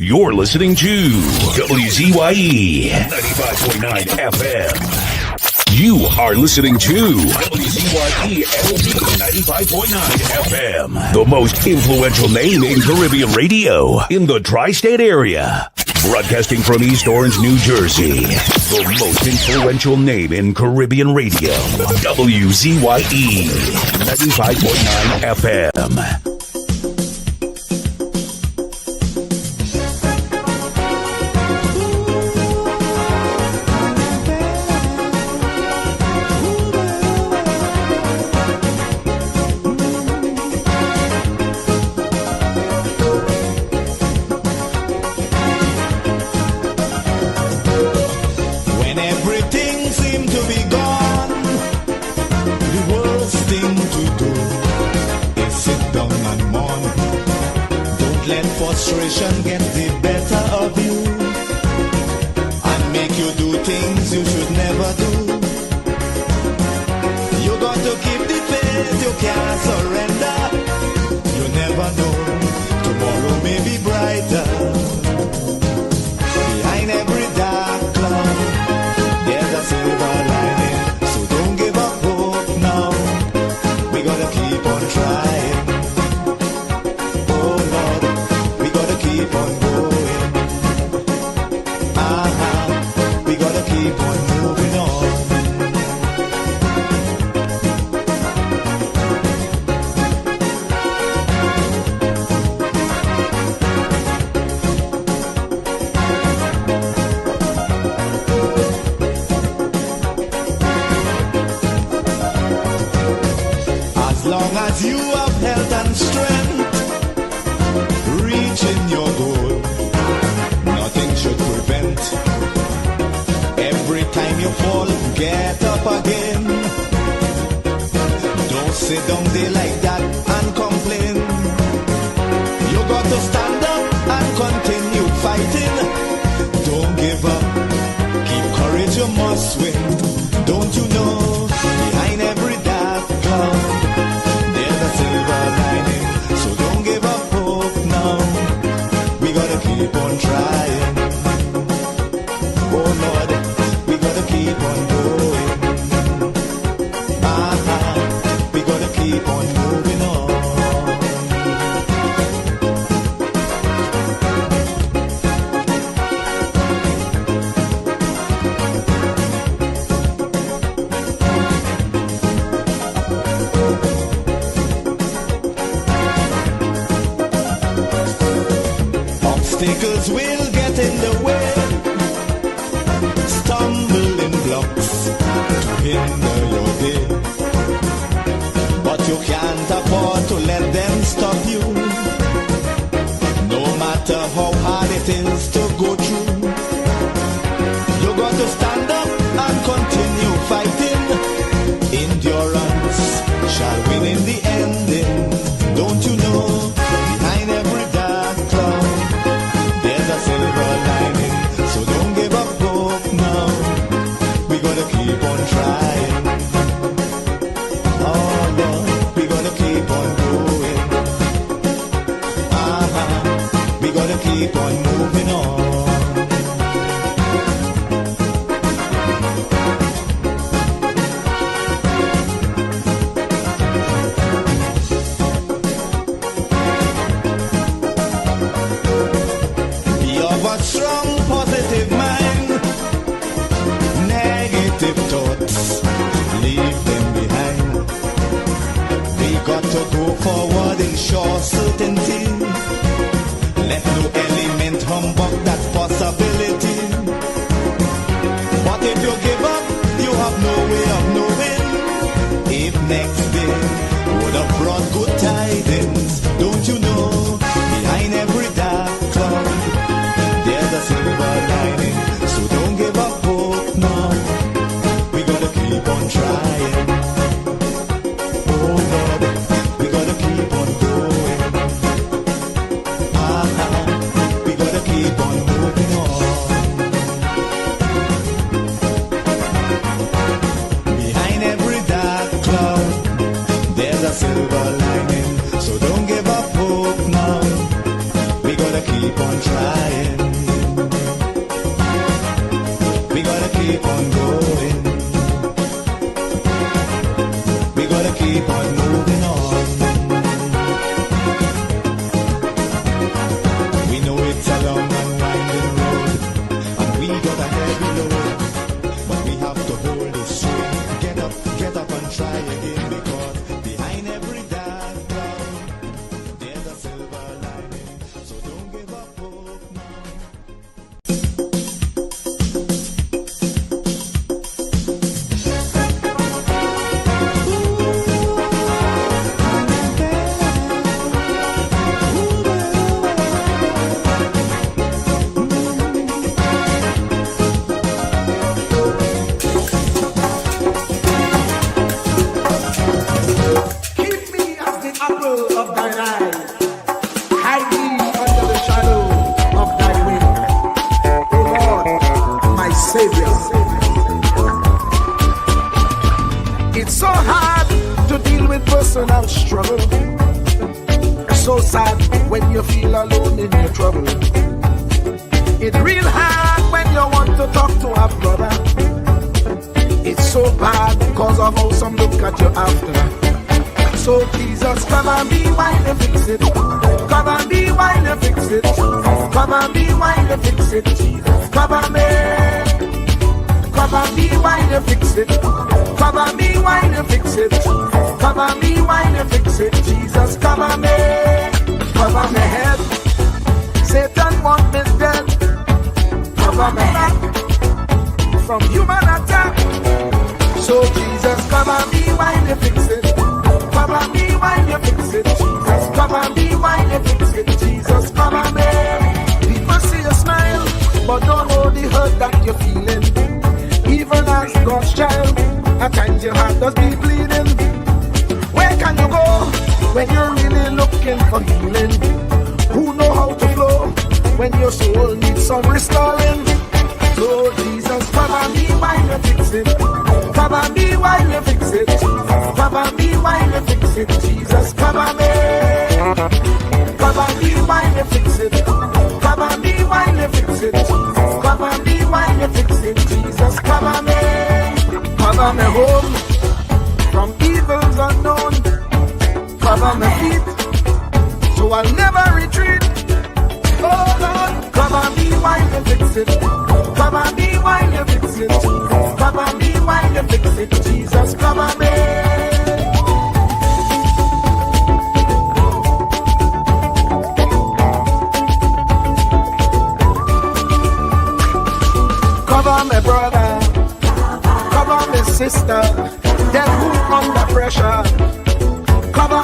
You're listening to WZYE 95.9 FM. You are listening to WZYE LP 95.9 FM. The most influential name in Caribbean radio in the tri-state area. Broadcasting from East Orange, New Jersey. The most influential name in Caribbean radio. WZYE 95.9 FM. Frustration get the better of you and make you do things you should never do. You got to keep the faith, you can't surrender. You never know, tomorrow may be brighter. Behind every dark cloud, there's a silver lining. So don't give up hope now. We gotta keep on trying. Keep on going. We gotta keep on moving on. As long as you have health and strength, reaching your goal, nothing should prevent. Every time you fall, get up again. Don't sit down there like that and complain. You got to stand up and continue fighting. Don't give up, keep courage, you must win. Don't you know, behind every dark cloud, there's a silver lining. So don't give up hope now. We gotta keep on trying. Oh Lord, we gotta keep on going. We gotta keep on moving on. Obstacles will get in the way, stumbling blocks to hinder your day. But you can't afford to let them stop you, no matter how hard it is to go through. You got to stand up and continue fighting. Endurance shall win in the ending. Don't you know, behind every dark cloud, there's a silver lining. So don't give up hope now. We gotta keep on trying. Oh Lord, we gotta keep on going. We gotta keep on moving on. Strong positive mind, negative thoughts, leave them behind. We got to go forward in sure certainty. Let no element humbug that gotta keep on trying. We gotta keep on going. We gotta keep on moving on. We know it's a long and winding road, and we got a heavy load, but we have to hold it straight. Get up and try again, because behind every dark cloud there's a silver lining. So don't give up hope now. Keep me as the apple of thine eye. Hide me under the shadow of thy wing. O Lord, my Savior. It's so hard to deal with personal struggle. It's so sad when you feel alone in your trouble. It's real hard when you want to talk to a brother. It's so bad because of how some look at you after. So Jesus, come and be while you fix it. Come and be while you fix it. Come and be while you fix it. Jesus, come and be. Come and be while you fix it. Come and be while you fix it. Come and be while you fix it. Jesus, come and be. Cover my head. Satan want me dead. Cover my back from human attack. So Jesus, come and be while you fix it. Come and be while you fix it. Jesus, come and be while you fix it. Jesus, come and be. People see you smile, but don't know the hurt that you're feeling. Even as God's child, at times your heart does be bleeding. Where can you go when you're really looking for healing? Who know how to flow when your soul needs some restoring? So Jesus, come and be while you fix it. Come and be while you fix it. Come and be while you fix it. Jesus, come and be. Come and be while you fix it. Come and be while you fix it. Come and be while you fix it. Jesus, come and be. Cover me home from evils unknown. Cover my feet so I'll never retreat. Oh Lord, come and be while you fix it. Come and be while you fix it. Come and be while you fix it. Jesus, come and be. Cover my brother, cover my sister, them who under pressure. Cover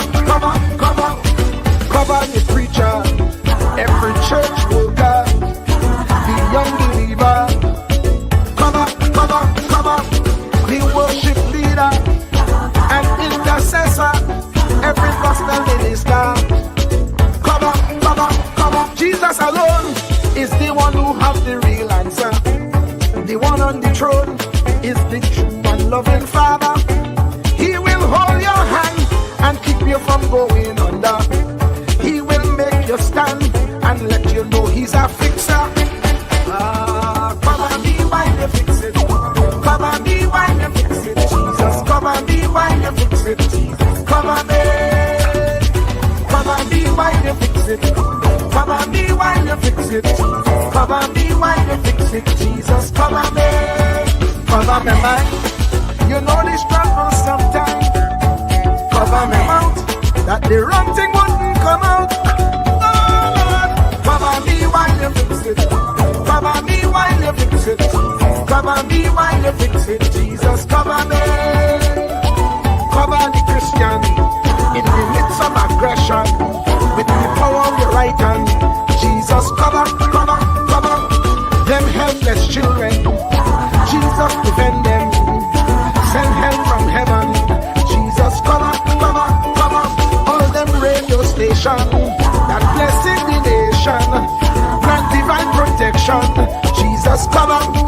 the preacher, every church worker, the young believer. Cover the worship leader and intercessor, every gospel minister. Cover. Jesus alone is the one who has the real answer. The one on the throne is the true and loving Father. He will hold your hand and keep you from going under. He will make you stand and let you know he's a fixer. Come and be while you fix it. Come and be while you fix it. Jesus, come and be while you fix it. Jesus, come and be. Come and be while you fix it. Come and be while you fix it. Come and be while you fix it. Jesus, come and be. Cover my mind. You know the struggle sometimes. Cover my mouth, that the wrong thing wouldn't come out. Oh Lord, cover me while you fix it. Cover me while you fix it. Cover me while you fix it. Jesus, cover me. Cover the Christian in the midst of aggression with the power of your right hand. Jesus, cover them helpless children. Jesus, defend them. Send help from heaven. Jesus, cover all them radio station that blessing the nation. Grant divine protection. Jesus, cover me.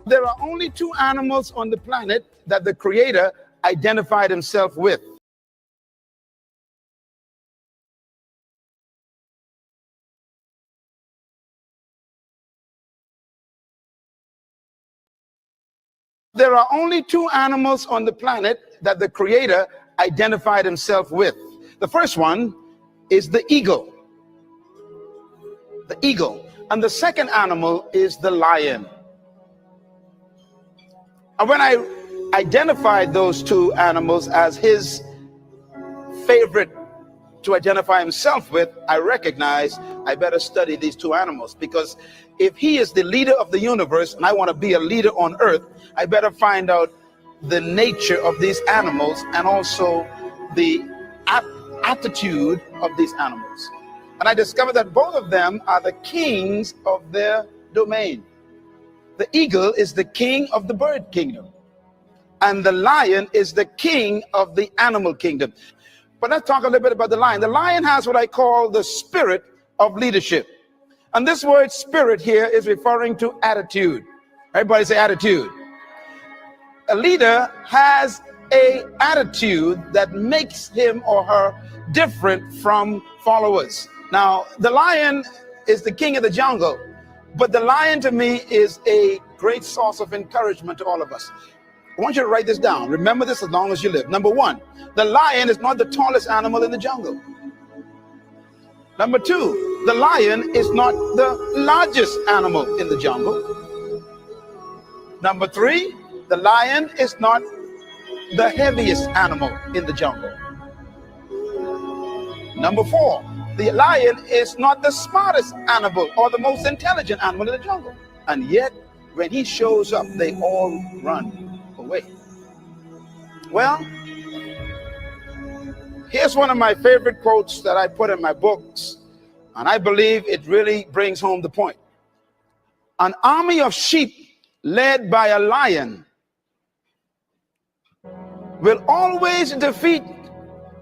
There are only two animals on the planet that the Creator identified himself with. There are only two animals on the planet that the Creator identified himself with. The first one is the eagle. The eagle. And the second animal is the lion. And when I identified those two animals as his favorite to identify himself with, I recognized I better study these two animals, because if he is the leader of the universe and I want to be a leader on earth, I better find out the nature of these animals and also the attitude of these animals. And I discovered that both of them are the kings of their domain. The eagle is the king of the bird kingdom, and the lion is the king of the animal kingdom. But let's talk a little bit about the lion. The lion has what I call the spirit of leadership. And this word spirit here is referring to attitude. Everybody say attitude. A leader has an attitude that makes him or her different from followers. Now, the lion is the king of the jungle, but the lion to me is a great source of encouragement to all of us. I want you to write this down. Remember this as long as you live. Number one, the lion is not the tallest animal in the jungle. Number two, the lion is not the largest animal in the jungle. Number three, the lion is not the heaviest animal in the jungle. Number four, the lion is not the smartest animal or the most intelligent animal in the jungle. And yet, when he shows up, they all run away. Well, here's one of my favorite quotes that I put in my books, and I believe it really brings home the point. An army of sheep led by a lion will always defeat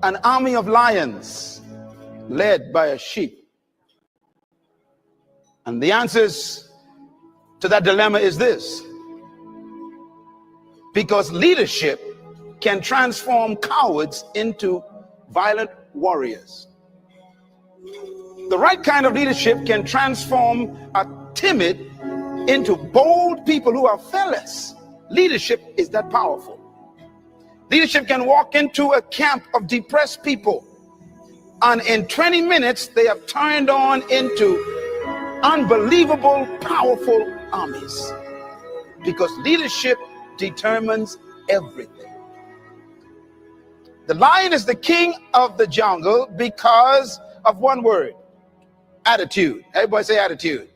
an army of lions led by a sheep. And the answers to that dilemma is this: because leadership can transform cowards into violent warriors. The right kind of leadership can transform a timid into bold people who are fearless. Leadership is that powerful. Leadership can walk into a camp of depressed people, and in 20 minutes they have turned on into unbelievable, powerful armies, because leadership determines everything. The lion is the king of the jungle because of one word: attitude. Everybody say attitude.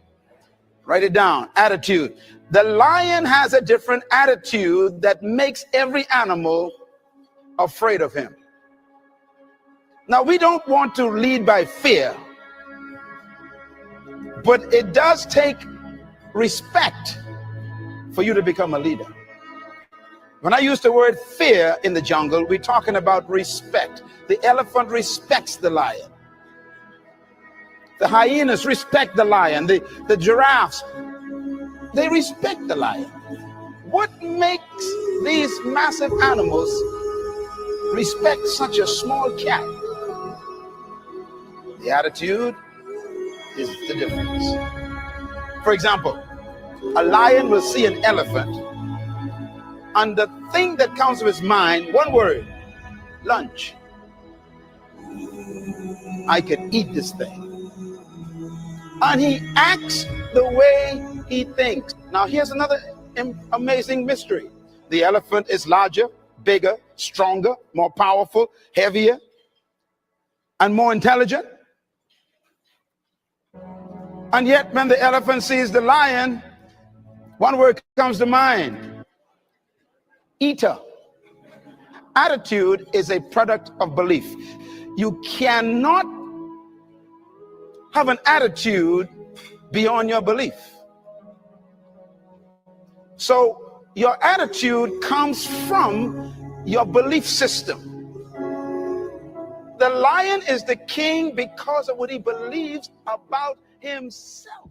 Write it down. Attitude. The lion has a different attitude that makes every animal afraid of him. Now, we don't want to lead by fear, but it does take respect for you to become a leader. When I use the word fear in the jungle, we're talking about respect. The elephant respects the lion. The hyenas respect the lion. The giraffes, they respect the lion. What makes these massive animals respect such a small cat? The attitude is the difference. For example, a lion will see an elephant, and the thing that comes to his mind, one word: lunch. I can eat this thing. And he acts the way he thinks. Now, here's another amazing mystery. The elephant is larger, bigger, stronger, more powerful, heavier, and more intelligent. And yet, when the elephant sees the lion, one word comes to mind: eater. Attitude is a product of belief. You cannot have an attitude beyond your belief. So your attitude comes from your belief system. The lion is the king because of what he believes about himself.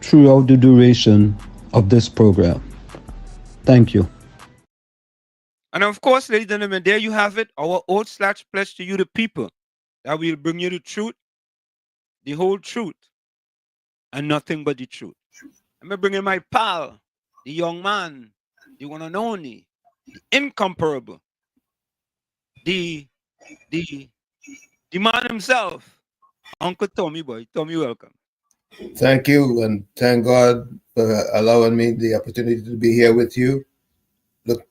throughout the duration of this program. Thank you. And of course, ladies and gentlemen, there you have it. Our oath / pledge to you, the people, that will bring you the truth, the whole truth, and nothing but the truth. I'm bringing my pal, the young man, the one and only, the incomparable, the the the man himself, Uncle Tommy Boy. Tommy, welcome. Thank you, and thank God for allowing me the opportunity to be here with you.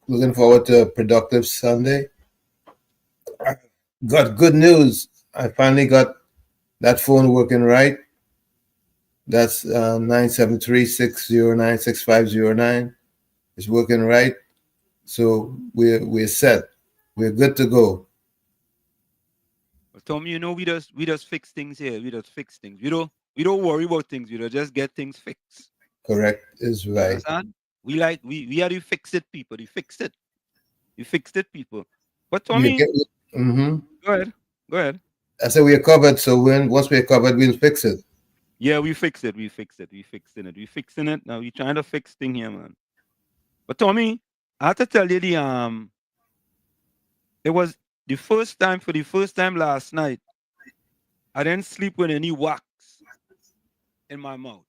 Looking forward to a productive Sunday. I got good news. I finally got that phone working right. That's 973-609-6509. It's working right. So we're set. We're good to go. Well, Tommy, you know we just fix things here. We just fix things. We don't worry about things. We just get things fixed. Correct is You right. understand? We are the fix it people. The fix it. You fixed it people. But Tommy, Mm-hmm. go ahead. Go ahead. I said we're covered. So once we're covered, we'll fix it. Yeah, we fixed it. We fixed it. We fixing it. We fixing it. Now we trying to fix thing here, man. But Tommy, I have to tell you it was the first time for the first time last night. I didn't sleep with any wax in my mouth.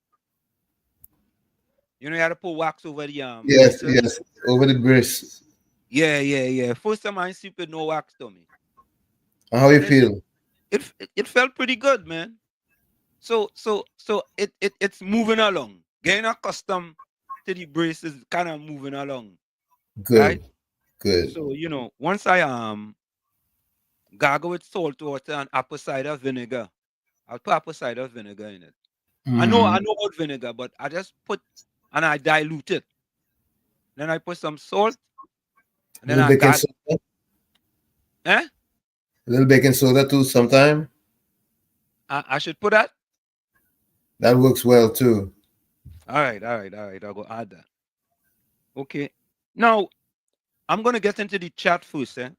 You know, you had to put wax over the Yes, braces. yes. Over the bridge. Yeah. First time I didn't sleep with no wax, Tommy. How you And feel? it felt pretty good, man. So it's moving along. Getting accustomed to the braces, kind of moving along, right? Good, good. So once I gargle with salt water and apple cider vinegar, I'll put apple cider vinegar in it. I know Mm-hmm. about vinegar, but I just put and I dilute it. Then I put some salt, and then Little I baking got soda. eh? Little baking soda too. Sometime I should put that. that works well too. All right. I'll go add that. Okay. Now I'm gonna get into the chat first, eh?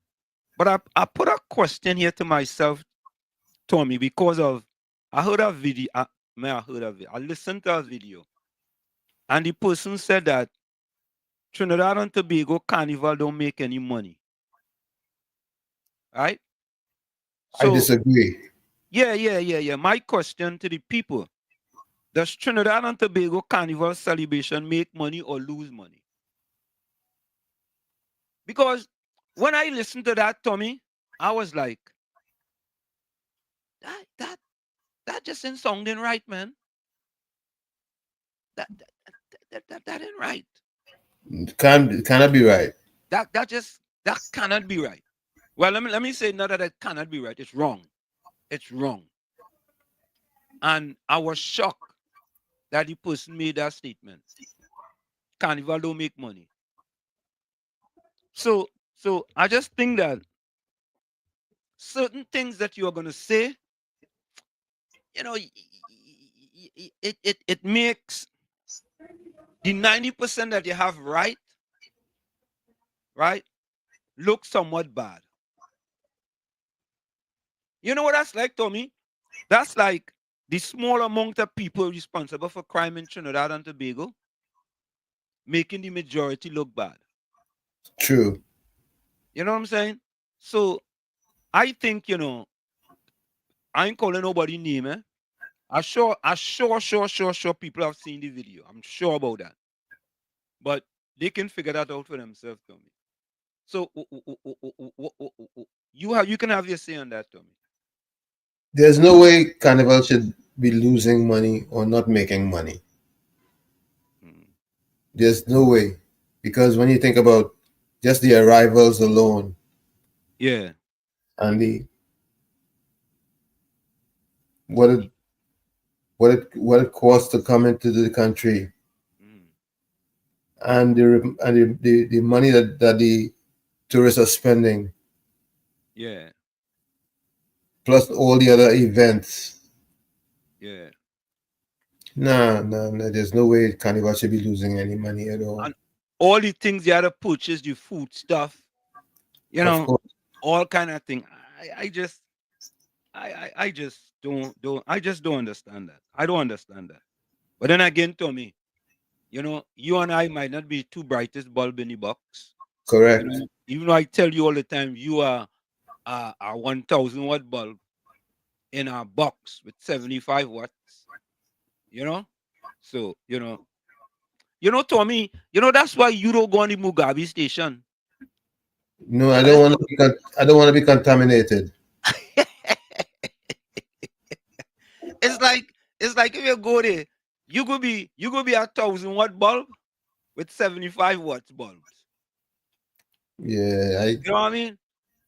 But I put a question here to myself, Tommy, because of I heard a video. I listened to a video, and the person said that Trinidad and Tobago Carnival don't make any money, right? I So disagree. yeah. My question to the people: does Trinidad and Tobago Carnival celebration make money or lose money? Because when I listened to that, Tommy, I was like, that just ain't sounding right, man. That ain't right. Cannot be right. That cannot be right. Well, let me say not that it cannot be right. It's wrong. It's wrong. And I was shocked that the person made that statement. Carnival don't make money. So I just think that certain things that you are gonna say, it makes the 90% that you have right, look somewhat bad. You know what that's like, Tommy? That's like the small amount of people responsible for crime in Trinidad and Tobago making the majority look bad. True. You know what I'm saying? So I think, I ain't calling nobody name, eh? I sure people have seen the video. I'm sure about that. But they can figure that out for themselves, Tommy. So you can have your say on that, Tommy. There's no way Carnival should be losing money or not making money. Mm. There's no way. Because when you think about just the arrivals alone Yeah. and what it costs to come into the country Mm. and the money that the tourists are spending, Yeah. plus all the other events. Yeah. No. There's no way Carnival should be losing any money at all. And all the things you had to purchase, the food stuff, Of course. all kind of thing. I just don't I just don't understand that. I don't understand that. But then again, Tommy, you and I might not be two brightest bulb in the box. Correct. Even though I tell you all the time, you are a 1,000 watt bulb in a box with 75 watts. So Tommy, that's why you don't go on the Mugabe station. No, I don't want to. I don't want to be contaminated. It's like if you go there, you could be a 1,000 watt bulb with 75 watts bulbs. Yeah, You know what I mean?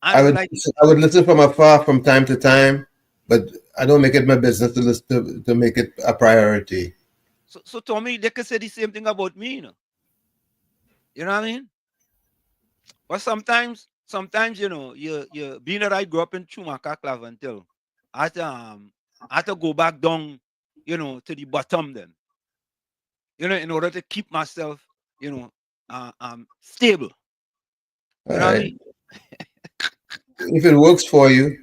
I would I would listen from afar from time to time, but I don't make it my business to listen to make it a priority. So Tommy, they can say the same thing about me, You know what I mean? But sometimes, you being that I grew up in Chumaka, Claventil, I had to go back down, to the bottom then. In order to keep myself, stable. You know what I mean? If it works for you.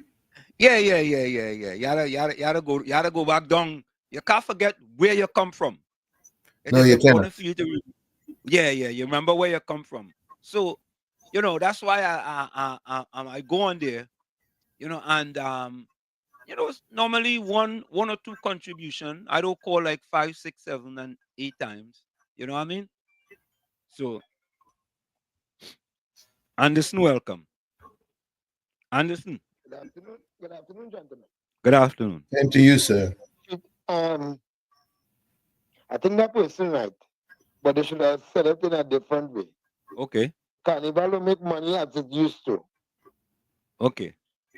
Yeah. You gotta go back down. You can't forget where you come from. It No, is you important cannot. for you to. Yeah. You remember where you come from. So, that's why I go on there, and normally one or two contribution. I don't call like 5, 6, 7, and 8 times. You know what I mean? So, Anderson, welcome. Anderson. Good afternoon. Good afternoon, gentlemen. Good afternoon. Same to you, sir. I think that person right, but they should have set it in a different way. Okay. Carnival will make money as it used to. Okay.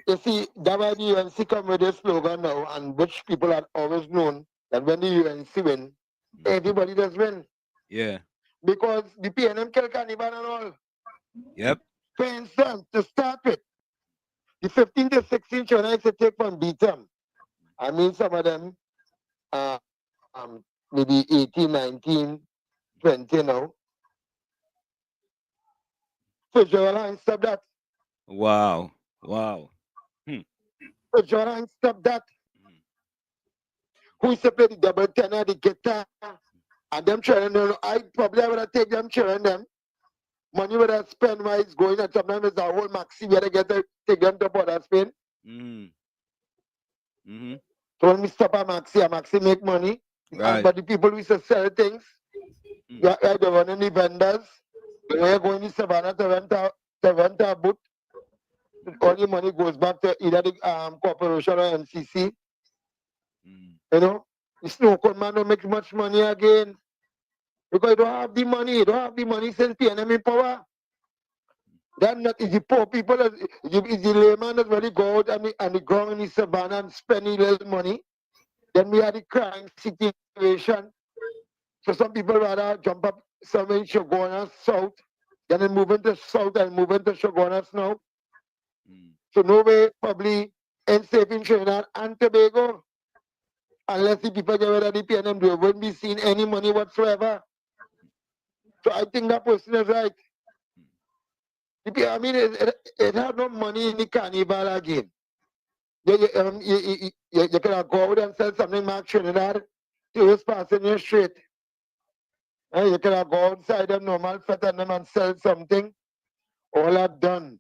You see, that why the UNC come with this slogan now, and which people have always known that when the UNC win, everybody does win. Yeah. Because the PNM kill Carnival and all. Yep. For instance, to start with, the 15 to 16 children to take from BTM. I mean, some of them, maybe 18, 19, 20 now. For Joanna, stop that. Wow. For Joanna, stop that. Who used to play the double tenor, the guitar, and them children, I probably would have take them children, them. Money would have spent while it's going, and sometimes it's a whole maxi where they get to take them to Port of Spain. So when we stop a maxi make money. Right. But the people who used to sell things, they're running the vendors. They're going to Savannah to rent a booth. All the money goes back to either the corporation or NCC. The snow cone man don't make much money again. Because you don't have the money. You don't have the money since PNM in power. That not is the poor people, is the layman that's really go out and the ground in the savannah and spend a little money. Then we had the crime situation. So some people rather jump up somewhere in Shogunas south, then they move into south and move into Shogunas now. So no way probably end safe in Trinidad and Tobago. Unless the people get rid of the PNM, they won't be seeing any money whatsoever. So I think that person is right. I mean, it had no money in the carnival again. You can go out and sell something Mark Trinidad, tourists passing your street. And you can go outside them normal fit and them and sell something. All that done.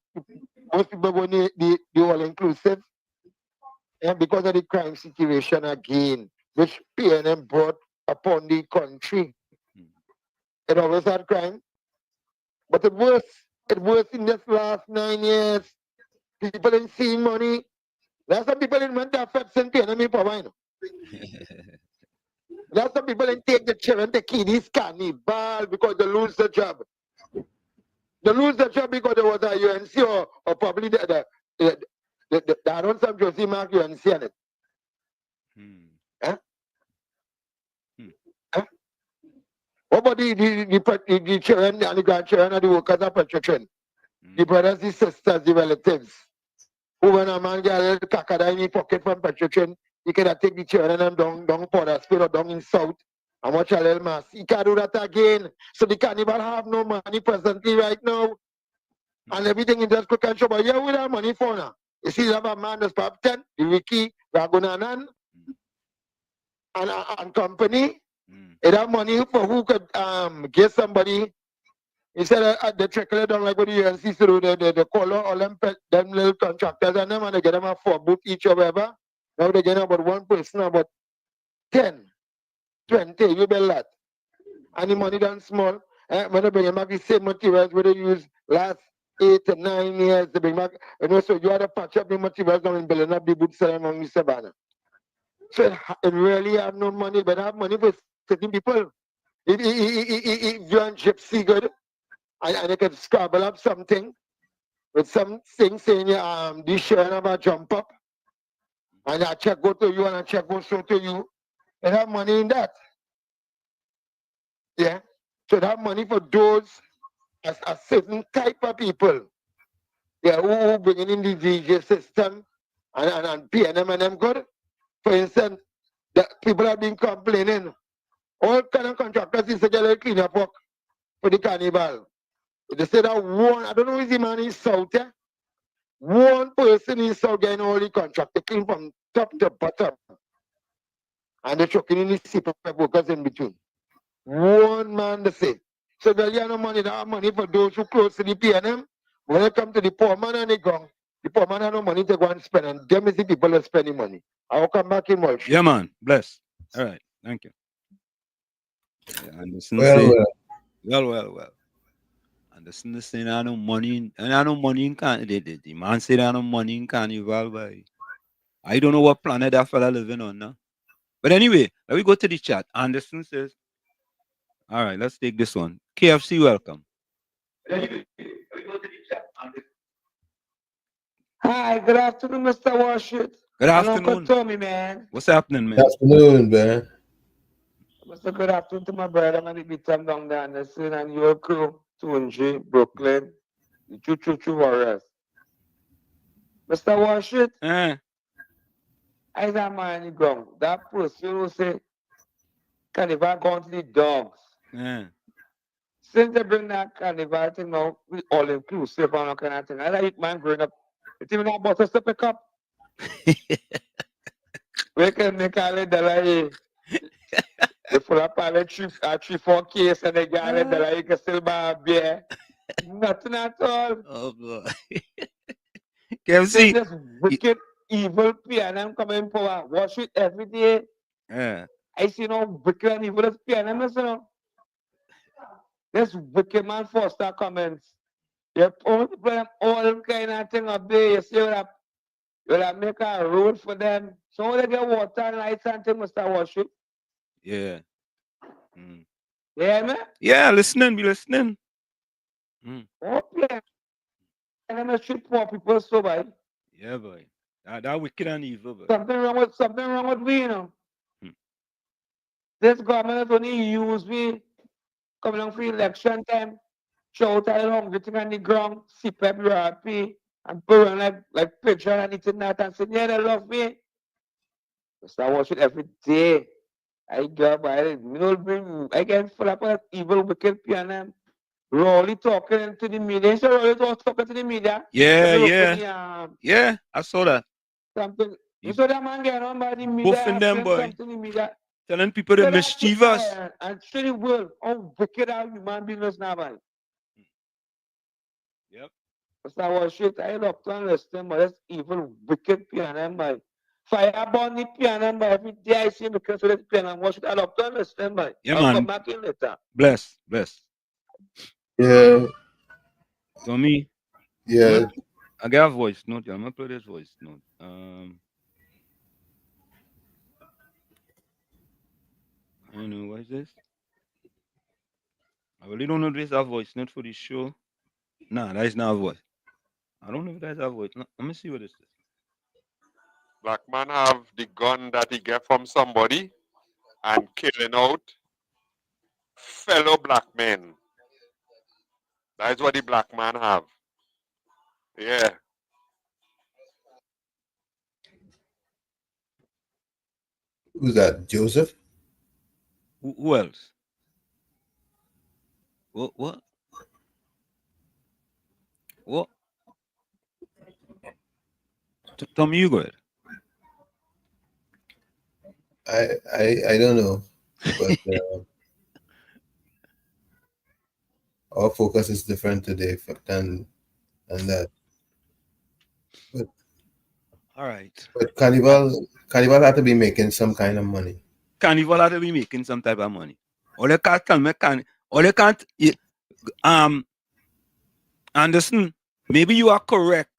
Most people go the all inclusive. And because of the crime situation again, which PNM brought upon the country. It always had crime. But it was in this last 9 years. People ain't seeing money. There's some people in went to affect St. PNM power. There's some people in take the children to kiddies carnival because they lose the job. They lose the job because there was a UNC or probably the I don't some Josie Mark UNC on it. Huh? Huh? What about the children and the grandchildren and the workers of Petrotrin? The brothers, the sisters, the relatives. Who when a man get a little cacada in his pocket from Petrotrin, he can take the children and down Port of Spain or down in South and watch a little mass. He can't do that again. So the carnival have no money presently right now. And everything in just cook and shop. But yeah, we have money for now. You see, you have a man that's Pap 10, the Ricky, Ragunanan, and company. It have money for who could get somebody. Instead of the trickle down like what the UNC to do, the color all them little contractors and them and they get them a 4 boot each or whatever. Now they get about one person about 10, 20, you bet that. And the money done small. When they bring back the same materials where they use last 8 to 9 years, they bring back, so you have to patch up the materials now and building up the boot selling on the savannah. So it really have no money, but have money for certain people. If you're on gypsy good, and you can scrabble up something with some thing saying this shirt about jump up, and a check go to you and a check goes so to you, and have money in that. Yeah. So that money for those as a certain type of people. Yeah, who bringing in the DJ system and paying them and them good. For instance, the people have been complaining. All kind of contractors is to clean up work for the carnival. They say that one, I don't know if the man is South, yeah? One person is South getting all the contract. They clean from top to bottom. And they're chucking in the super workers in between. One man they say. So well, you have no money, they have money for those who close to the PNM. When they come to the poor man and they go, the poor man have no money to go and spend. And them is the people that spending money. I'll come back in Walsh. Yeah, man. Bless. All right. Thank you. Yeah, and listen, well. And listen, saying I no money, and I no money in Carnival. The man said I no money in Carnival, boy. I don't know what planet that fella living on now. But anyway, let me go to the chat. Anderson says, all right, let's take this one. KFC, welcome. Hi, good afternoon, Mr. Washington. Good afternoon. And Uncle Tommy, man. What's happening, man? Good afternoon, man. Mr. Good afternoon to my brother, man. The Tom down there, Anderson, and your crew, Tunji, Brooklyn, the Choo Warriors. Mr. Washington, I that man in the ground. That person who say, Carnival gone to the dogs. Since they bring that Carnival thing now, we all inclusive and all kind of thing. I like man growing up. It's even not about us to pick up. We can make all the dollar. They full up all the 3-4 case and they get all the dollar. You can still buy a beer. Nothing at all. Oh, boy. KFC. This wicked, evil PNM coming in power. Watch it every day. Yeah. I see no wicked and evil as PNM, you know. This wicked man Foster comments. You only put all kind of thing up there. You see what you'll make a road for them. So they get water and lights and things, Mr. Worship. Yeah. Yeah, man? Yeah, listening, be listening. Okay. And I'm shoot poor people so bad. Yeah, boy. That wicked and evil, boy. Something wrong with we, you know. This government has only used me coming on for election time. Shout out hungry thing on the ground, sip up RP, and burn like pigeon and eating that and saying, yeah, they love me. So I watch it every day. I go by it. I get full up with evil, wicked PNM. Rolly talking to the media. So Rolly was talking to the media. Yeah, I saw that. Something. You saw that man getting on by the media. Buffing them, boy. To the media. Telling people they're mischievous. And show the world how wicked are human beings now, man. Yep. So I was shit. I looked on listen, but that's evil, wicked PNM, boy. Fireborn the PNM, boy. Every day I see him because of the PNM. What should I look on listen, boy? Yeah, I'll man. come back in later. Bless. Yeah. Tommy. Yeah. I got a voice note. I'm gonna play this voice note. I don't know what is this. I really don't know if this is a voice note for this show. Nah, that is not a voice. I don't know if that's a voice. No, let me see what this is. Black man have the gun that he get from somebody and killing out fellow black men. That is what the black man have. Yeah. Who's that? Joseph? Who else? What? Tommy, you go ahead. I don't know. But our focus is different today than that. But All right. Carnival had to be making some kind of money. Carnival had to be making some type of money. All you can't tell me, Anderson, maybe you are correct.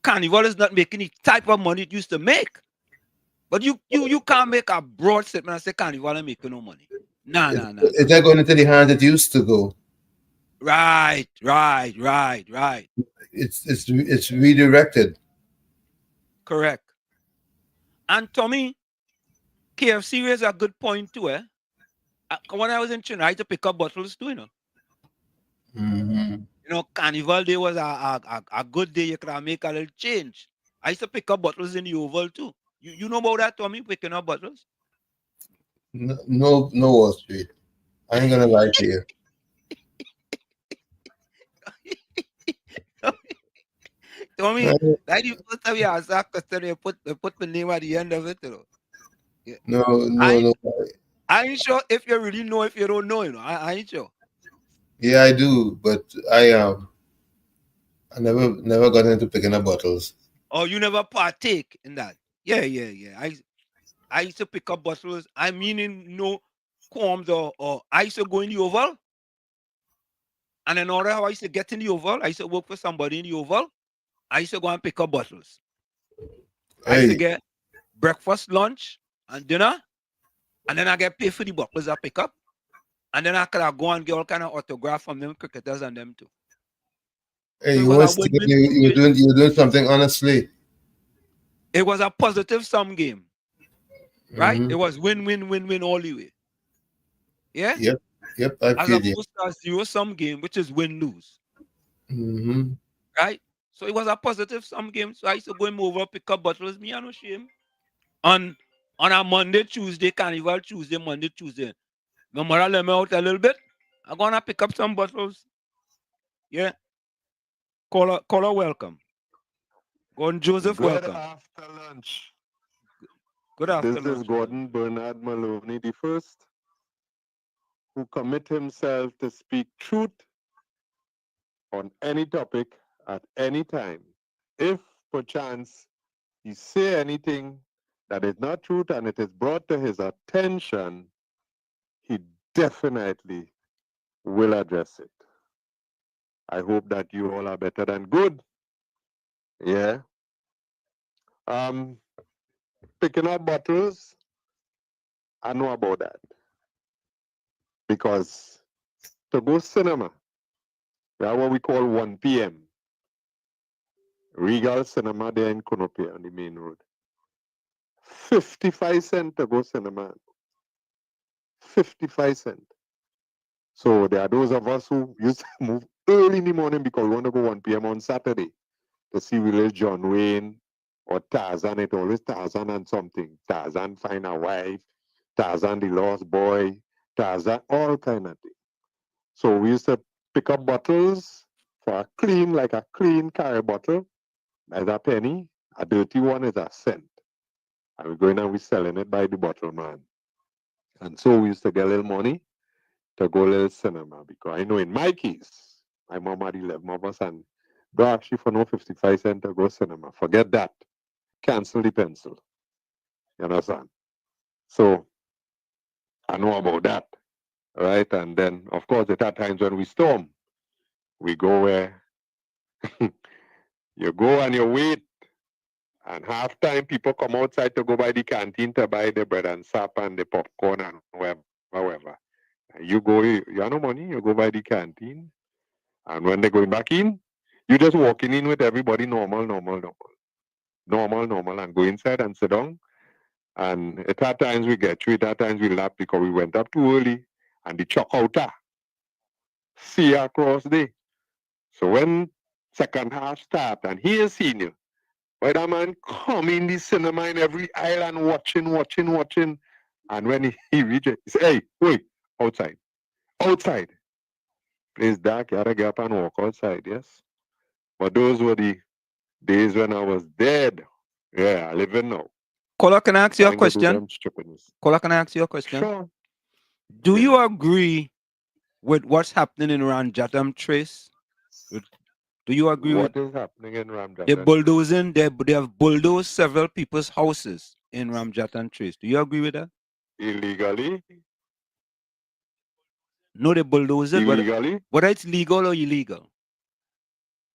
Carnival is not making the type of money it used to make. But you can't make a broad statement and say Carnival ain't making no money. Nah. It's not going into the hands it used to go. Right. It's redirected. Correct. And Tommy, KFC raised a good point too, eh? When I was in China, I had to pick up bottles too, you know. Mm-hmm. You know, Carnival Day was a good day. You could make a little change. I used to pick up bottles in the Oval too. You know about that, Tommy, picking up bottles? No Wall Street. I ain't gonna lie to you. Tommy, that the first time you asked that question, they put the name at the end of it, you know. Yeah. No. I ain't sure if you really know if you don't know, you know. I ain't sure. Yeah, I do, but I never got into picking up bottles. Oh, you never partake in that? Yeah. I used to pick up bottles. I mean, in no qualms or I used to go in the Oval. And in order how I used to get in the Oval, I used to work for somebody in the Oval. I used to go and pick up bottles. I used to get breakfast, lunch, and dinner. And then I get paid for the bottles I pick up. And then I could go and get all kind of autograph from them cricketers and them too. Hey, So you were doing something honestly. It was a positive sum game. Right? Mm-hmm. It was win all the way. Yeah? Yep. As opposed to a zero-sum game, which is win-lose. Mm-hmm. Right? So it was a positive sum game. So I used to go him over, pick up bottles, me and no shame. On a Monday, Tuesday, Carnival Tuesday, Monday, Tuesday. My mother let me out a little bit. I'm gonna pick up some bottles. Yeah. Caller welcome. Gordon Joseph, welcome. Good after lunch. Good after This lunch. is Gordon Bernard Maloney the first, who commit himself to speak truth on any topic at any time. If perchance he say anything that is not truth and it is brought to his attention, he definitely will address it. I hope that you all are better than good. Yeah. Picking up bottles, I know about that. Because to go cinema, that's what we call 1 p.m. Regal Cinema there in Konopia on the main road. 55 cents to go cinema. 55 cents. So there are those of us who used to move early in the morning because we want to go 1 p.m. on Saturday to see Village John Wayne or Tarzan. It always Tarzan and something. Tarzan find a wife, Tarzan the lost boy, Tarzan, all kind of things. So we used to pick up bottles for a clean carry bottle as a penny. A dirty one is a cent. And we're going and we're selling it by the bottle, man. And so we used to get a little money to go a little cinema. Because I know in my case, my mom had 11 of us and don't ask you for no 55 cents to go cinema. Forget that. Cancel the pencil. You understand? So I know about that. Right? And then, of course, at that times when we storm, we go where you go and you wait. And half time people come outside to go by the canteen to buy the bread and sap and the popcorn and whatever. And you go, you have no money, you go by the canteen. And when they're going back in, you just walking in with everybody normal, and go inside and sit down. And at times we get through, at times we laugh because we went up too early and the chuck outer see across there. So when second half start and he is senior, why that man come in the cinema in every aisle and watching. And when he reaches, he say, hey, wait, outside. It's dark, you gotta get up and walk outside, yes? But those were the days when I was dead. Yeah, I live in now. Caller, can I ask you a question? Caller, Can I ask you a question? Sure. Do you agree with what's happening in Ramjatam Trace? Do you agree What with is happening in they're Ramjatan? bulldozing? They have bulldozed several people's houses in Ramjatan Trace. Do you agree with that? Illegally? No, they bulldoze it, Illegally? whether it's legal or illegal.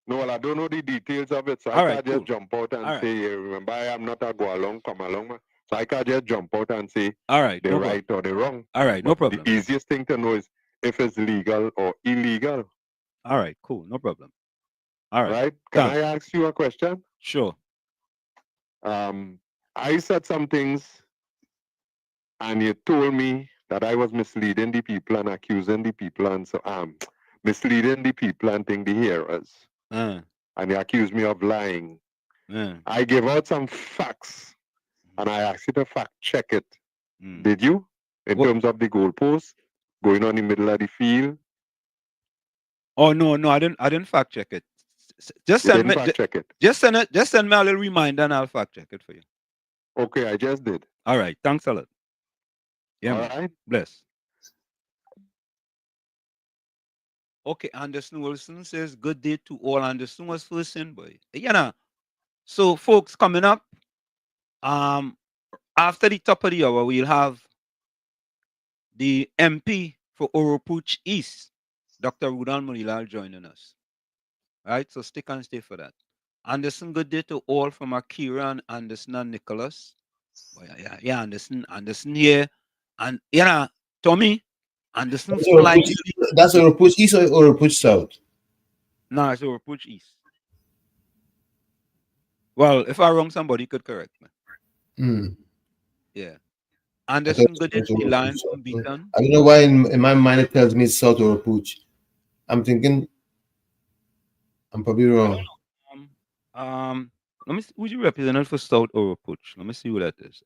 No, well, I don't know the details of it, so I All right, can't just cool. jump out and All right. say, "Yeah, remember, I am not a go along, come along, man." So I can't just jump out and say All right, they're no right problem. or they're wrong. All right, no But problem. the easiest thing to know is if it's legal or illegal. All right, cool, no problem. All right. Right? Can Thanks. I ask you a question? Sure. I said some things and you told me that I was misleading the people and accusing the people and so misleading the people and think the hearers. And you accused me of lying. I gave out some facts and I asked you to fact check it. Did you? In terms of the goalpost going on in the middle of the field? Oh no, I didn't fact check it. Just You send me didn't fact check it. just send me a little reminder and I'll fact check it for you. Okay, I just did. All right, thanks a lot. Yeah, All man. right. Bless. Okay, Anderson Wilson says, good day to all. Anderson was first in, boy. So folks, coming up, after the top of the hour, we'll have the MP for Oropouche East, Dr. Roodal Moonilal, joining us. Right, so stick and stay for that. Anderson, good day to all from Akira and Anderson and Nicholas. Boy, yeah, Anderson here. And Tommy, Anderson flying. That's Oropouche East or Oropouche South? No, it's Oropouche East. Well, if I wrong, somebody could correct me. Yeah. Anderson, good day to the line from Beaton. I don't know why in my mind it tells me it's South Oropouche. I'm thinking I'm probably wrong. Let me see, who's your representative for South Oropouche? Let me see who that is.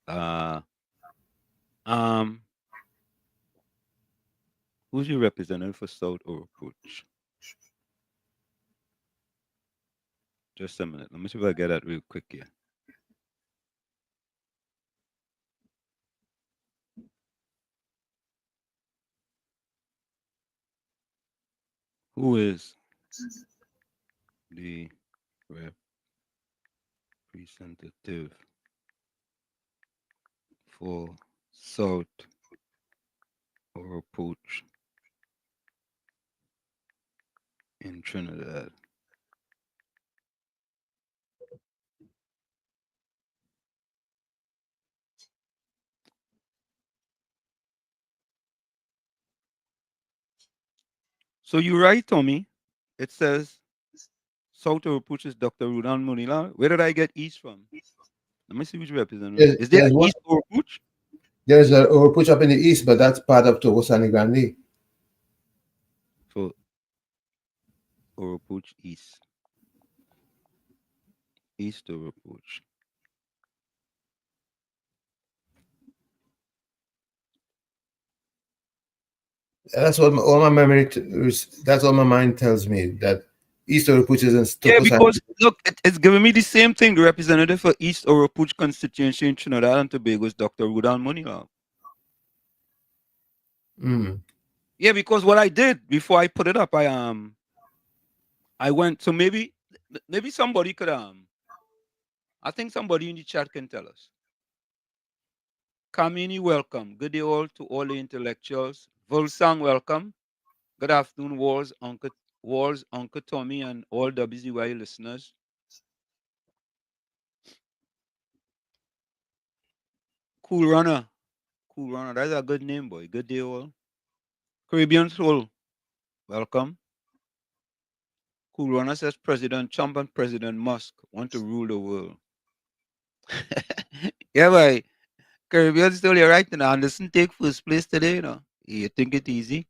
Who's your representative for South Oropouche? Just a minute. Let me see if I get that real quick here. Who is the representative for South Oropouche in Trinidad? So you're right, Tommy. It says South Oropouche is Dr. Roodal Moonilal. Where did I get East from? Let me see which representative. Is there East Oropouche? There's an Oropouche up in the east, but that's part of Togo Sani Grande. So Oropouche East. East Oropouche. That's what all my memory. That's all my mind tells me, that East Oropouche is in Yeah, because look, it's giving me the same thing. The representative for East Oropouche constituency in Trinidad and Tobago is Dr. Roodal Moonilal. Yeah, because what I did before I put it up, I went. So maybe somebody could I think somebody in the chat can tell us. Kamini, welcome. Good day all to all the intellectuals. Volsang, welcome. Good afternoon, Walls, Uncle Tommy, and all WZY listeners. Cool Runner. That's a good name, boy. Good day all. Caribbean Soul, welcome. Cool Runner says President Trump and President Musk want to rule the world. Yeah, boy. Caribbean Soul, you're right. Now, Anderson take first place today, you know. You think it easy?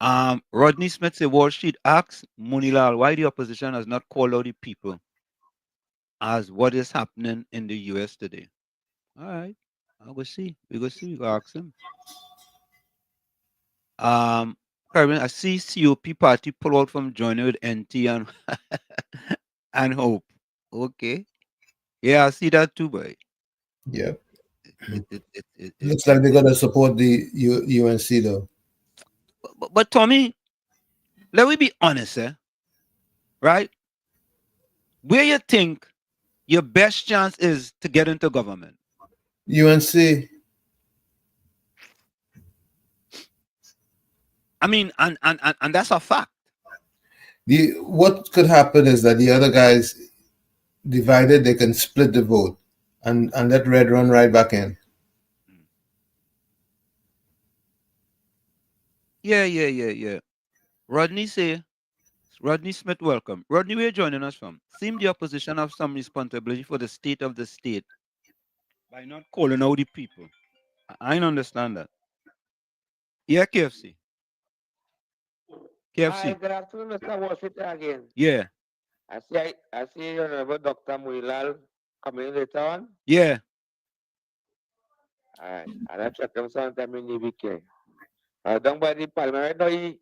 Rodney Smith said Wall Street asks Moonilal why the opposition has not called out the people as what is happening in the US today. All right. I'll go see. We go ask him. Caribbean, I see COP party pull out from joining with NT and and Hope. Okay. Yeah, I see that too, boy. Yeah. Looks like they're going to support the UNC though. But Tommy, let me be honest, right? Where you think your best chance is to get into government? UNC. I mean, and that's a fact. What could happen is that the other guys divided, they can split the vote and let red run right back in. Yeah. Rodney Smith, welcome. Rodney, where you joining us from? Seem the opposition have some responsibility for the state of the state by not calling out the people. I don't understand that. Yeah, KFC. Hi, KFC. good afternoon, Mr. Washington again. Yeah. I see Honorable Dr. Moonilal coming later on. Yeah. All right. I'll check him sometime in the weekend. Down by the parliament, right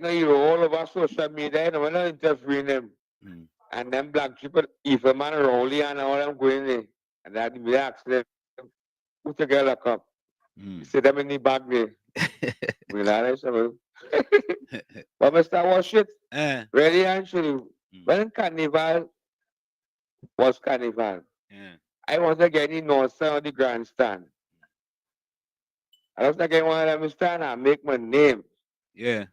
now he all over social media, and we're not interviewing them. And them black people, evil man, Rowley, and all them going there. And that we ask them, who to get locked up? You see them in the back there. But Mr. Washington, really actually, when Carnival was Carnival, I want to get in north side of the grandstand. I was like, I want to stand and make my name. Yeah.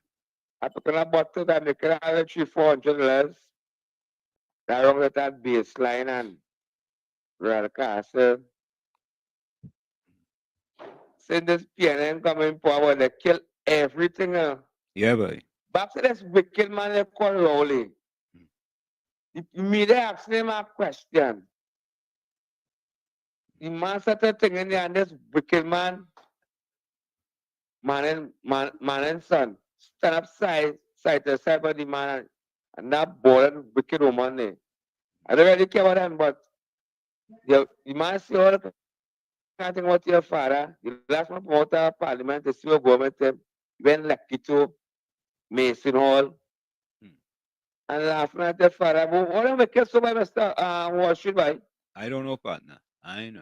I put on a bottle that make it $300-400. That wrong with that baseline and Royal Castle. Since this PNN coming forward, they kill everything. Yeah, boy. Back to this wicked man they call Rowley. The media asked him a question. The man said a thing in there, and this wicked man and son stand up side to side by the man and that bold wicked woman there. I don't really care about them, but the man see all the kind of thing about your father. The last one promote a parliament to see what government went lucky to Mason Hall. And laughing at the father. But what am I kiss so by Mr. Wall Street by? I don't know, partner. I know.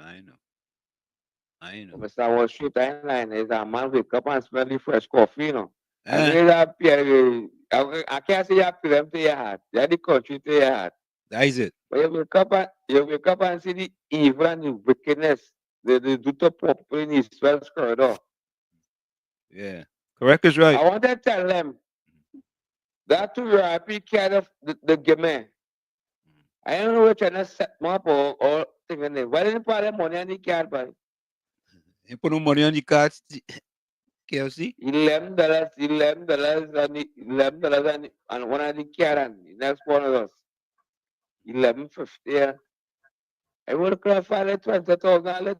Mr. Wall Street Island is a man wake up and smell the fresh coffee, you know. And they I can't say you have to them to your heart. They're the country to your heart. That is it. But you wake up and see the evil and the wickedness they do to poor people in East West corridor. Yeah. Correct is right. I want to tell them that to Rapi kind of the game. I don't know which trying to set me up or thinking there. Why didn't you put the money on the card, boy? You put no money on the cards, KFC? $11, $11 and one of the card and the next one of us. 11.50. I would have find it 20,000,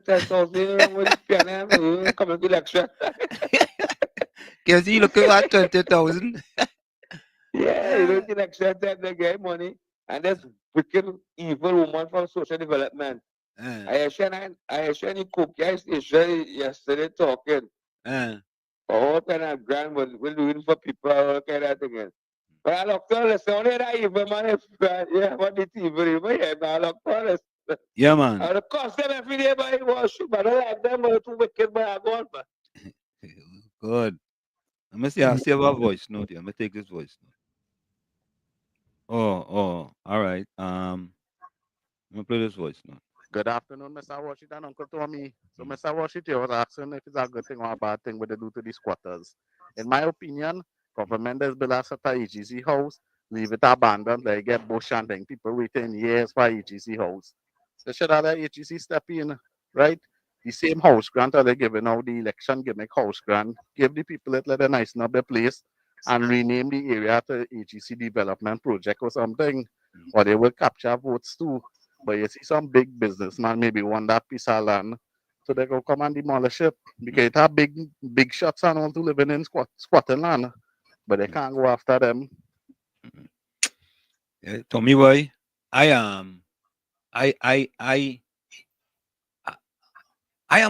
10,000 with the pen coming to election. KFC, you look at 20,000. Yeah, you look at election time they get money. And this wicked evil woman from social development. I actually cook yesterday talking. All kind of grand we're doing for people, all kind of thing. But I look to listen, only that evil man, yeah, what the evil, yeah, but I look to listen. Yeah, man. I would cost them every day by worship, but I don't like them, but too wicked by God, man. Good. Let me see, I'll save our voice note here. I'm going to take this voice note. Oh, all right. I'm going to play this voice note. Good afternoon, Mr. Washington, Uncle Tommy. So, Mr. Washington was asking if it's a good thing or a bad thing what they do to the squatters. In my opinion, government has built a set of EGC house, leave it abandoned, they get bush and thing. People waiting years for EGC house. They should have the EGC step in, right? The same house grant are they giving out the election gimmick house grant, give the people it, let them nice up their place and rename the area to EGC development project or something, or they will capture votes too. But you see some big businessman maybe want that piece of land, so they go come and demolish it because it have big shots and all to living in squatting land, but they can't go after them. Yeah, Tommy boy, I am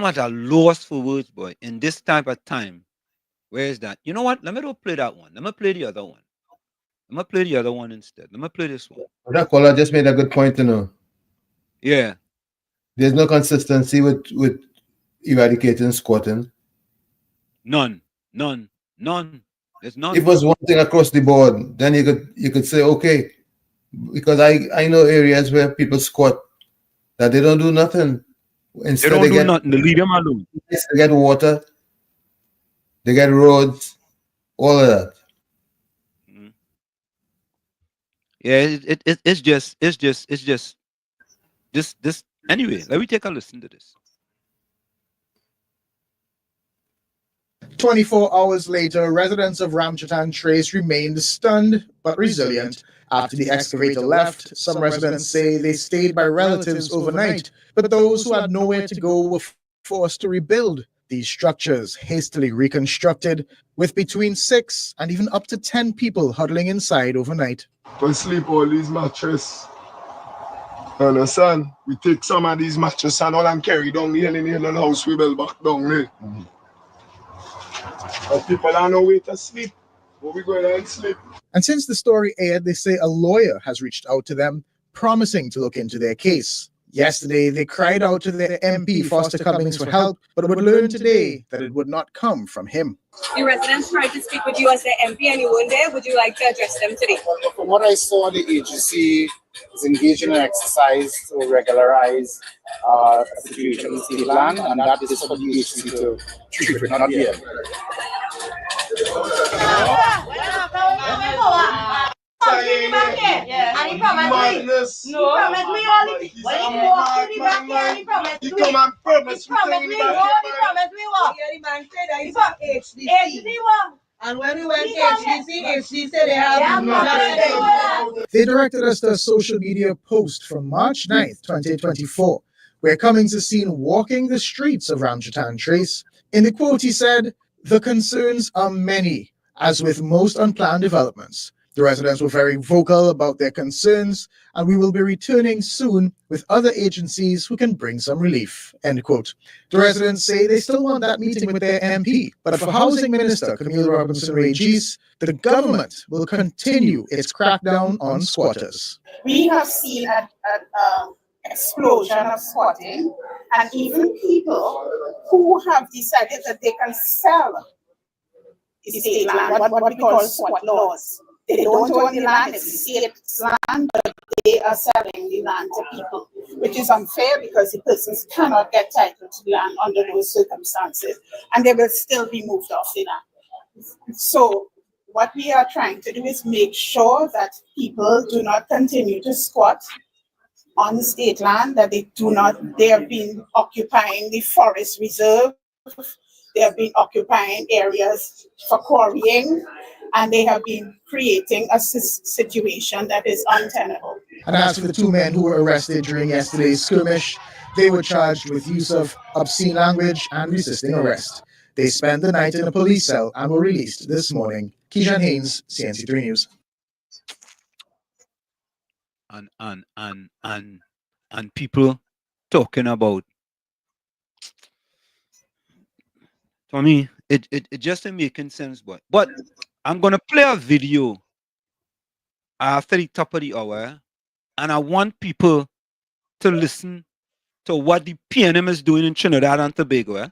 at a loss for words, boy, in this type of time. Where is that? You know what? Let me don't play that one. Let me play the other one. Let me play the other one instead. Let me play this one. That caller just made a good point to know. Yeah. There's no consistency with eradicating squatting. None. There's none. If it was one thing across the board, then you could say okay, because I know areas where people squat that they don't do nothing. Instead They don't do nothing. They leave them alone. They get water, they get roads, all of that. Yeah, it's just this. Anyway, let me take a listen to this. 24 hours later, residents of Ramchatan Trace remained stunned but resilient. After the excavator left, some residents say they stayed by relatives overnight, but those who had nowhere to go were forced to rebuild these structures, hastily reconstructed, with between 6 and even up to 10 people huddling inside overnight. We sleep all these mattresses. Understand? We take some of these mattresses and all and carry down here in the house we build back down there. But people don't know where to sleep. But we go there and sleep. And since the story aired, they say a lawyer has reached out to them, promising to look into their case. Yesterday, they cried out to their MP, Foster Cummings, for help, but would learn today that it would not come from him. The residents tried to speak with you as their MP and you weren't there. Would you like to address them today? From what I saw, the agency is engaged in an exercise to regularize a situation in state land, and that is for the agency to treat it, not here. And he promised me. No. He promised me all the when he walked to the back here, he promised me. He promised me what? He promised me what? The man said that he's from HDC. HDC what? And when we went to HDC said they have nothing. They directed us to a social media post from March 9th, 2024, where Cummings is seen walking the streets of Ramchatan Trace. In the quote, he said, "The concerns are many, as with most unplanned developments. The residents were very vocal about their concerns, and we will be returning soon with other agencies who can bring some relief." End quote. The residents say they still want that meeting with their MP, but for Housing Minister Camille Robinson-Regis, the government will continue its crackdown on squatters. We have seen an explosion of squatting, and even people who have decided that they can sell estate land, what we call squat laws. They don't own the land, it's state's land, but they are selling the land to people, which is unfair because the persons cannot get title to the land under those circumstances, and they will still be moved off the land. So what we are trying to do is make sure that people do not continue to squat on the state land, that they have been occupying the forest reserve, they have been occupying areas for quarrying, and they have been creating a situation that is untenable. And as for the two men who were arrested during yesterday's skirmish, they were charged with use of obscene language and resisting arrest. They spent the night in a police cell and were released this morning. Keishan Haynes, CNC3 News. And people talking about, for me, it just ain't making sense, but I'm gonna play a video after the top of the hour, and I want people to listen to what the PNM is doing in Trinidad and Tobago.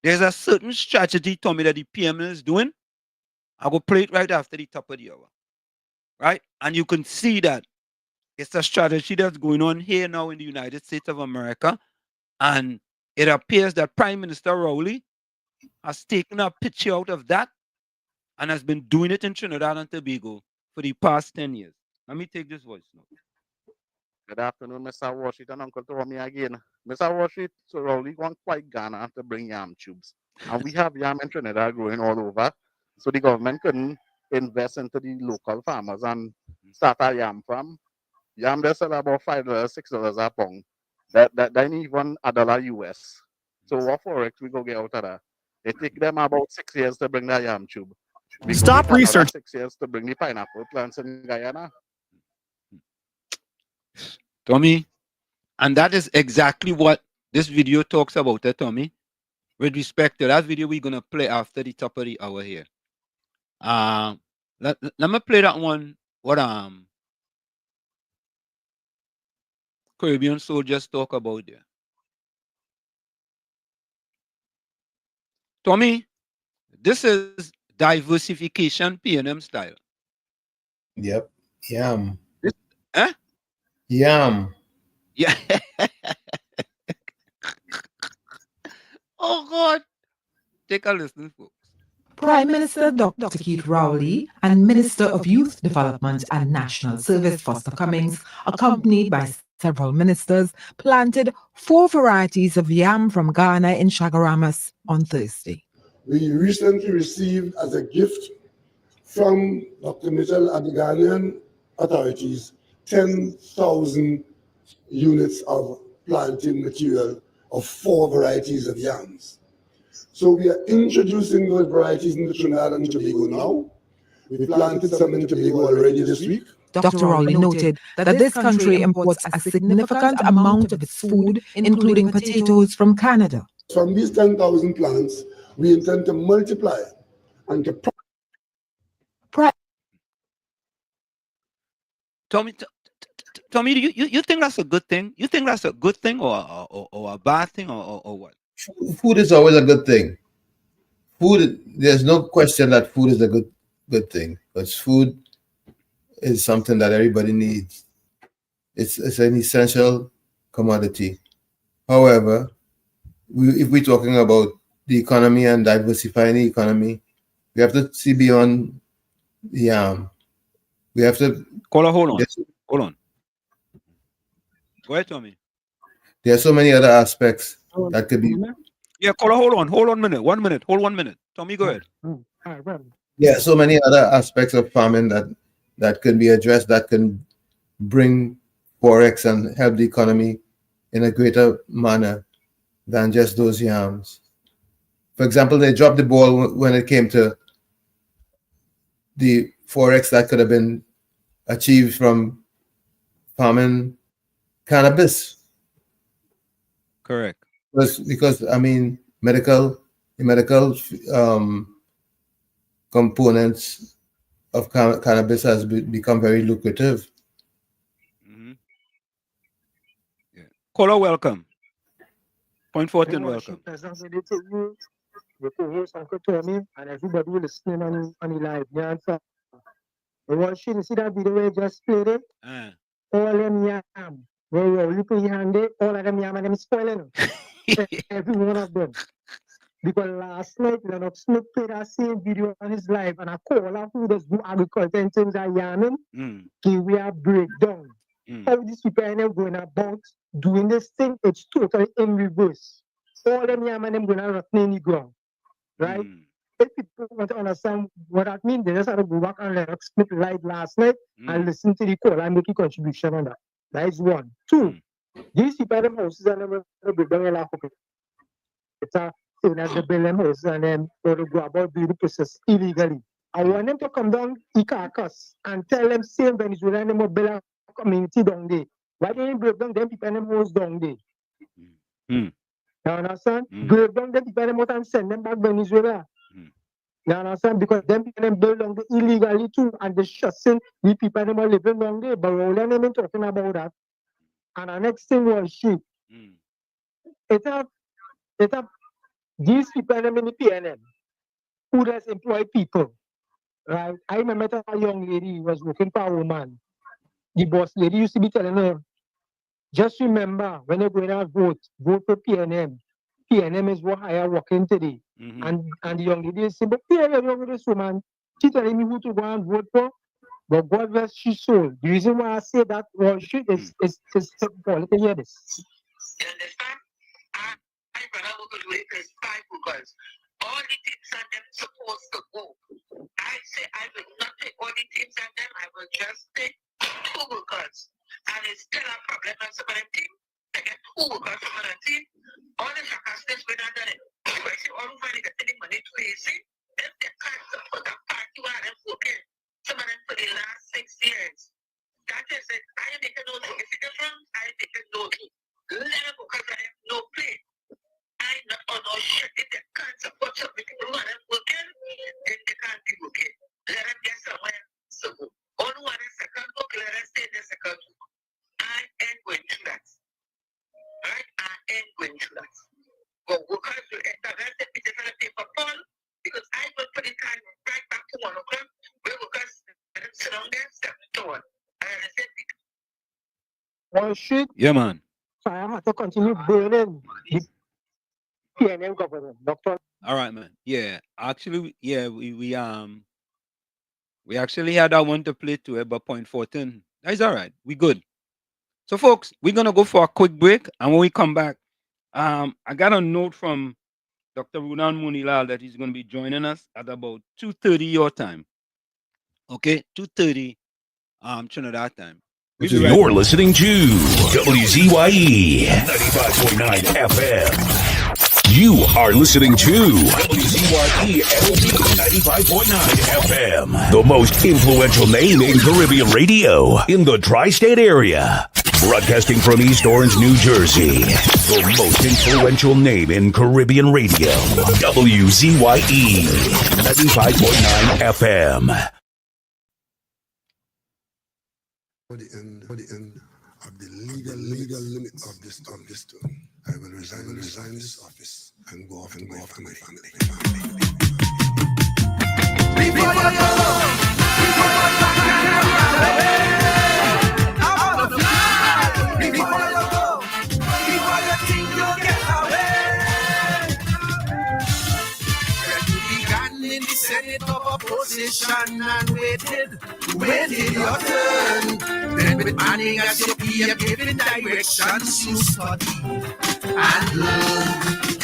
There's a certain strategy, Tommy, that the PNM is doing. I will play it right after the top of the hour, right? And you can see that it's a strategy that's going on here now in the United States of America, and it appears that Prime Minister Rowley has taken a picture out of that and has been doing it in Trinidad and Tobago for the past 10 years. Let me take this voice note. Good afternoon, Mr. Washington, Uncle Tommy again. Mr. Washington, so Rowley went quite Ghana to bring yam tubes. And we have yam in Trinidad growing all over. So the government couldn't invest into the local farmers and start a yam farm. Yam they sell about $5, $6 a pound. That ain't even $1 US. So what forex we go get out of that? It take them about 6 years to bring that yam tube. Stop research. 6 years to bring the pineapple plants in Guyana. Tommy, and that is exactly what this video talks about, Tommy. With respect to that video, we're gonna play after the top of the hour here. Let me play that one. What Caribbean soldiers talk about there. Tommy, this is diversification P&M style. Yep. Yam. Huh? Yam. Yeah. Oh God. Take a listen, folks. Prime Minister Dr. Keith Rowley and Minister of Youth Development and National Service Foster Cummings, accompanied by several ministers, planted 4 varieties of yam from Ghana in Chagaramas on Thursday. We recently received as a gift from Dr. Mitchell and the Ghanaian authorities 10,000 units of planting material of 4 varieties of yams. So we are introducing those varieties into Trinidad and Tobago now. We planted some in Tobago already this week. Dr. Rowley noted that this country imports a significant amount of its food, including potatoes, from Canada. From these 10,000 plants, we intend to multiply and to Tommy, you think that's a good thing? You think that's a good thing or a bad thing or what? Food is always a good thing. Food, there's no question that food is a good thing, because food is something that everybody needs. It's an essential commodity. However, if we're talking about the economy and diversifying the economy, we have to see beyond the yam. We have to... Hold on. Go ahead, Tommy. There are so many other aspects that could be... Yeah, hold on a minute. 1 minute. Hold 1 minute. Tommy, go ahead. Yeah, so many other aspects of farming that can be addressed, that can bring forex and help the economy in a greater manner than just those yams. For example, they dropped the ball when it came to the forex that could have been achieved from farming cannabis. Correct. Because I mean, medical components of cannabis has become very lucrative. Mm-hmm. Yeah. Caller, welcome. Point 14, welcome. The co-host, Uncle Tommy, and everybody listening on the live. Yeah, answer. The one she see that video where just played it. All them yam. Where you put your hand there, all of them yam and them spoiling. Every one of them. Because last night, Lennox Smith played that same video on his live, and a caller who does do agriculture in terms of yamming, give me a breakdown. How these people are going about doing this thing, it's totally in reverse. All them yam and them going to rot in the ground. Right? If people want to understand what that means, they just have to go back and Lennox Smith live last night and listen to the call and make a contribution on that. That is 1. 2, these people in them houses and them break down a lot of it. It's a thing that they build them houses and then they go about doing the process illegally. I want them to come down the carcass and tell them same Venezuelan them will build a community down there. Why they break down them people in them houses down there? You understand? Break down them people out and send them back Venezuela. You understand? Because them people build down there illegally too, and they shutting the people them are living down there. But all them been talking about that. And the next thing was shit. It's these people them in the PNM who does employ people. Right? I remember a young lady who was working for a woman. The boss lady used to be telling her, just remember, when you're going to vote for PNM. PNM is what I am working today. And the young lady is saying, but PNM with this woman. She telling me who to go and vote for. But God rest she soul. The reason why I say that was shit is Paul, to hear this. You understand? I brother who could wait is 5 hookers. All the things that them supposed to go. I say I will not take all the things and them, I will just take 2 hookers. And it's still a problem on some of them things. They get 2 hookers from another team. All the sarcastic when I done it. If I see all of them getting the money to AC, then they can't support the party where them working. Some of them for the last 6 years. That is it. I am making no difference. I am making no truth. Let them because I have no play. I'm not on no shit. If they can't support some people who are working, then they can't be working. Let them get somewhere. So, on 1 second book, let us stay in the second book. I ain't going to that. Right? I ain't going to that. But workers will enter that they pay for Wall Street. Yeah, man. So I have to continue burning the PNM government, Doctor. All right, man. Yeah, actually, yeah, we actually had that one to play to about 0.14. That's all right. We good. So, folks, we're gonna go for a quick break, and when we come back, I got a note from Dr. Roodal Moonilal that he's gonna be joining us at about 2:30 your time. Okay, 2:30, Trinidad time. You're listening to WZYE 95.9 FM. You are listening to WZYE 95.9 FM, the most influential name in Caribbean radio in the tri-state area. Broadcasting from East Orange, New Jersey, the most influential name in Caribbean radio. WZYE 95.9 FM. For the end of the legal limits of this term, I will resign this office and go off to my family. Before you go, before you back and run away, I wanna fly. Before you go, before you think you'll get away. When you began in the Senate of opposition and waited your turn. Then with manning as your peer giving directions, you study and learn.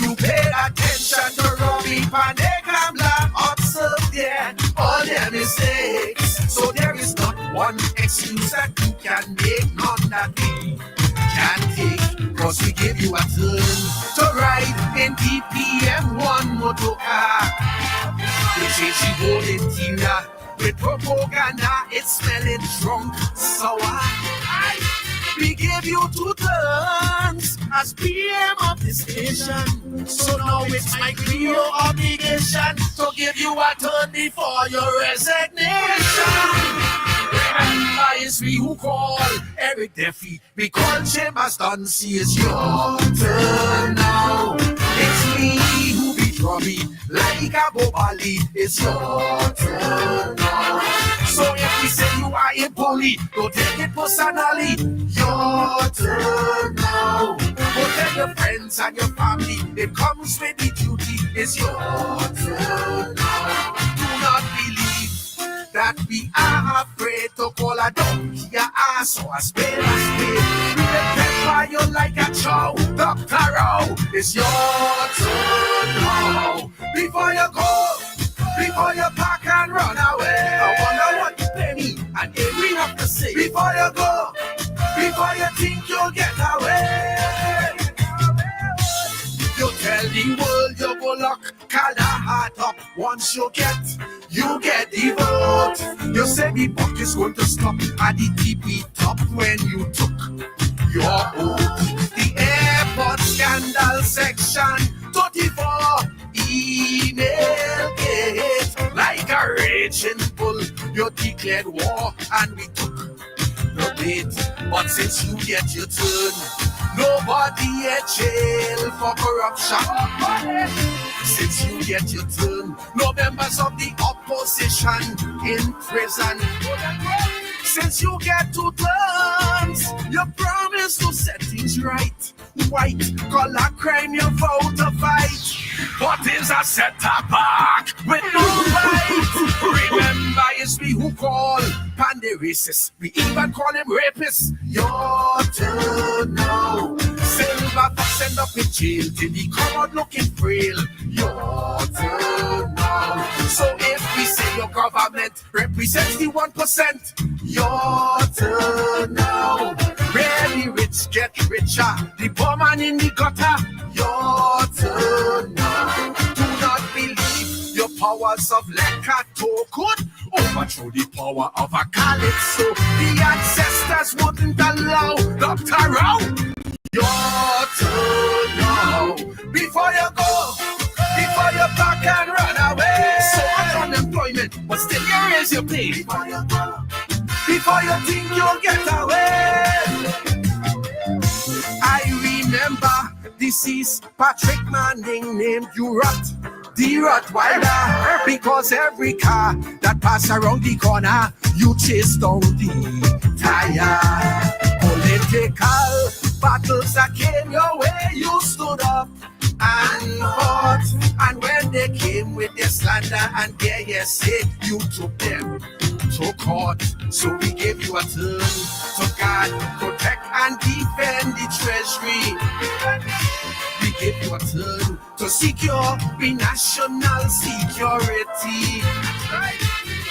You pay attention to Robbie Panega Black, observe there all their mistakes. So there is not one excuse that you can make, none that we can take. Cause we give you a turn to ride in DPM1 motor car. They change the whole interior with propaganda, it's smelling drunk, sour. We give you 2 turns as PM of the station. So now it's my clear obligation to give you a turn before your resignation. Remember, it's me who call Eric Duffy. We call Chambers Duncy. It's your turn now. It's me who beat Robbie like a Bobali. It's your turn now. So if we say you are a bully, don't take it personally. Your turn now. Go tell your friends and your family, it comes with the duty. It's your turn now. Do not believe that we are afraid to call a donkey a ass or a spade a spade. We will pepper you like a chow, Dr. Row. It's your turn now. Before you go, before you pack and run away, I wonder what you pay me and then we have to say. Before you go, before you think you'll get away, you tell the world you go lock Kalahar up. Once you get the vote. You say the buck is going to stop at the TP top when you took your oath. The airport scandal section 34 email gate. Like a raging bull, you declared war and we took the bait. But since you get your turn, nobody in jail for corruption. Since you get your turn, no members of the opposition in prison. Since you get 2 terms, you promise to set things right. White collar crime, you vote to fight. What is a set back with no fight? Remember, it's me who call Pandy racist. We even call him rapist. Your turn now. Silver fox end up in jail till he come out looking frail. Your turn now. So if we say your government represents the 1%, your turn now. Really rich get richer, the poor man in the gutter. Your turn now. Do not believe your powers of Lekato could overthrow the power of a Calypso. The ancestors wouldn't allow Dr. Row. Your turn now. Before you go, before you pack and run away. So much unemployment, but still you raise your pay. Before you go, before you think you'll get away. I remember deceased Patrick Manning named you Rot, the Rottweiler, because every car that pass around the corner, you chase down the tire. Pulling Take all battles that came your way, you stood up and fought. And when they came with their slander and their hearsay, you took them to court. So we gave you a turn to guard, protect and defend the treasury. We gave you a turn to secure the national security.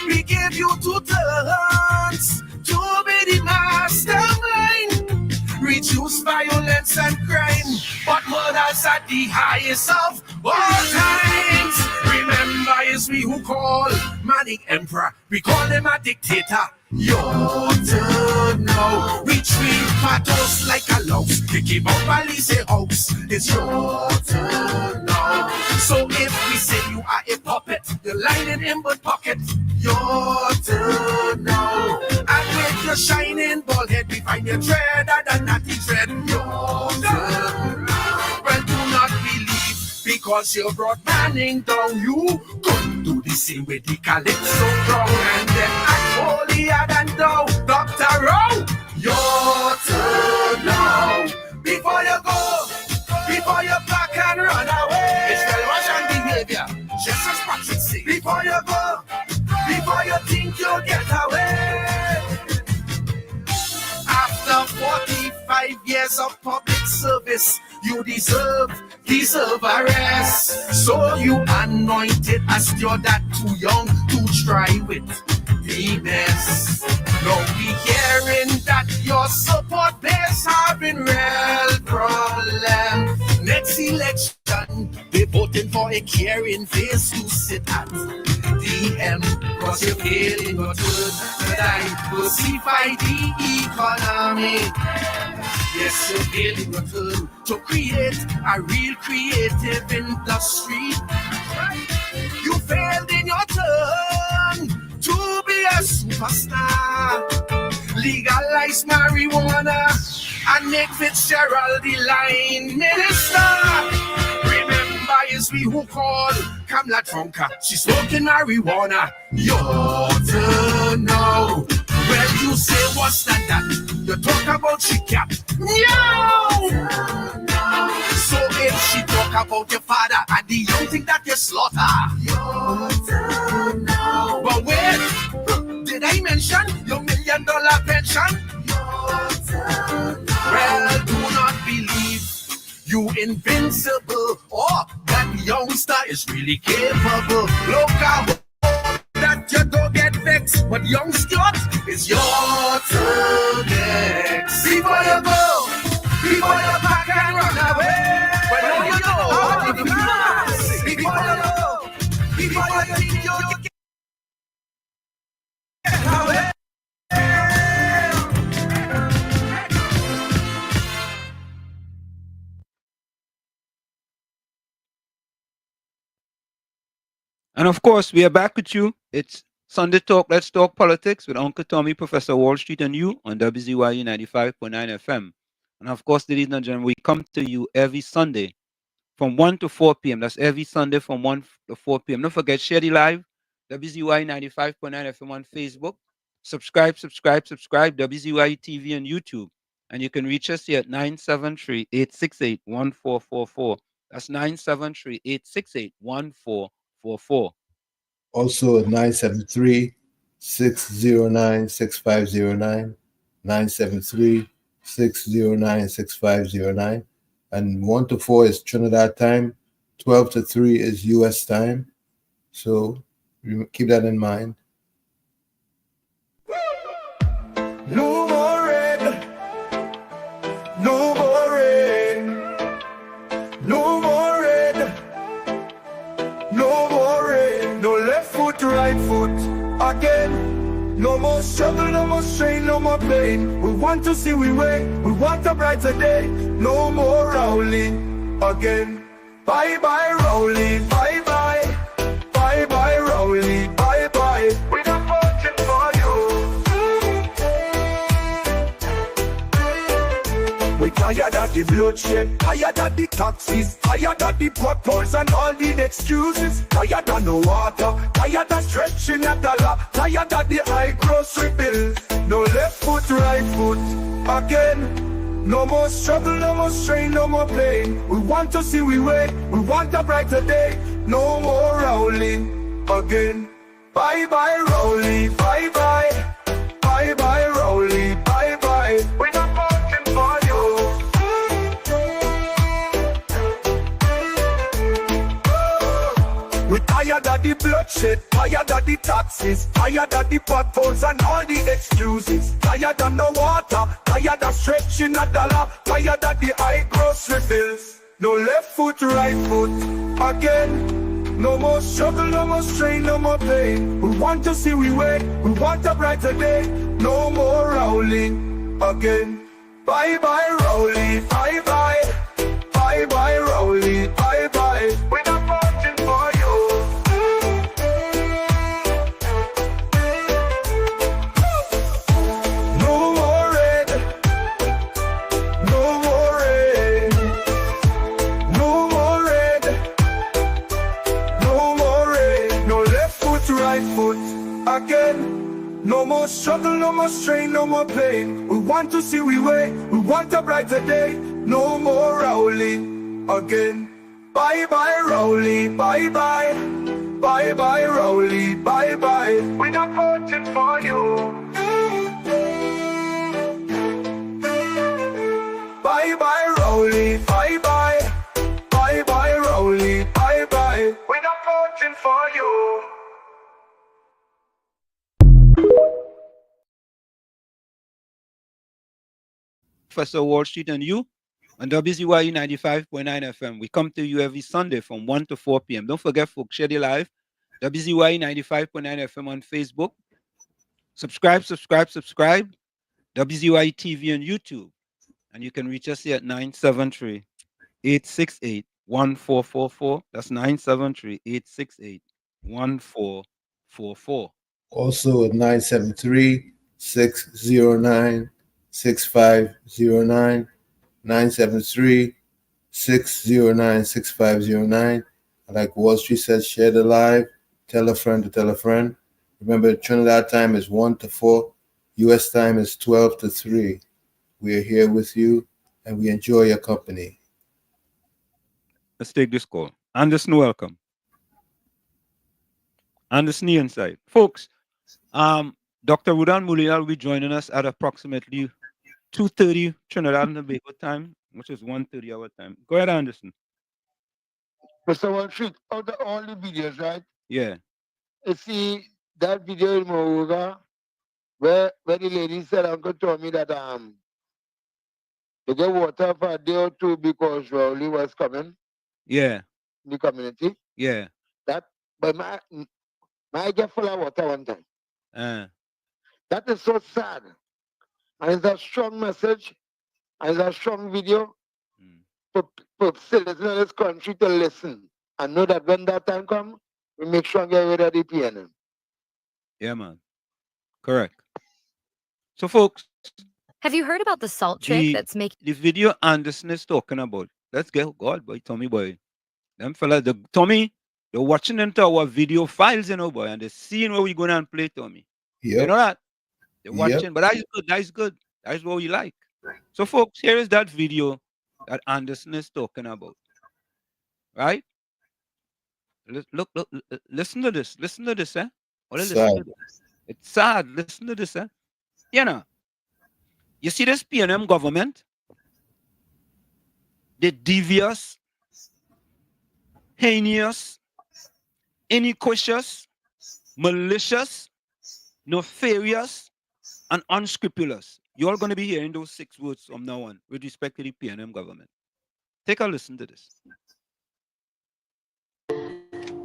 We gave you 2 turns to be the mastermind, reduce violence and crime, but murders at the highest of all times. Remember, it's we who call Manning Emperor, we call him a dictator. Your turn now. We treat patos like a louse, kick him out police house. It's your turn now. So if we say you are a puppet, you're lying in but pocket. Your turn now. And with your shining bald head, we find your dread and natty dread. Your turn now. Well, do not believe because you brought Manning down. You couldn't do the same with the Calypso crown and then act holier than thou. Dr. Rowe, your turn now. Before you go, before you back and run away. It's well-watched behavior, just as Patrick said. Before you go, before you think you'll get away. After 45 years of public service, you deserve arrest. So you anointed as you're that too young to try with the mess. Now we hearing that your support base having real problem. Next election, they voting for a caring face to sit at DM, cause you're failing your turn. But I will see by the economy. Yes, you're failing your turn to create a real creative industry. You failed in your turn to be a superstar. Legalize marijuana and make Fitzgerald the line minister. Remember, it's we who call Kamala Trunka. She's smoking marijuana. Your turn now. Well, you say what's that? You talk about she cap. No! So if she talk about your father and the young thing that you slaughter. Your turn now. But wait, did I mention your $1 million pension? Your turn now. Well, do not believe you invincible or that youngster is really capable. Look out that you don't get vexed, but young Stuart, it's your turn next. Before you go, before you back and run away. Well, you know what you do. Before you go, before you think you'll get away. And of course, we are back with you. It's Sunday Talk, Let's Talk Politics with Uncle Tommy, Professor Wall Street, and you on WZYU 95.9 FM. And of course, ladies and gentlemen, we come to you every Sunday from 1 to 4 p.m. That's every Sunday from 1 to 4 p.m. Don't forget, share the live, WZYU 95.9 FM on Facebook. Subscribe, WZYU TV on YouTube. And you can reach us here at 973-868-1444. That's 973-868-1444. Also 973-609-6509, 973-609-6509. And 1 to 4 is Trinidad time, 12 to 3 is US time. So keep that in mind. No more rain, no more rain, no more rain, no more rain, no left foot, right foot again. No more struggle, no more strain, no more pain. We want to see we way, we want a brighter day. No more Rowley again. Bye bye Rowley, bye bye, bye bye Rowley, bye bye. We not voting for you. We tired of the bloodshed, tired of the taxes, tired of the potholes and all the excuses. Tired of no water, tired of stretching at the law, tired of the high grocery bill. No left foot, right foot again. No more struggle, no more strain, no more pain. We want to see we way, we want a brighter day. No more rolling again. Bye bye Rowley, bye bye. Bye bye Rowley, bye bye. We're not voting for you. We're tired of the bloodshed, tired of the taxes, tired of the potholes and all the excuses. Tired of no water, tired of stretching a dollar, tired of the high grocery bills. No left foot, right foot, again. No more struggle, no more strain, no more pain. We want to see we way, we want a brighter day. No more rolling again. Bye bye Rowley, bye bye. Bye bye Rowley, bye bye. We're not voting for you. No more red, no more red, no more red, no more red. No left foot, right foot, again. No more struggle, no more strain, no more pain. We want to see we way, we want a brighter day. No more rolling again. Bye bye Rowley, bye bye. Bye bye Rowley, bye bye. We're not voting for you. Bye bye Rowley, bye bye. Bye bye Rowley, bye bye. We're not voting for you. Professor Wall Street and you on WZYE 95.9 FM. We come to you every Sunday from 1 to 4 p.m. Don't forget, folks, share the live. WZYE 95.9 FM on Facebook. Subscribe. WZYE TV on YouTube. And you can reach us here at 973-868-1444. That's 973-868-1444. Also at 973-609-6509. 973-609-6509. Like Wall Street says, share the live. Tell a friend to tell a friend. Remember, Trinidad time is 1 to 4. U.S. time is 12 to 3. We are here with you, and we enjoy your company. Let's take this call. Anderson, welcome. Anderson inside. Folks, Dr. Roodal Moonilal will be joining us at approximately 2:30 Trinidad and Tobago time, which is 1:30 our time. Go ahead, Anderson. Mr. Wall Street, out of all the videos, right? Yeah. You see that video in Moruga where the lady said, Uncle Tommy, that they get water for a day or two because Rowley was coming. Yeah. In the community. Yeah. That, but my get full of water one time. That is so sad. And it's a strong message. And it's a strong video for citizens in this country to listen and know that when that time comes, we make sure and get rid of the PNM. Yeah, man. Correct. So, folks, have you heard about the salt trick that's making the video Anderson is talking about? Let's get God, boy, Tommy, boy. Them fella, Tommy, they're watching into our video files, you know, boy, and they're seeing what we're going to play, Tommy. Yep. You know that? They're watching, but that's good. That's good. That's what we like. So, folks, here is that video that Anderson is talking about. Right? Look, listen to this. Listen to this, eh? Listen to this. It's sad. Listen to this, eh? You know, you see this PNM government? The devious, heinous, iniquitous, malicious, nefarious, and unscrupulous. You're all going to be hearing those 6 words from now on with respect to the PNM government. Take a listen to this.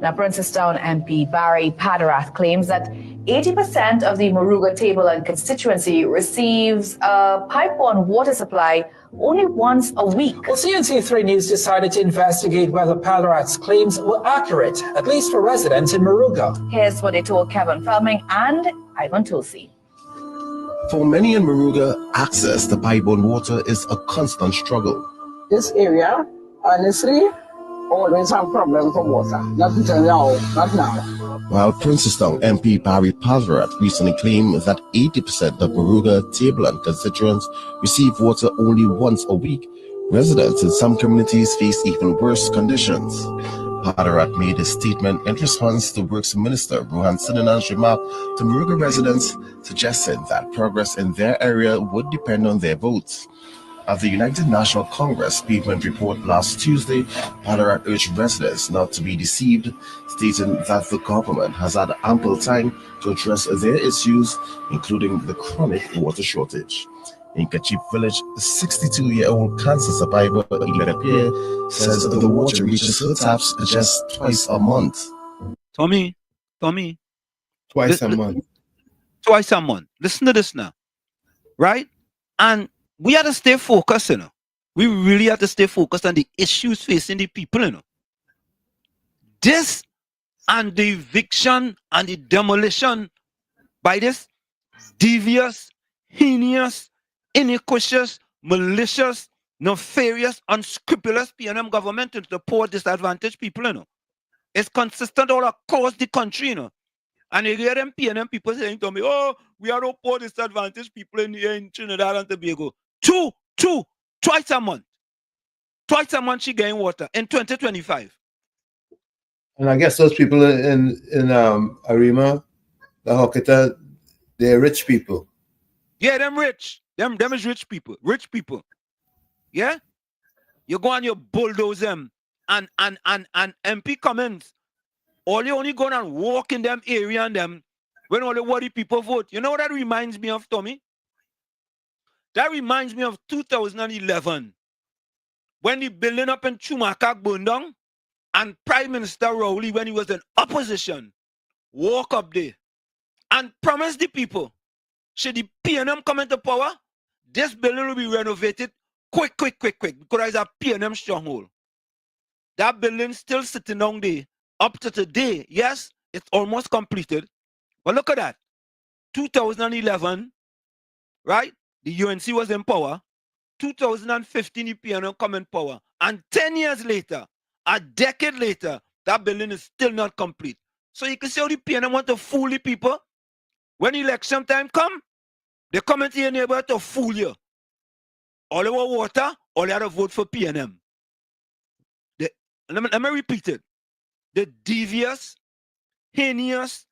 Now, Princestown MP Barry Padarath claims that 80% of the Moruga table and constituency receives a pipe-borne water supply only once a week. Well, CNC3 News decided to investigate whether Padarath's claims were accurate, at least for residents in Moruga. Here's what they told Kevin Felming and Ivan Tulsi. For many in Moruga, access to pipe-borne water is a constant struggle. This area, honestly, always have problems for water. Not now, not now. While Princestown MP Barry Pazarat recently claimed that 80% of Moruga table and constituents receive water only once a week, residents in some communities face even worse conditions. Pazarat made his statement in response to Works Minister Rohan Sinanan's remark to Moruga residents, suggesting that progress in their area would depend on their votes. At the United National Congress pavement report last Tuesday, Pazarat urged residents not to be deceived, stating that the government has had ample time to address their issues, including the chronic water shortage. In Kachip Village, the 62-year-old cancer survivor, Ida Pierre, says the water reaches her taps just twice a month. Tommy. Twice a month. Twice a month. Listen to this now. Right? And we have to stay focused, you know. We really have to stay focused on the issues facing the people, you know. This and the eviction and the demolition by this devious, heinous, iniquitous, malicious, nefarious, unscrupulous PNM government to the poor, disadvantaged people, you know. It's consistent all across the country, you know. And you hear them PNM people saying to me, oh, we are all poor, disadvantaged people in Trinidad and Tobago. Twice a month. Twice a month she getting water in 2025. And I guess those people in Arima, the Hokita, they're rich people. Yeah, them rich. Them is rich people. Rich people. Yeah? You go and you bulldoze them. And MP Cummins, all you only go and walk in them area and them when all the worry people vote. You know what that reminds me of, Tommy? That reminds me of 2011 when the building up in Chumakak burned down and Prime Minister Rowley, when he was in opposition, walk up there and promise the people, should the PNM come into power, this building will be renovated quick, because it's a PNM stronghold. That building still sitting down there up to today. Yes, it's almost completed. But look at that. 2011, right? The UNC was in power. 2015, the PNM come in power. And 10 years later, a decade later, that building is still not complete. So you can see how the PNM want to fool the people. When election time come, they come into your neighborhood to fool you. All they want water, all they have to vote for PNM. Let me repeat it. The devious, heinous,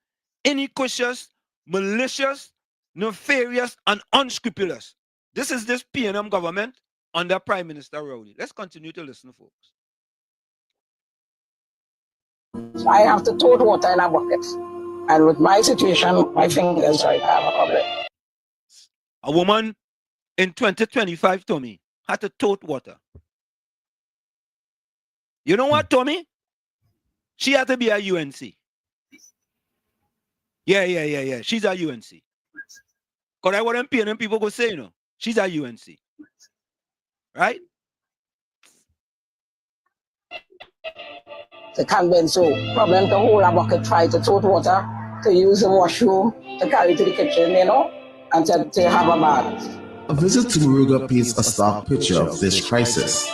iniquitous, malicious, nefarious, and unscrupulous. This is this PNM government under Prime Minister Rowley. Let's continue to listen, folks. So I have to tote water in a bucket. And with my situation, my fingers right, I have a problem. A woman in 2025, Tommy, had to tote water. You know what, Tommy? She had to be a UNC. Yeah. She's a UNC. Because I want PNM people go say, you know, she's a UNC. Right? They can't bend so problem to hold a bucket, try to tote water, to use the washroom, to carry to the kitchen, you know, and to have a bath. A visit to Moruga paints a stark picture of this crisis.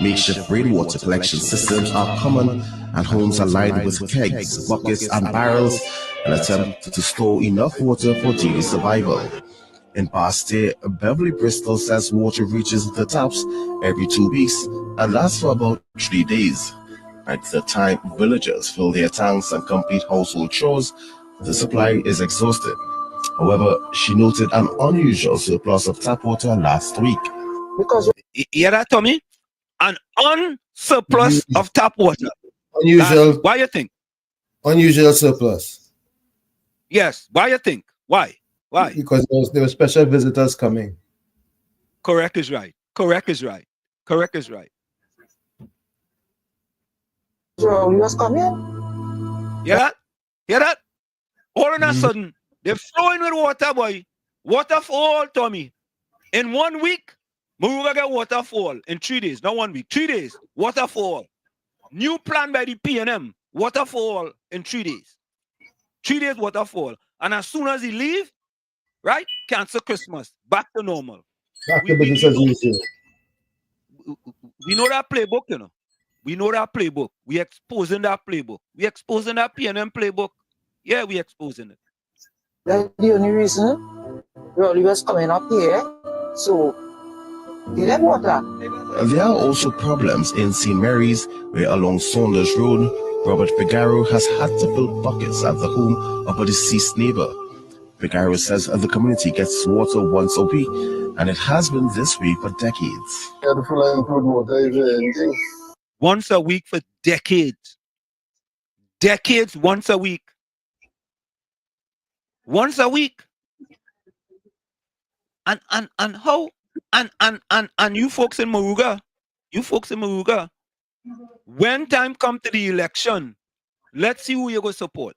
Makeshift rainwater collection systems are common, and homes are lined with kegs, buckets, and barrels in an attempt to store enough water for daily survival. In Pasteur, Beverly Bristol says water reaches the taps every 2 weeks and lasts for about 3 days. At the time villagers fill their tanks and complete household chores, the supply is exhausted. However, she noted an unusual surplus of tap water last week. Because you hear that, Tommy? An surplus of tap water. Unusual. Why you think? Unusual surplus. Yes. Why you think? Why? Because there were special visitors coming. Correct is right. So you was coming? Hear that? All of a sudden, they're flowing with water, boy. Waterfall, Tommy. In 1 week, Moruga get waterfall in 3 days. Not 1 week, 3 days. Waterfall. New plan by the PNM. Waterfall in 3 days. 3 days waterfall. And as soon as he leave, right? Cancel Christmas. Back to normal. Back to business as usual. We know that playbook, you know. We know that playbook. We exposing that playbook. We exposing that PNM playbook. Yeah, we exposing it. That's the only reason Rolly was coming up here. So, get that water. There are also problems in St. Mary's, where along Saunders Road, Robert Figaro has had to fill buckets at the home of a deceased neighbor. Figaro says the community gets water once a week, and it has been this way for decades. Once a week for decades. Decades, once a week. Once a week. And how? And you folks in Moruga, when time come to the election, let's see who you're going to support.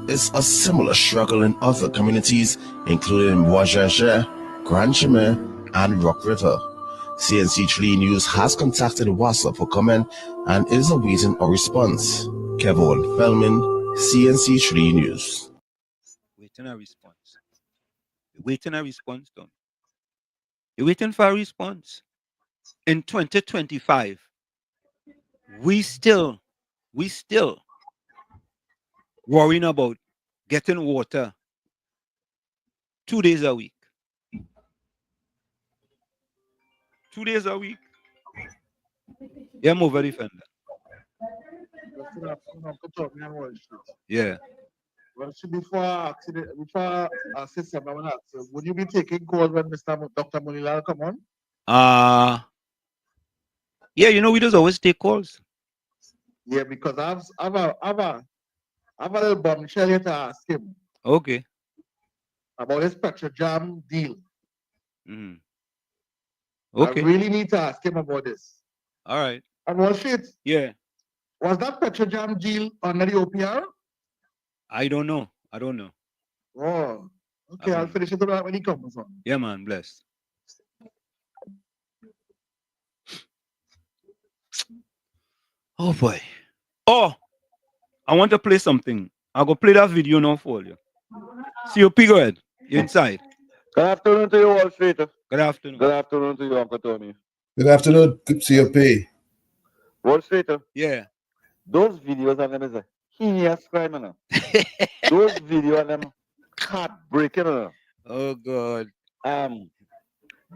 It's a similar struggle in other communities, including Wajaja, Grand Chimay, and Rock River. CNC3 News has contacted WASA for comment and is awaiting a response. Kevin Feldman, CNC3 News. Waiting a response. Waiting a response, Tom. You're waiting for a response. In 2025, we still worrying about getting water 2 days a week. 2 days a week. Yeah, I'm over defender. Yeah. Well, before I say something, I want to ask you, would you be taking calls when Dr. Moonilal come on? Yeah, you know, we just always take calls. Yeah, because I've a little bombshell here to ask him. Okay. About his Petro Jam deal. Okay. I really need to ask him about this. All right. And Wall Street. Yeah. Was that Petro Jam deal under the OPR? I don't know. Oh, okay. I'll finish it when he comes on. Yeah, man. Bless. Oh, boy. Oh, I want to play something. I'll go play that video now for you. COP, go ahead. You're inside. Good afternoon to you, Wall Street. Good afternoon. Good afternoon to you, Uncle Tony. Good afternoon, COP. Wall Street. Yeah. Those videos of them is a heinous crime. Those videos of them heartbreaking. Oh, God.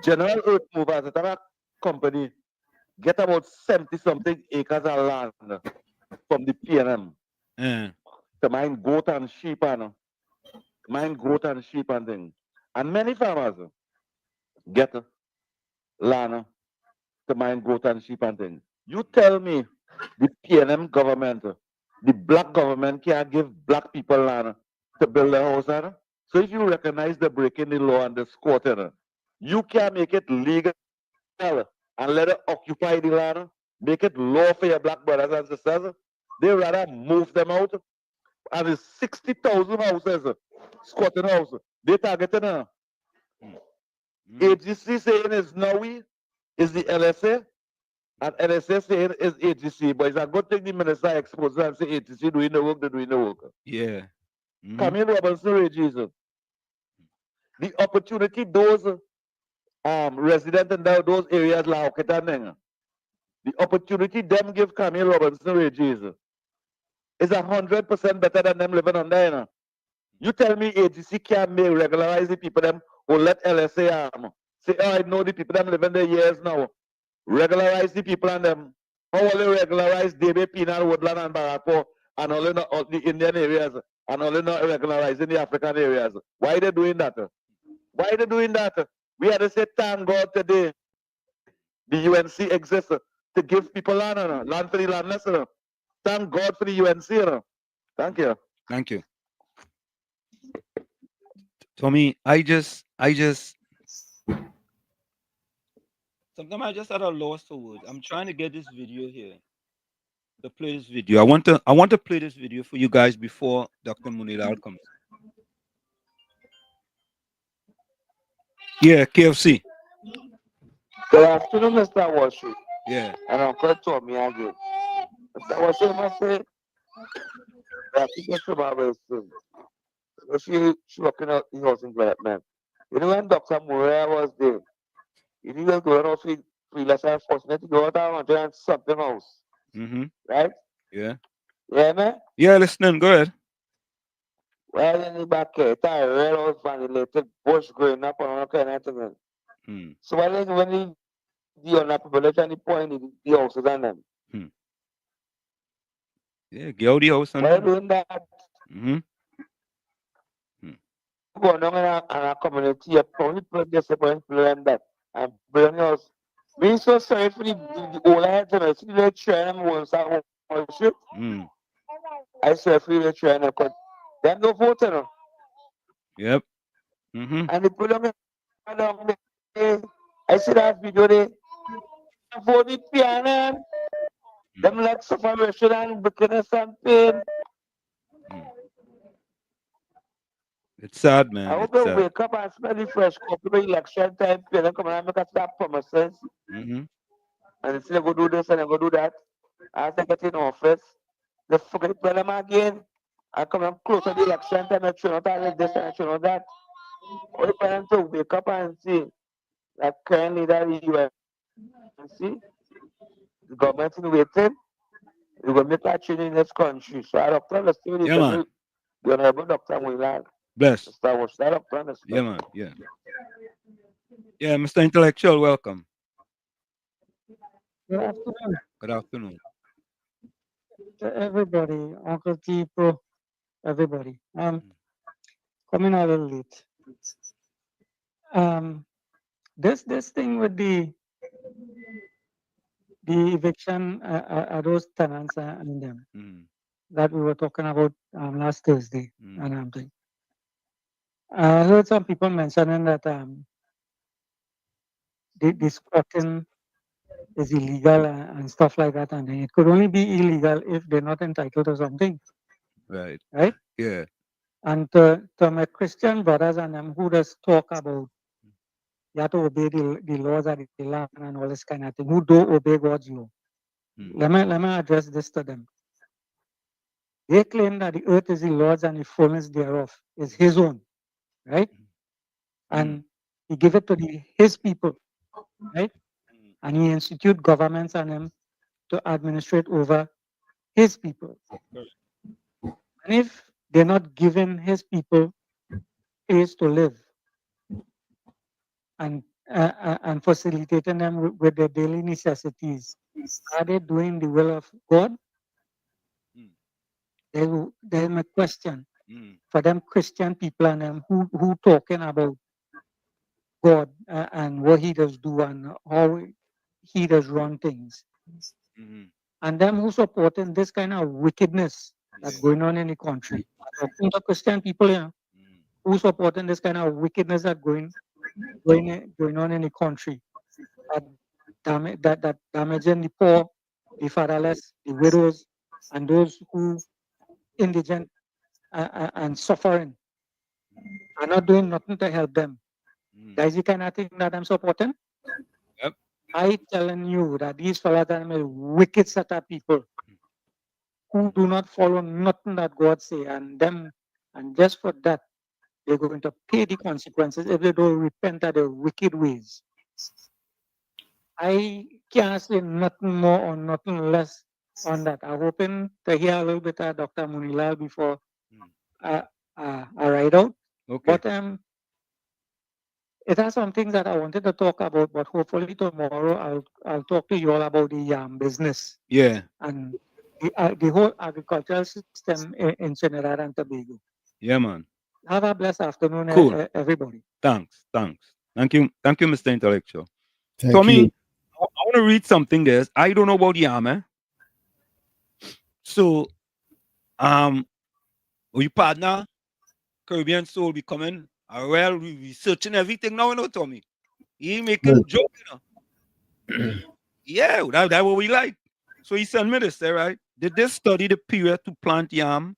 General Earth Movers, that company, get about 70-something acres of land from the PNM to mine goat and sheep and things. And many farmers get land to mine goat and sheep and things. You tell me the PNM government, the black government can't give black people land to build their house on. So if you recognize the breaking the law and the squatting, you can make it legal and let it occupy the land, make it law for your black brothers and sisters. They rather move them out. And it's 60,000 houses, squatting houses. They targeting them. AGC saying is Nawi, is the LSA, and LSA saying is AGC. But it's a good thing the minister exposed and say AGC doing the work, they're doing the work. Yeah. Camille Robinson Regis. The opportunity those residents in those areas like Okita, the opportunity them give Camille Robinson Regis is 100% better than them living on there. You tell me AGC can't regularize the people them or let LSA say, oh, I know the people them living there years now. Regularize the people and them. How will they regularize DB, Penal, Woodland, and Barako, and only not all the Indian areas, and only not regularizing the African areas? Why are they doing that? Why are they doing that? We had to say, thank God today the UNC exists to give people land, land for the landless. Thank God for the UNC. Thank you. Thank you. Tommy, I just sometimes I just had a loss for words. I'm trying to get this video here. To play this video. I want to play this video for you guys before Dr. Moonilal comes. Yeah, KFC. Good afternoon, Mr. Wall Street. Yeah. And Uncle Tommy again. Mr. Wall Street must say that he gets to Bible soon. She working out the housing development. You know when Dr. Morea was there, If you go to house, we less unfortunate to go down 100 and something house. Mm-hmm. Right? Yeah. Yeah, man? Yeah, listening. Go ahead. Well, in the back, it's a red house ventilated bush growing up and all kind of thing. So I think when the on up population, the point the houses and them. Yeah, get out the house and While doing that, mm-hmm. going on in a community, you probably put this point plan that and bring us. Being so sorry for the old heads and I see they trying them once I worship. I say free they trying them because them no vote, you know. Yep. Mm-hmm. And they put them in. I see that video they for the piano. Them like separation and wickedness and pain. It's sad, man. I hope they wake up and smell the fresh coffee by election time. Pain and come and make us stop promises. Mm-hmm. And they say they go do this and they go do that. As they get in office, they forget to tell them again. And come and close to the election time and turn out all this and turn out that. All the parents to wake up and see that current leader is UNC. The government is waiting. We're going to make a change in this country. So I doctor understand Yeah, man. the Honorable Dr. Moonilal. Bless. Mr. Wash, that doctor understand. Yeah, man. Yeah. Yeah, Mr. Intellectual, welcome. Good afternoon. Good afternoon. To everybody, Uncle T Pro, everybody. Coming out a little late. This thing with the eviction those tenants and them that we were talking about last Thursday and everything. I heard some people mentioning that the squatting is illegal and stuff like that, and it could only be illegal if they're not entitled to something. Right. Right? Yeah. And to my Christian brothers and them who just talk about you have to obey the laws of the land and all this kind of thing, who don't obey God's law. Let me address this to them. They claim that the earth is the Lord's and the fullness thereof is his own, right? And he give it to his people, right? And he institute governments and them to administrate over his people. And if they're not giving his people place to live and facilitating them with their daily necessities, are they doing the will of God? There's my question for them Christian people and them who talking about God and what he does do and how he does run things. And them who supporting this kind of wickedness that's going on in the country. I'm talking to Christian people here who supporting this kind of wickedness that going on in the country. That damaging the poor, the fatherless, the widows, and those who indigent and suffering are not doing nothing to help them. That's the kind of thing that I'm supporting. Yep. I telling you that these fellas are a wicked set of people who do not follow nothing that God say, and just for that they're going to pay the consequences if they don't repent of their wicked ways. I can't say nothing more or nothing less on that. I'm hoping to hear a little bit of Dr. Moonilal before I ride out. Okay. But it has some things that I wanted to talk about, but hopefully tomorrow I'll talk to you all about the yam business. Yeah. And the whole agricultural system in Trinidad and Tobago. Yeah, man. Have a blessed afternoon, Cool. everybody. Thanks. Thank you, Mr. Intellectual. Thank Tommy, you. I want to read something there. I don't know about yam, eh? So, we partner, Caribbean Soul, be coming. Well, we researching everything now, you know, Tommy. He making joke, you know. Yeah, that's what we like. So he sent me this, right? Did they study the period to plant yam?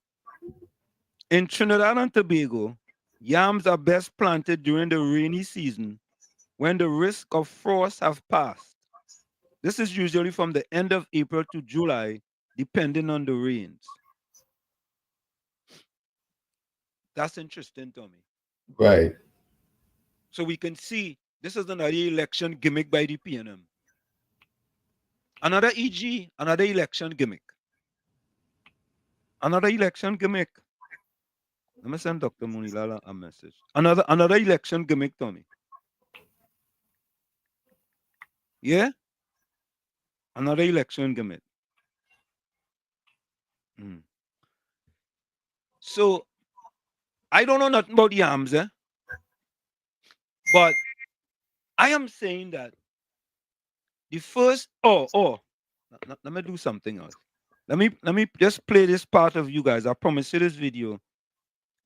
In Trinidad and Tobago, yams are best planted during the rainy season when the risk of frost have passed. This is usually from the end of April to July, depending on the rains. That's interesting, Tommy. Right. So we can see This is another election gimmick by the PNM. Another EG, another election gimmick. Another election gimmick. Let me send Dr. Moonilal a message. Another election gimmick, Tommy. Yeah? Another election gimmick. So, I don't know nothing about yams, but I am saying that the first, let me do something else. Let me just play this part of you guys. I promise you this video,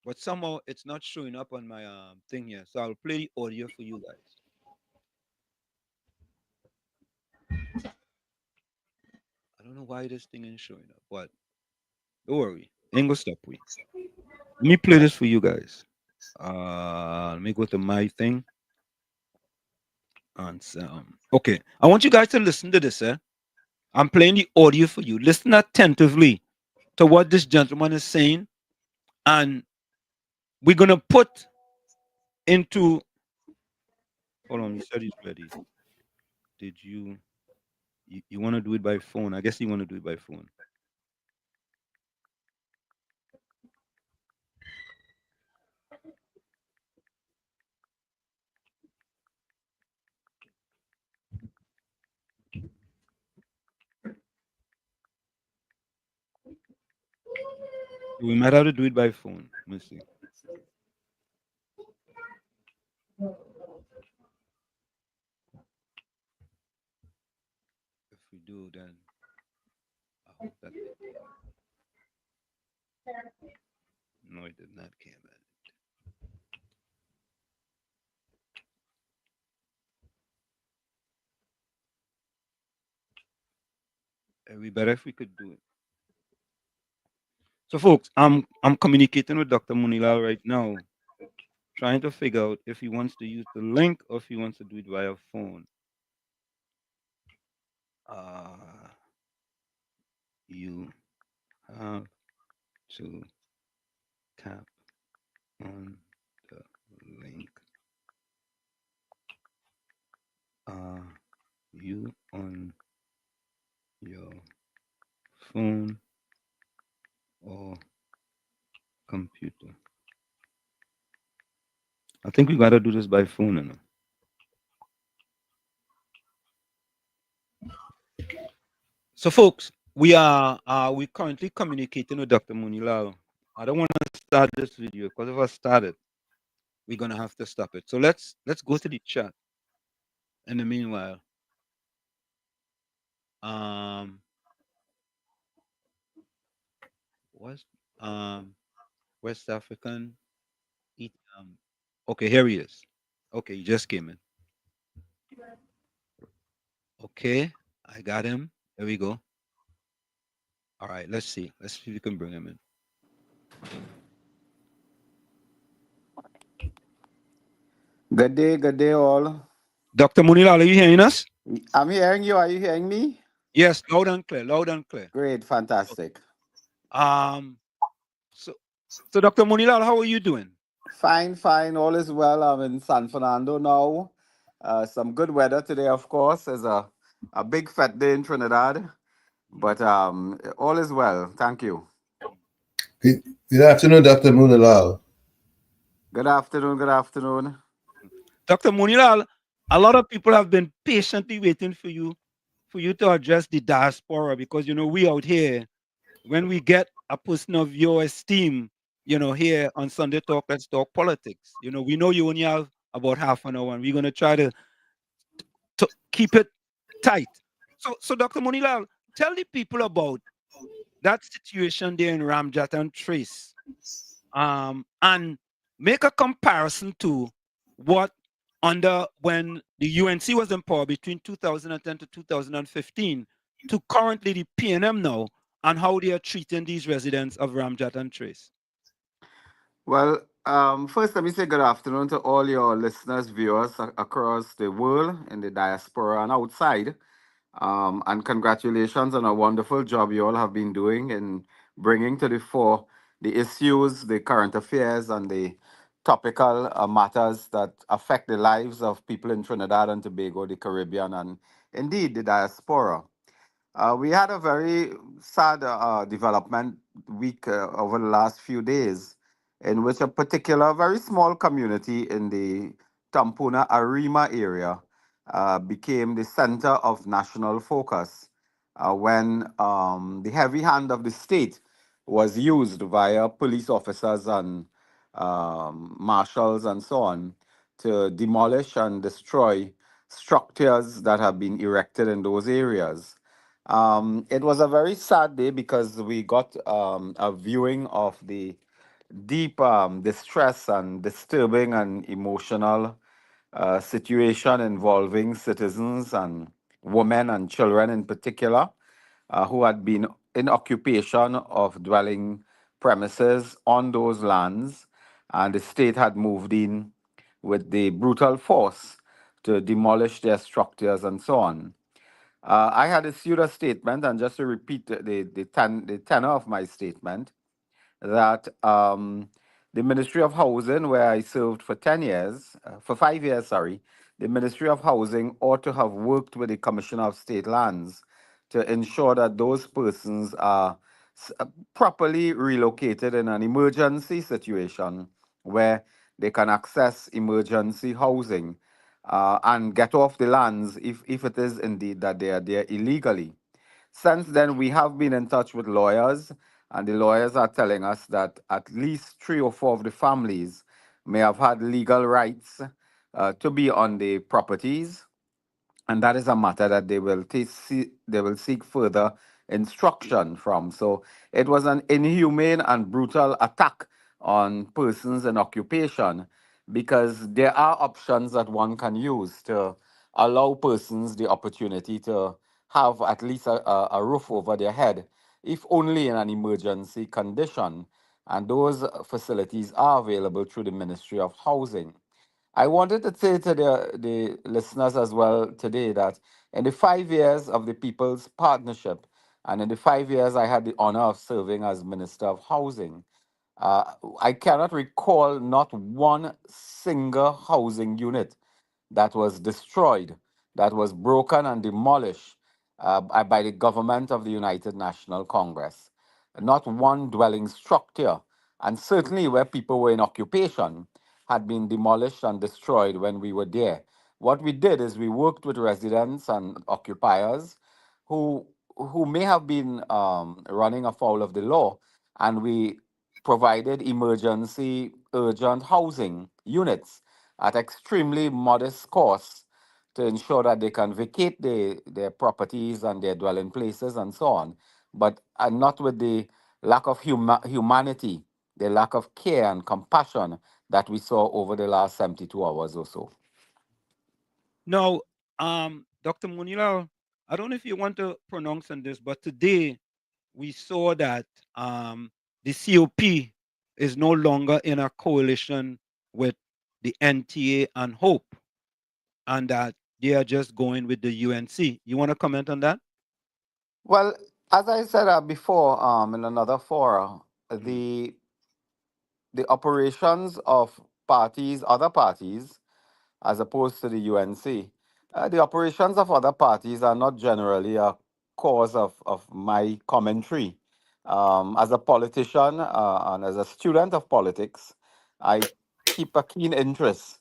but somehow it's not showing up on my thing here. So I'll play the audio for you guys. I don't know why this thing ain't showing up, but don't worry, ain't gonna stop we. Let me play this for you guys. Let me go to my thing. And okay, I want you guys to listen to this. I'm playing the audio for you. Listen attentively to what this gentleman is saying, and we're gonna put into. Hold on, you said he's ready. Did you want to do it by phone? I guess you want to do it by phone. We might have to do it by phone. Let me see. If we do, then I hope that it came. No, it did not came. It'd be better if we could do it. So, folks, I'm communicating with Dr. Moonilal right now, trying to figure out if he wants to use the link or if he wants to do it via phone. You have to tap on the link. You on your phone or computer? I think we gotta do this by phone, you know. So, folks, we currently communicating with Dr. Moonilal. I don't want to start this video because if I start it, we're gonna have to stop it. So let's go to the chat. In the meanwhile, West African. Okay, here he is. Okay, he just came in. Okay, I got him. There we go. All right, let's see. Let's see if we can bring him in. Good day, all. Dr. Moonilal, are you hearing us? I'm hearing you. Are you hearing me? Yes, loud and clear. Loud and clear. Great, fantastic. So Dr. Moonilal, how are you doing? Fine. All is well. I'm in San Fernando now. Some good weather today, of course. There's a big fat day in Trinidad, but all is well. Thank you. Good afternoon, Dr. Moonilal. Good afternoon. Dr. Moonilal, a lot of people have been patiently waiting for you to address the diaspora because we out here, when we get a person of your esteem, here on Sunday Talk, Let's Talk Politics. We know you only have about half an hour, and we're gonna try to keep it tight. So Dr. Moonilal, tell the people about that situation there in Ramjat and Trace, and make a comparison to what when the UNC was in power between 2010 to 2015 to currently the PNM now, and how they are treating these residents of Ramjat and Trace. Well, first let me say good afternoon to all your listeners, viewers across the world, in the diaspora and outside. And congratulations on a wonderful job you all have been doing in bringing to the fore the issues, the current affairs, and the topical matters that affect the lives of people in Trinidad and Tobago, the Caribbean, and indeed the diaspora. We had a very sad development week over the last few days, in which a particular very small community in the Tampuna Arima area became the center of national focus when the heavy hand of the state was used via police officers and marshals and so on to demolish and destroy structures that have been erected in those areas. It was a very sad day because we got a viewing of the deep distress and disturbing and emotional situation involving citizens and women and children in particular who had been in occupation of dwelling premises on those lands, and the state had moved in with the brutal force to demolish their structures and so on. I had issued a statement, and just to repeat the tenor of my statement, that the Ministry of Housing, where I served for 10 years, for 5 years, sorry, the Ministry of Housing ought to have worked with the Commissioner of State Lands to ensure that those persons are properly relocated in an emergency situation where they can access emergency housing and get off the lands if it is indeed that they are there illegally. Since then, we have been in touch with lawyers, and the lawyers are telling us that at least 3 or 4 of the families may have had legal rights to be on the properties, and that is a matter that they will seek further instruction from. So it was an inhumane and brutal attack on persons in occupation because there are options that one can use to allow persons the opportunity to have at least a roof over their head, if only in an emergency condition. And those facilities are available through the Ministry of Housing. I wanted to say to the listeners as well today that in the 5 years of the People's Partnership, and in the 5 years I had the honor of serving as Minister of Housing, I cannot recall not one single housing unit that was destroyed, that was broken and demolished by the government of the United National Congress. Not one dwelling structure, and certainly where people were in occupation, had been demolished and destroyed when we were there. What we did is we worked with residents and occupiers who who may have been running afoul of the law, and we provided emergency urgent housing units at extremely modest costs to ensure that they can vacate their properties and their dwelling places and so on, but not with the lack of humanity, the lack of care and compassion that we saw over the last 72 hours or so. Now, Dr. Moonilal, I don't know if you want to pronounce on this, but today we saw that the COP is no longer in a coalition with the NTA and Hope, and that they are just going with the UNC. You want to comment on that? Well, as I said before in another forum, the operations of parties, other parties, as opposed to the UNC, the operations of other parties are not generally a cause of my commentary. As a politician and as a student of politics, I keep a keen interest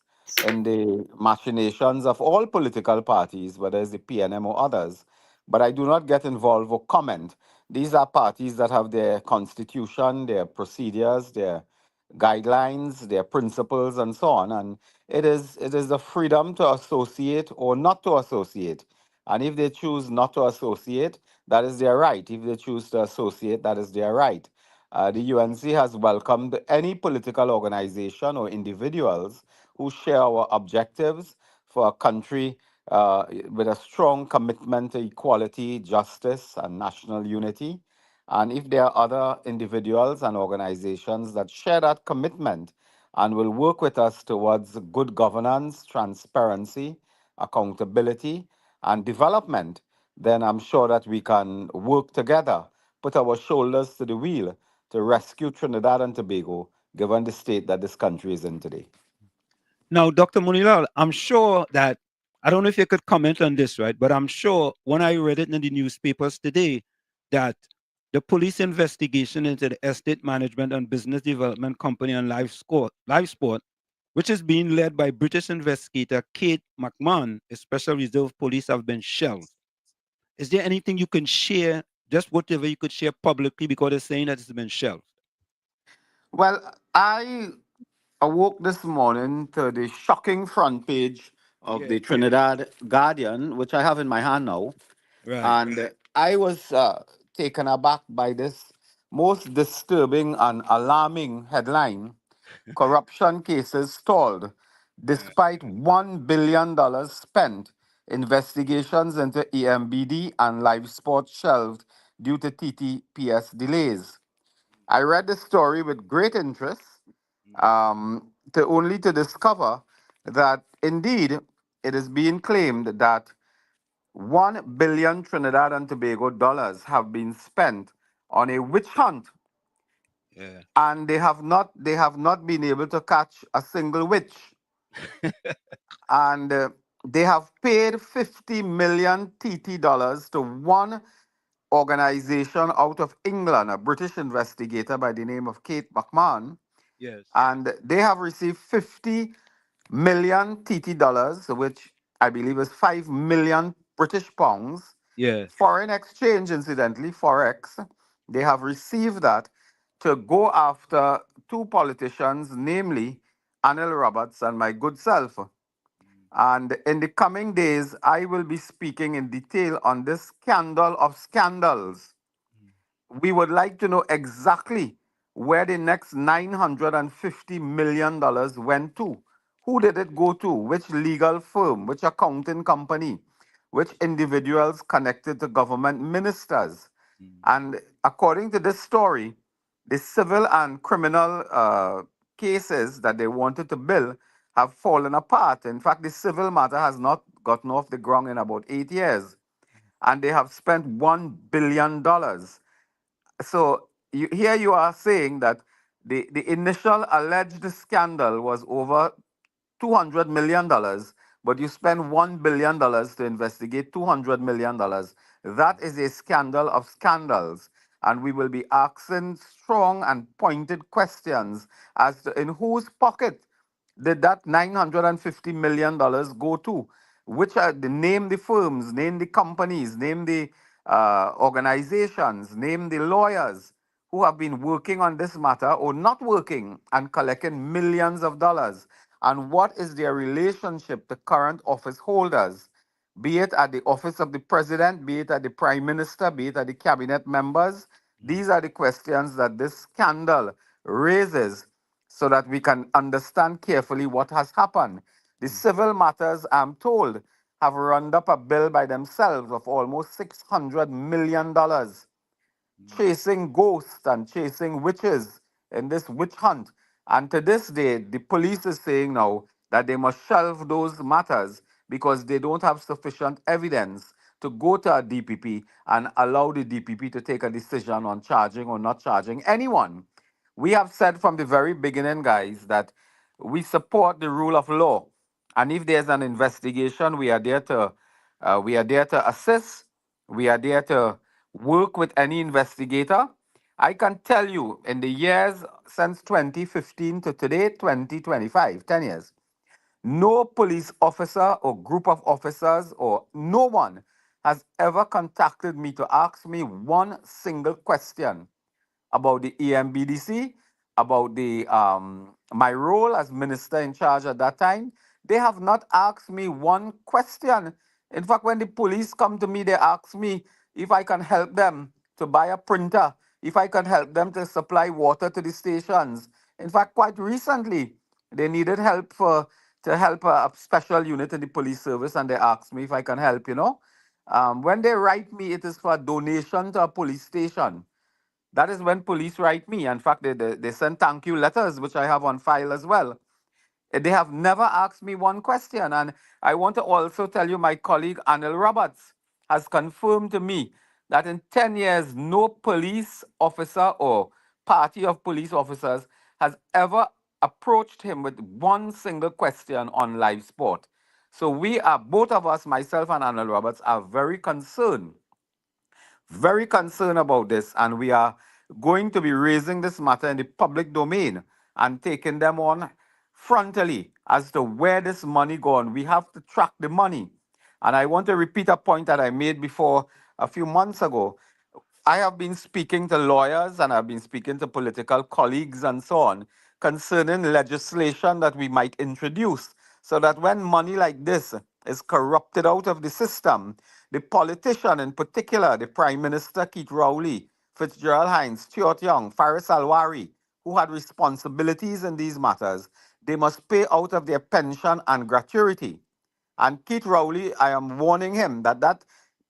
in the machinations of all political parties, whether it's the PNM or others, but I do not get involved or comment. These are parties that have their constitution, their procedures, their guidelines, their principles, and so on. And it is the freedom to associate or not to associate. And if they choose not to associate, that is their right. If they choose to associate, that is their right. The UNC has welcomed any political organization or individuals who share our objectives for a country with a strong commitment to equality, justice, and national unity. And if there are other individuals and organizations that share that commitment and will work with us towards good governance, transparency, accountability, and development, then I'm sure that we can work together, put our shoulders to the wheel to rescue Trinidad and Tobago given the state that this country is in today. Now, Dr. Moonilal, I'm sure that, I don't know if you could comment on this, right? But I'm sure when I read it in the newspapers today, that the police investigation into the estate management and business development company and live sport, which is being led by British investigator Kate McMahon, a special reserve police, have been shelved. Is there anything you can share, just whatever you could share publicly, because they're saying that it's been shelved? Well, I awoke this morning to the shocking front page of Yeah. the Trinidad Guardian, which I have in my hand now. Right. And I was taken aback by this most disturbing and alarming headline: corruption cases stalled despite $1 billion spent. Investigations into EMBD and live sports shelved due to TTPS delays. I read the story with great interest, to only to discover that indeed it is being claimed that 1 billion Trinidad and Tobago dollars have been spent on a witch hunt, Yeah. and they have not been able to catch a single witch. And they have paid 50 million TT dollars to one organization out of England, a British investigator by the name of Kate McMahon, Yes. and they have received 50 million TT dollars, which I believe is 5 million British pounds. Yes. Foreign exchange, incidentally, Forex. They have received that to go after two politicians, namely Anil Roberts and my good self. And in the coming days, I will be speaking in detail on this scandal of scandals. We would like to know exactly where the next $950 million went to. Who did it go to? Which legal firm? Which accounting company? Which individuals connected to government ministers? And according to this story, the civil and criminal cases that they wanted to bill have fallen apart. In fact, the civil matter has not gotten off the ground in about 8 years. And they have spent $1 billion. So here you are saying that the initial alleged scandal was over $200 million, but you spend $1 billion to investigate $200 million. That is a scandal of scandals. And we will be asking strong and pointed questions as to in whose pocket did that $950 million go to? Which are the name the firms, name the companies, name the organizations, name the lawyers who have been working on this matter or not working and collecting millions of dollars, and what is their relationship to current office holders, be it at the office of the president, be it at the prime minister, be it at the cabinet members. These are the questions that this scandal raises so that we can understand carefully what has happened. The civil matters, I'm told, have run up a bill by themselves of almost $600 million, chasing ghosts and chasing witches in this witch hunt. And to this day, the police is saying now that they must shelve those matters because they don't have sufficient evidence to go to a DPP and allow the DPP to take a decision on charging or not charging anyone. We have said from the very beginning, guys, that we support the rule of law. And if there's an investigation, we are there to assist. We are there to work with any investigator. I can tell you, in the years since 2015 to today, 2025, 10 years, no police officer or group of officers or no one has ever contacted me to ask me one single question about the EMBDC, about the my role as minister in charge at that time. They have not asked me one question. In fact, when the police come to me, they ask me if I can help them to buy a printer, if I can help them to supply water to the stations. In fact, quite recently, they needed help to help a special unit in the police service, and they asked me if I can help. When they write me, it is for a donation to a police station. That is when police write me. In fact, they send thank you letters, which I have on file as well. They have never asked me one question. And I want to also tell you, my colleague Anil Roberts has confirmed to me that in 10 years, no police officer or party of police officers has ever approached him with one single question on live sport. So we are, both of us, myself and Arnold Roberts, are very concerned about this, and we are going to be raising this matter in the public domain and taking them on frontally as to where this money gone. We have to track the money. And I want to repeat a point that I made before a few months ago. I have been speaking to lawyers and I've been speaking to political colleagues and so on concerning legislation that we might introduce so that when money like this is corrupted out of the system, the politician, in particular, the Prime Minister Keith Rowley, Fitzgerald Hines, Stuart Young, Faris Alwari, who had responsibilities in these matters, they must pay out of their pension and gratuity. And Keith Rowley, I am warning him that that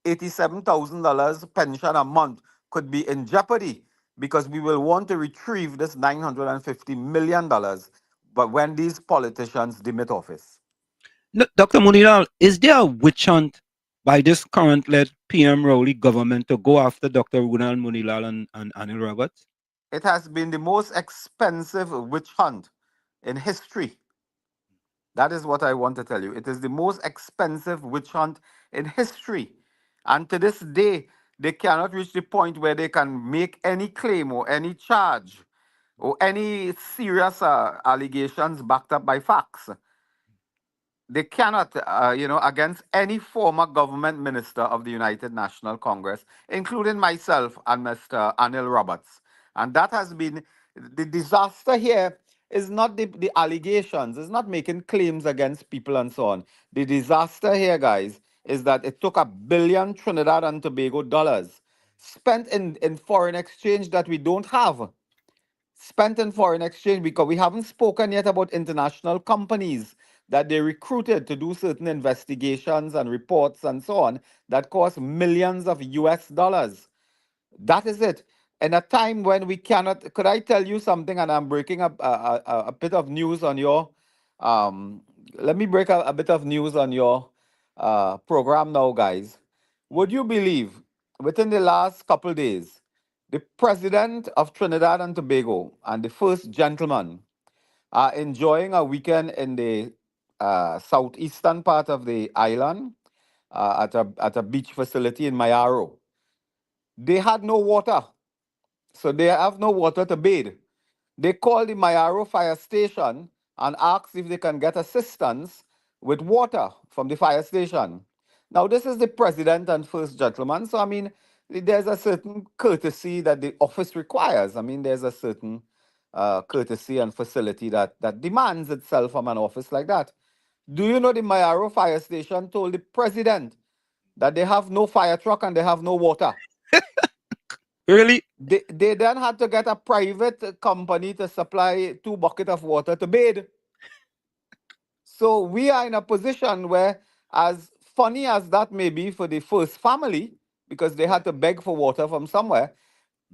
$87,000 pension a month could be in jeopardy because we will want to retrieve this $950 million, but when these politicians demit office. No, Dr. Moonilal, is there a witch hunt by this current-led PM Rowley government to go after Dr. Roodal, Moonilal, and Anil Roberts? It has been the most expensive witch hunt in history. That is what I want to tell you. It is the most expensive witch hunt in history. And to this day, they cannot reach the point where they can make any claim or any charge or any serious allegations backed up by facts. They cannot, against any former government minister of the United National Congress, including myself and Mr. Anil Roberts. And that has been the disaster here is not the allegations, it's not making claims against people and so on. The disaster here, guys, is that it took $1 billion Trinidad and Tobago dollars spent in foreign exchange that we don't have. Spent in foreign exchange because we haven't spoken yet about international companies that they recruited to do certain investigations and reports and so on that cost millions of US dollars. That is it. In a time when we cannot, could I tell you something? And I'm breaking up a bit of news on your, let me break a bit of news on your program now, guys. Would you believe within the last couple days, the president of Trinidad and Tobago and the first gentleman are enjoying a weekend in the southeastern part of the island at a beach facility in Mayaro. They had no water, so they have no water to bathe. They called the Mayaro fire station and asked if they can get assistance with water from the fire station. Now, this is the president and first gentleman, so I mean, there's a certain courtesy that the office requires. I mean, there's a certain courtesy and facility that demands itself from an office like that. Do you know the Mayaro fire station told the president that they have no fire truck and they have no water? Really? They then had to get a private company to supply 2 buckets of water to bathe. So we are in a position where, as funny as that may be for the first family, because they had to beg for water from somewhere,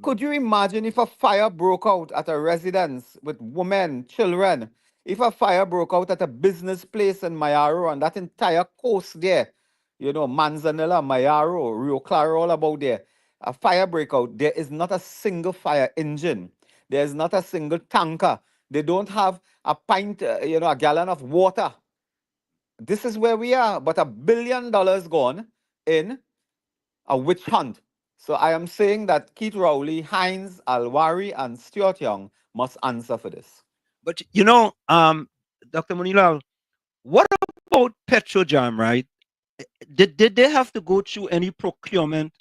could you imagine if a fire broke out at a residence with women, children? If a fire broke out at a business place in Mayaro and that entire coast there, Manzanilla, Mayaro, Rio Claro, all about there, a fire breakout, there is not a single fire engine. There is not a single tanker. They don't have a pint, a gallon of water. This is where we are. But $1 billion gone in a witch hunt. So I am saying that Keith Rowley, Hines, Alwari, and Stuart Young must answer for this. But Dr. Moonilal, what about Petrojam, right? Did they have to go through any procurement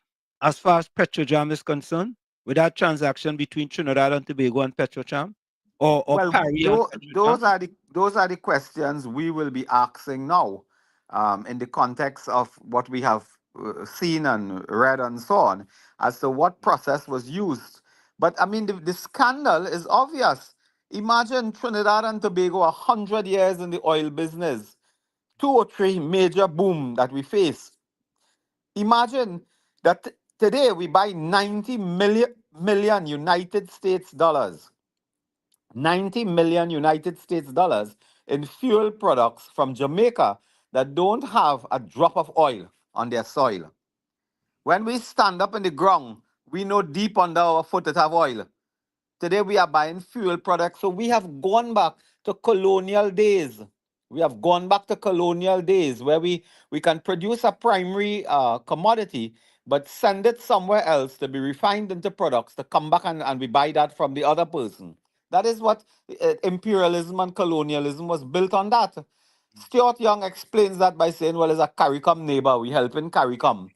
as far as Petrojam is concerned with that transaction between Trinidad and Tobago and Petrojam? Or Well, Parry and Petrojam? those are the questions we will be asking now, in the context of what we have seen and read and so on, as to what process was used. But I mean, the scandal is obvious. Imagine Trinidad and Tobago 100 years in the oil business, 2 or 3 major boom that we face. Imagine that today we buy 90 million United States dollars. 90 million United States dollars in fuel products from Jamaica that don't have a drop of oil on their soil. When we stand up in the ground, we know deep under our foot it have oil. Today we are buying fuel products. So we have gone back to colonial days. We have gone back to colonial days where we can produce a primary commodity, but send it somewhere else to be refined into products to come back and we buy that from the other person. That is what imperialism and colonialism was built on that. Stuart Young explains that by saying, well, as a CARICOM neighbor, we helping CARICOM.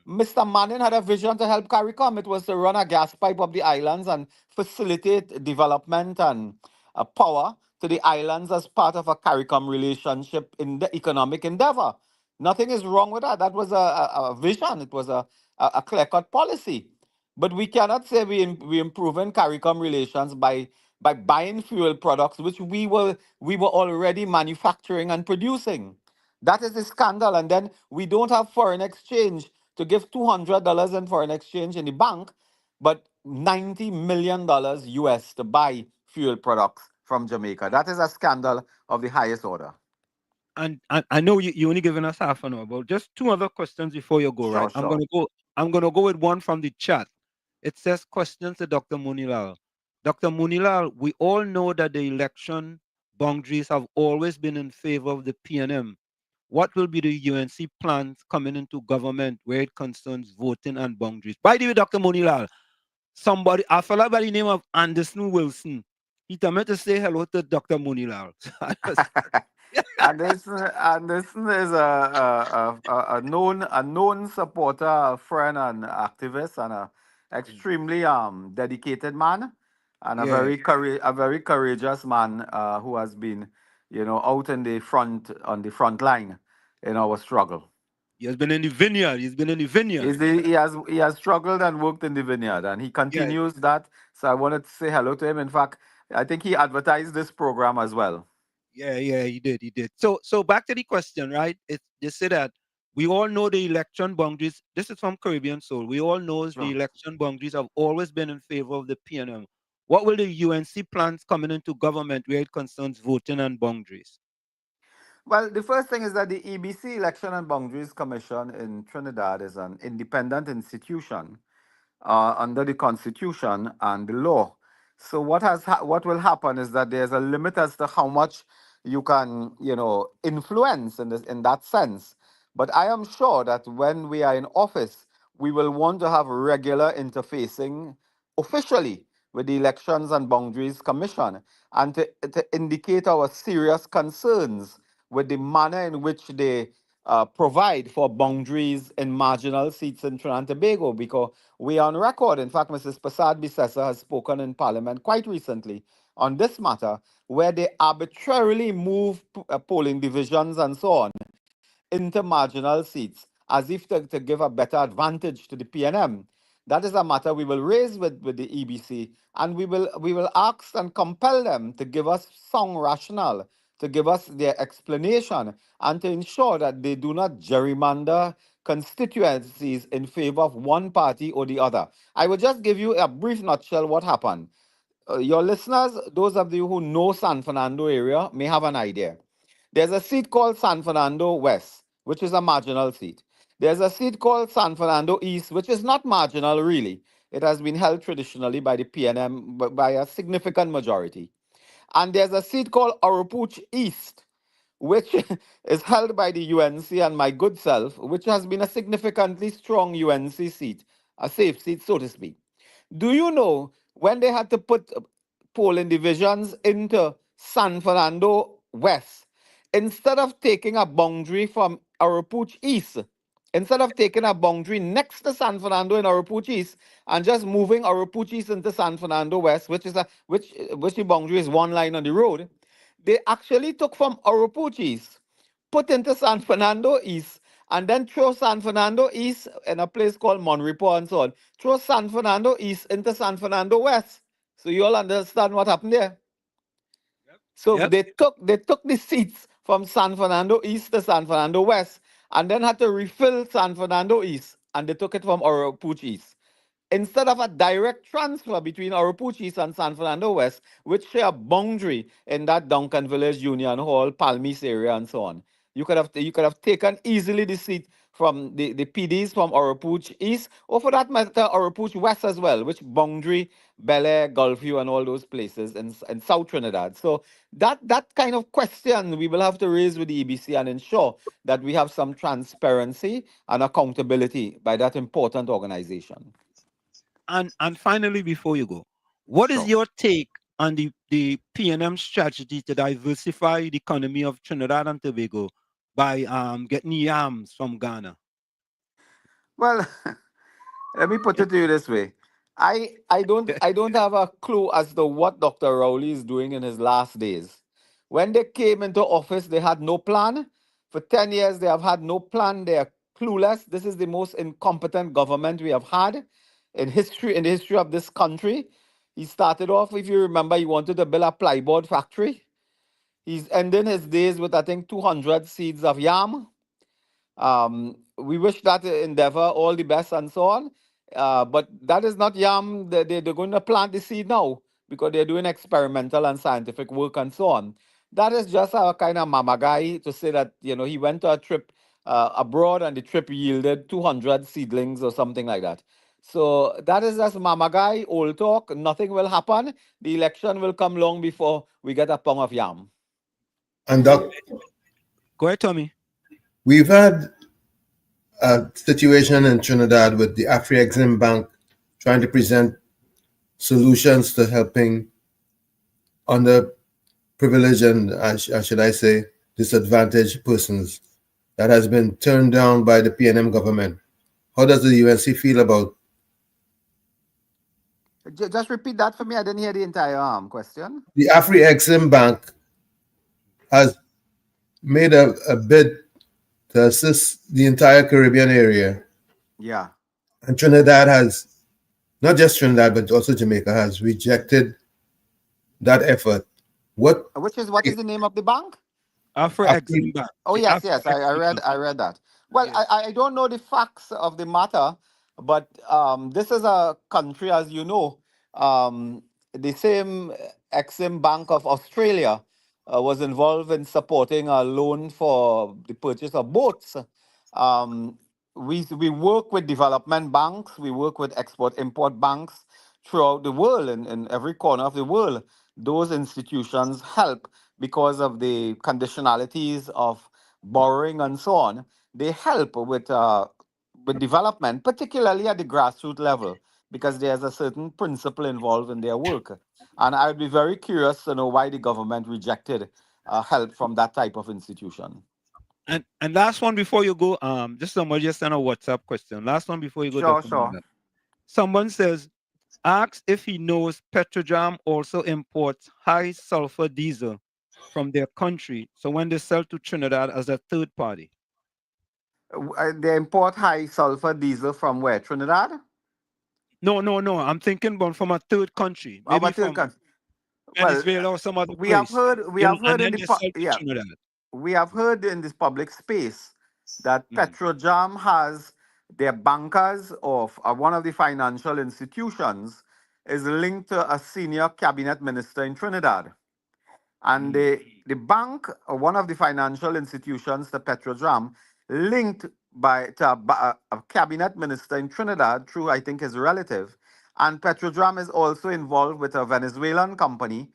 Mr. Manning had a vision to help CARICOM. It was to run a gas pipe up the islands and facilitate development and power to the islands as part of a CARICOM relationship in the economic endeavor. Nothing is wrong with that. That was a vision. It was a clear-cut policy. But we cannot say we improving CARICOM relations by buying fuel products which we were already manufacturing and producing. That is a scandal. And then we don't have foreign exchange to give $200 in foreign exchange in the bank, but $90 million US to buy fuel products from Jamaica. That is a scandal of the highest order. And I know you only given us half an hour, but just two other questions before you go, right? Sure. I'm gonna go with one from the chat. It says questions to Dr. Moonilal. Dr. Moonilal, we all know that the election boundaries have always been in favor of the PNM. What will be the UNC plans coming into government where it concerns voting and boundaries? By the way, Dr. Moonilal, a fellow by the name of Anderson Wilson, he told me to say hello to Dr. Moonilal. Anderson is a known supporter, a friend, and activist, and a extremely dedicated man, and Yeah. a very courageous man who has been, out in the front on the front line in our struggle. He has been in the vineyard. He's been in the vineyard. He has struggled and worked in the vineyard, and he Yeah. continues that. So I wanted to say hello to him. In fact, I think he advertised this program as well. Yeah, he did. So back to the question, right? They say that we all know the election boundaries. This is from Caribbean Soul. We all know the election boundaries have always been in favor of the PNM. What will the UNC plans coming into government where it concerns voting and boundaries? Well, the first thing is that the EBC Election and Boundaries Commission in Trinidad is an independent institution under the Constitution and the law. So what will happen is that there's a limit as to how much you can, influence in that sense. But I am sure that when we are in office, we will want to have regular interfacing officially with the Elections and Boundaries Commission and to indicate our serious concerns with the manner in which they provide for boundaries in marginal seats in Trinidad and Tobago, because we are on record. In fact, Mrs. Prasad Bisesa has spoken in Parliament quite recently on this matter, where they arbitrarily move polling divisions and so on into marginal seats as if to give a better advantage to the PNM. That is a matter we will raise with the EBC, and we will ask and compel them to give us sound rationale, to give us their explanation, and to ensure that they do not gerrymander constituencies in favor of one party or the other. I will just give you a brief nutshell what happened. Your listeners, those of you who know San Fernando area, may have an idea. There's a seat called San Fernando West, which is a marginal seat. There's a seat called San Fernando East, which is not marginal really. It has been held traditionally by the PNM by a significant majority. And there's a seat called Oropouche East, which is held by the UNC and my good self, which has been a significantly strong UNC seat, a safe seat, so to speak. Do you know when they had to put polling divisions into San Fernando West, instead of taking a boundary from Oropouche East, instead of taking a boundary next to San Fernando in Oropouche East and just moving Oropouche East into San Fernando West, which the boundary is one line on the road, they actually took from Oropouche East, put into San Fernando East, and then throw San Fernando East in a place called Monrepo and so on. Throw San Fernando East into San Fernando West. So you all understand what happened there? So they took the seats from San Fernando East to San Fernando West, and then had to refill San Fernando East, and they took it from Oropouche East. Instead of a direct transfer between Oropouche East and San Fernando West, which share a boundary in that Duncan Village, Union Hall, Palmis area, and so on. You could have taken easily the seat from the PDs from Oropouche East, or for that matter, Oropouche West as well, which boundary Bel Air, Gulfview, and all those places in South Trinidad. So that kind of question we will have to raise with the EBC and ensure that we have some transparency and accountability by that important organization. And finally, before you go, what is your take on the PNM strategy to diversify the economy of Trinidad and Tobago by getting yams from Ghana? Well, let me put it to you this way. I don't have a clue as to what Dr. Rowley is doing in his last days. When they came into office, they had no plan. For 10 years, they have had no plan. They are clueless. This is the most incompetent government we have had in the history of this country. He started off, if you remember, he wanted to build a plyboard factory. He's ending his days with, I think, 200 seeds of yam. We wish that endeavor all the best and so on. But that is not yam. They're going to plant the seed now because they're doing experimental and scientific work and so on. That is just a kind of mama guy to say that, he went to a trip abroad and the trip yielded 200 seedlings or something like that. So that is just mama guy, old talk. Nothing will happen. The election will come long before we get a pound of yam. And Doc, go ahead, Tommy. We've had a situation in Trinidad with the Afri-Exim Bank trying to present solutions to helping underprivileged and, should I say, disadvantaged persons that has been turned down by the PNM government. How does the UNC feel about? Just repeat that for me. I didn't hear the entire question. The Afri-Exim Bank has made a bid to assist the entire Caribbean area. Yeah. And Trinidad has, not just Trinidad, but also Jamaica has rejected that effort. What is the name of the bank? Afri-Exim Bank. Oh yes, I read that. Well, I don't know the facts of the matter, but this is a country, as you know, the same Exim Bank of Australia was involved in supporting a loan for the purchase of boats. We work with development banks, we work with export-import banks throughout the world, in every corner of the world. Those institutions help because of the conditionalities of borrowing and so on. They help with development, particularly at the grassroots level, because there's a certain principle involved in their work. And I would be very curious to know why the government rejected help from that type of institution. And last one before you go, just somebody just sent a WhatsApp question. Last one before you go, Dr. Sure. Moonilal. Someone says, asks if he knows Petrojam also imports high sulfur diesel from their country, so when they sell to Trinidad as a third party. They import high sulfur diesel from where? Trinidad? No. I'm thinking about from a third country, maybe from Venezuela or some other place. We have heard in this public space that Petrojam has their bankers of one of the financial institutions is linked to a senior cabinet minister in Trinidad. And the bank, one of the financial institutions, the Petrojam, linked to a cabinet minister in Trinidad through, I think, his relative. And Petrojam is also involved with a Venezuelan company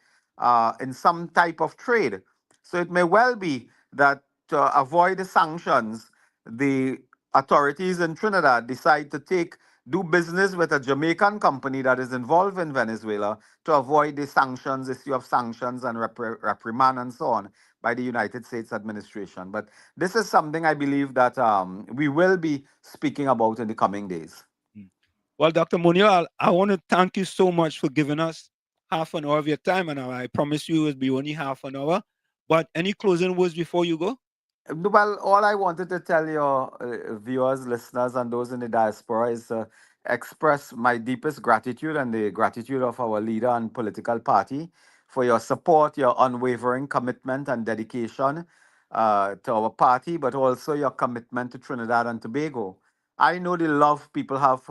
in some type of trade. So it may well be that to avoid the sanctions, the authorities in Trinidad decide to do business with a Jamaican company that is involved in Venezuela to avoid the sanctions, issue of sanctions and reprimand and so on by the United States administration. But this is something I believe that we will be speaking about in the coming days. Well, Dr. Moonilal, I want to thank you so much for giving us half an hour of your time, and I promise you it will be only half an hour. But any closing words before you go? Well, all I wanted to tell your viewers, listeners, and those in the diaspora is express my deepest gratitude and the gratitude of our leader and political party for your support, your unwavering commitment and dedication to our party, but also your commitment to Trinidad and Tobago. I know the love people have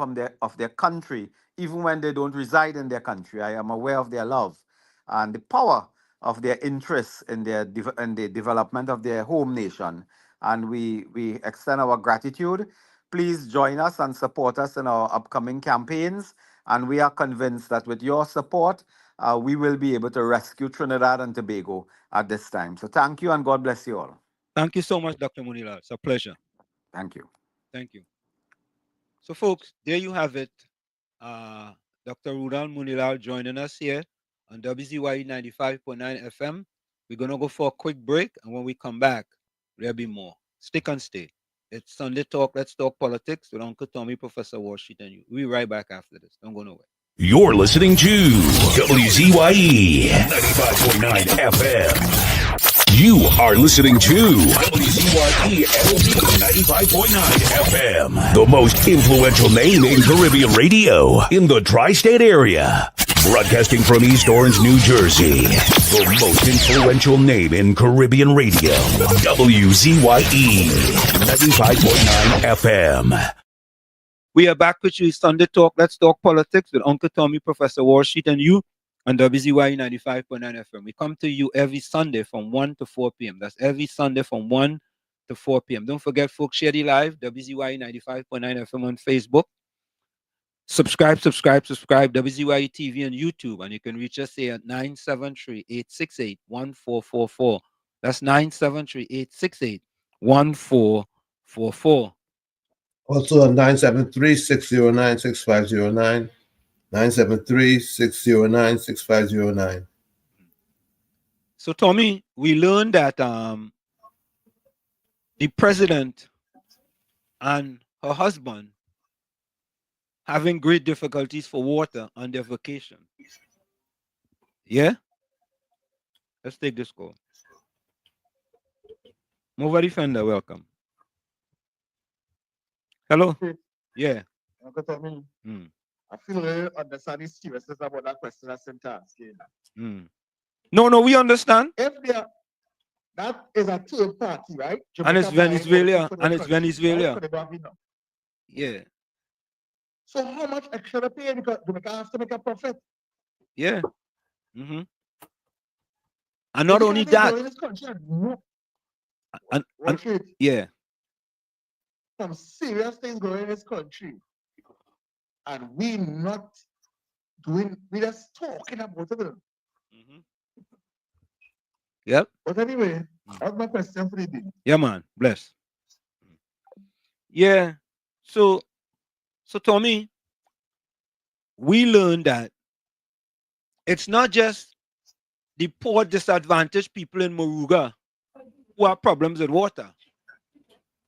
of their country, even when they don't reside in their country. I am aware of their love and the power of their interests in in the development of their home nation. And we extend our gratitude. Please join us and support us in our upcoming campaigns. And we are convinced that with your support, we will be able to rescue Trinidad and Tobago at this time. So thank you and God bless you all. Thank you so much, Dr. Moonilal. It's a pleasure. Thank you. Thank you. So, folks, there you have it. Dr. Roodal Moonilal joining us here on WZYE 95.9 FM. We're going to go for a quick break, and when we come back, there'll be more. Stick and stay. It's Sunday Talk. Let's talk politics with Uncle Tommy, Professor Walsheet, and you. We'll be right back after this. Don't go nowhere. You're listening to WZYE 95.9 FM. You are listening to WZYE 95.9 FM, the most influential name in Caribbean radio in the tri-state area. Broadcasting from East Orange, New Jersey, the most influential name in Caribbean radio, WZYE 95.9 FM. We are back with you, Sunday Talk. Let's talk politics with Uncle Tommy, Professor Walsheet, and you on WZYE 95.9 FM. We come to you every Sunday from 1 to 4 p.m. That's every Sunday from 1 to 4 p.m. Don't forget, folks, share the live, WZYE 95.9 FM on Facebook. Subscribe, WZYE TV on YouTube. And you can reach us here at 973-868-1444. That's 973-868-1444. Also on 973-609-6509. 973-609-6509. So, Tommy, we learned that the president and her husband having great difficulties for water on their vacation. Yeah? Let's take this call. Mova Defender, welcome. Hello? Yeah. Uncle Tommy, I feel really understand the seriousness about that question I sent asking. No, we understand. If that is a third party, right? And it's Venezuela. Right? Yeah. So how much extra they pay because Jamaica has to make a profit? Yeah. And not only that. Yeah. Some serious things going in this country. And we not doing, we just talking about it. Yep. But anyway, that's my question for the day. Yeah, man. Bless. Yeah. So Tommy, we learned that it's not just the poor, disadvantaged people in Moruga who have problems with water,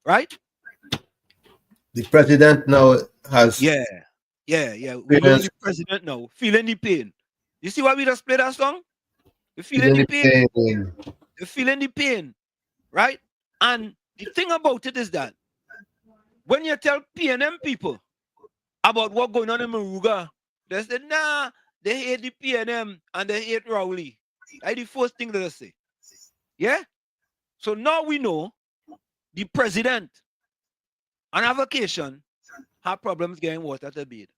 right? The president now has... Yeah. We know the president now, feeling the pain. You see why we just played that song? You're feeling the pain. You're feeling the pain, right? And the thing about it is that when you tell PNM people about what's going on in Moruga, they say, nah, they hate the PNM and they hate Rowley. That's the first thing that they say. Yeah? So now we know the president on a vacation have problems getting water to bed.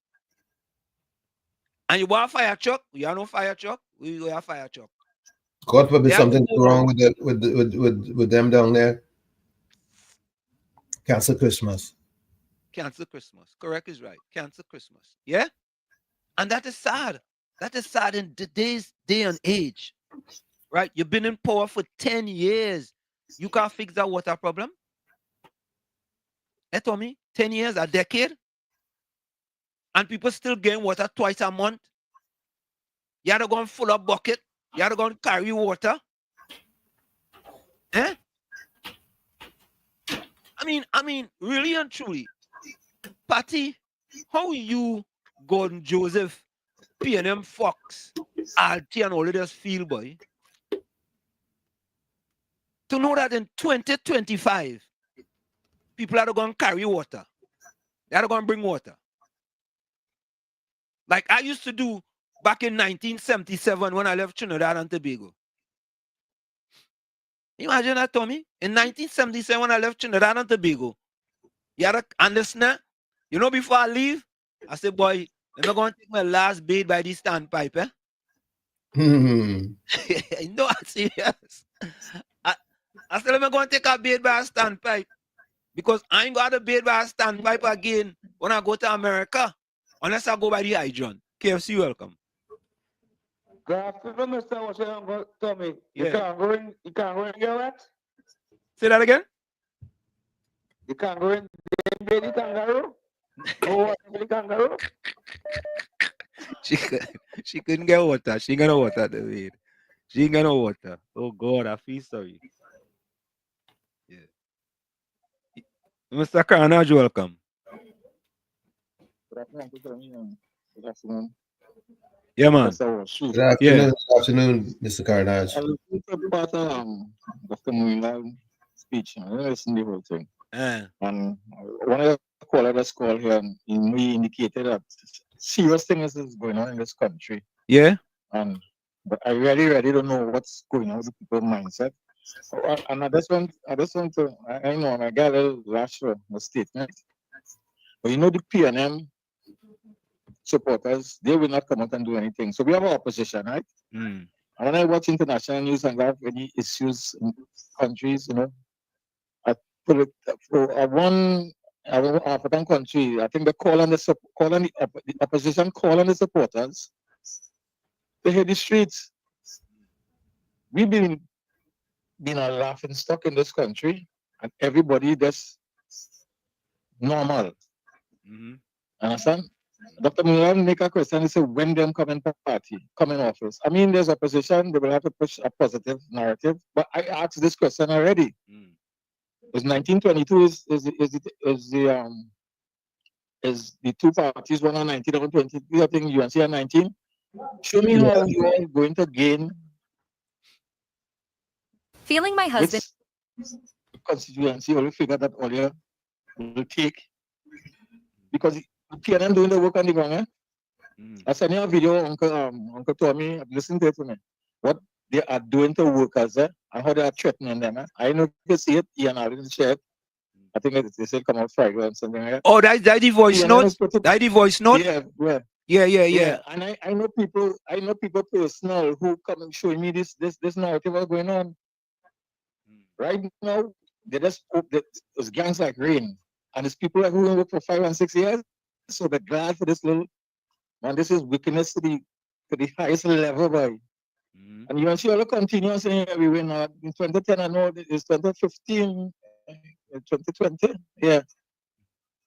And you want a fire truck? We have no fire truck. We have fire truck. God forbid something wrong with them down there. Cancel Christmas. Cancel Christmas. Correct is right. Cancel Christmas. Yeah? And that is sad. That is sad in today's day and age. Right? You've been in power for 10 years. You can't fix that water problem? Hey, Tommy, 10 years, a decade? And people still getting water twice a month? You had to go and full up bucket? You had to go and carry water? Eh? I mean, really and truly, Patty, how you, Gordon Joseph, PNM Fox, Alti, and all of this feel, boy, to know that in 2025, people are going to carry water. They are going to bring water. Like I used to do back in 1977 when I left Trinidad and Tobago. Imagine that, Tommy. In 1977 when I left Trinidad and Tobago, you had to understand, you know, before I leave, I said, boy, I'm not going to take my last bait by this standpipe, eh? Hmm. No, I'm serious. I still am going to take a bait by a standpipe because I ain't got a bait by a standpipe again when I go to America unless I go by the hydrant. KFC, welcome. Good afternoon, Mr. Washington, Tommy. You Yeah. can't go in your what? Say that again? You can't go in the kangaroo? Oh, the kangaroo? She couldn't get water. She ain't got no water, David. She ain't got no water. Oh God, I feel sorry. Yeah. Mr. Carnage, welcome. Good afternoon. Good afternoon. Yeah, man. Good afternoon, good afternoon, Mr. Carnage. I listened to part of Dr. Moonilal speech. I listened to the whole thing. And one of the callers called here, he indicated that serious things is going on in this country. Yeah. But I really don't know what's going on with people's mindset. And I just want to, I know I got a little rash for the statement. But you know the PNM supporters, they will not come out and do anything. So we have an opposition, right? Mm. And when I watch international news and have any issues in countries, you know, I put it for one African country, I think they call on the opposition, call on the supporters to hit the streets. We've been a laughing stock in this country, and everybody just normal. Mm-hmm. Understand? Dr. Moonilal make a question. He said, when them come in office. I mean, there's opposition. They will have to push a positive narrative. But I asked this question already. Is 1922 is the two parties, one on 19 and 22? I think UNC on 19. Show me how you are going to gain. Feeling my husband. Constituency, or you figure that all you will take because PNM doing the work on the ground. Eh? I sent you a video, Uncle Tommy, listen to it to me. What they are doing to workers and how they are threatening them. I know you see it, Ian, I didn't share it. I think they said come out Friday or something like that. Oh, that's the voice note? That's the voice note? Yeah. And I know people personal who come and show me this narrative what's going on. Right now, they just hope that it's gangs like rain. And it's people like who work for 5 and 6 years. So they're glad for this little man, this is wickedness to the highest level, boy. And you see all the continuous saying we win in 2010, I know it's 2015, 2020. Yeah.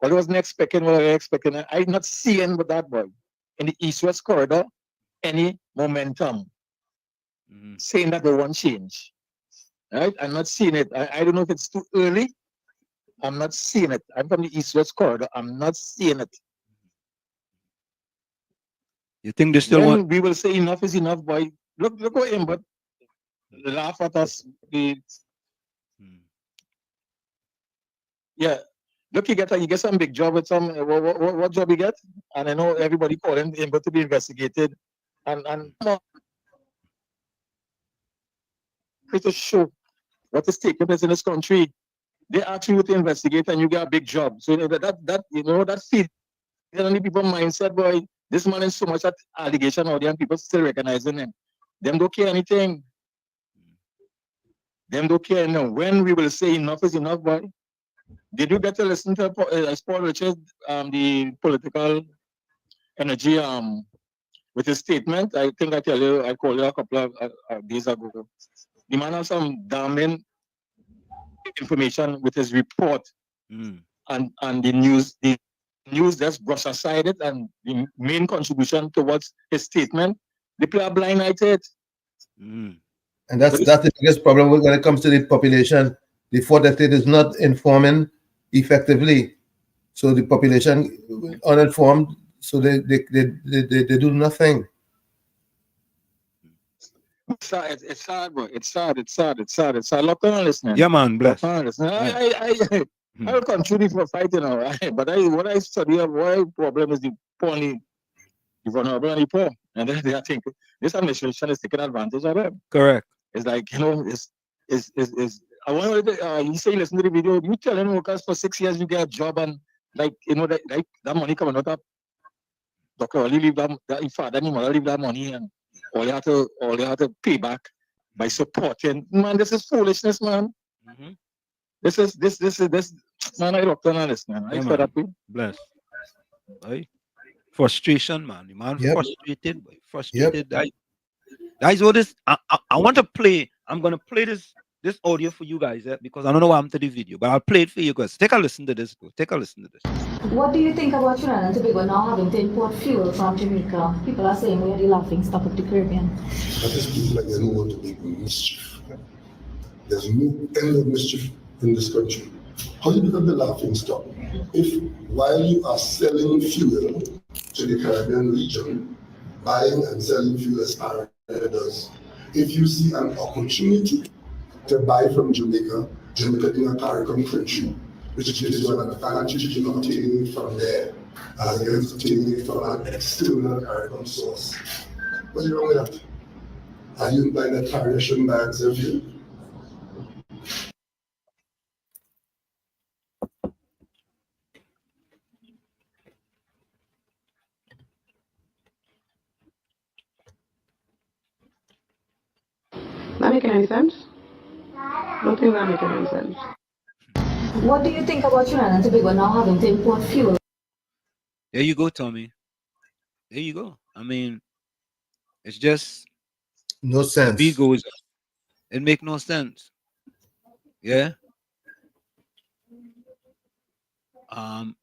Well, I wasn't expecting what I was expecting. I'm not seeing with that, boy. In the east-west corridor, any momentum saying that they want change. Right? I'm not seeing it. I don't know if it's too early. I'm not seeing it. I'm from the east-west corridor. I'm not seeing it. You think they still want? We will say enough is enough, boy. Look at him, but laugh at us. Yeah. Look, you get some big job with some. What job you get? And I know everybody calling him to be investigated. And to show what is taking place in this country. They ask you to investigate and you get a big job. So that feed only people mindset, boy. This man is so much that allegation out there and people still recognizing him. Them don't care anything. Them don't care. No. When we will say enough is enough, boy. Did you get to listen to Paul Richards, the political energy with his statement? I think I called you a couple of days ago. The man has some damning information with his report and the news just brush aside it, and the main contribution towards his statement, they play a blind eye to it. And that's the biggest problem when it comes to the population. The fact that it is not informing effectively. So the population uninformed, so they do nothing. It's sad, bro. It's sad. Look on listening. Yeah, man, bless. Look on listening. I will continue for fighting, all right. But what I study, why problem is the poorly, the vulnerable and the poor. And then they think this administration is taking advantage of them. Correct. It's like, I want to, you say, listen to the video, you telling workers for 6 years you get a job and that money coming out of Dr. Ali leave that father, your mother leave that money and all you have to pay back by supporting. Man, this is foolishness, man. This man, I don't understand. I fed up with. Bless. Right? Frustration, man. The man frustrated, boy. Frustrated. That's what this. I want to play. I'm gonna play this audio for you guys because I don't know what happened to the video, but I'll play it for you guys. Take a listen to this, bro. Take a listen to this. What do you think about Trinidad and Tobago now having to import fuel from Jamaica? People are saying we are the laughing stock of the Caribbean. That is people like they don't want to make mischief. There's no end of mischief in this country. How do you become the laughing stock? If while you are selling fuel to the Caribbean region, buying and selling fuel as Canada does, if you see an opportunity to buy from Jamaica in a CARICOM country, which gives you an advantage in obtaining it from there, against obtaining it from an external CARICOM source. What's wrong with that? Are you implying that Canada shouldn't buy and sell fuel? Not making any sense? I don't think that making any sense. What do you think about Trinidad and Tobago now having to import fuel? There you go, Tommy. There you go. I mean, it's just no sense. The beat goes. It make no sense. Yeah.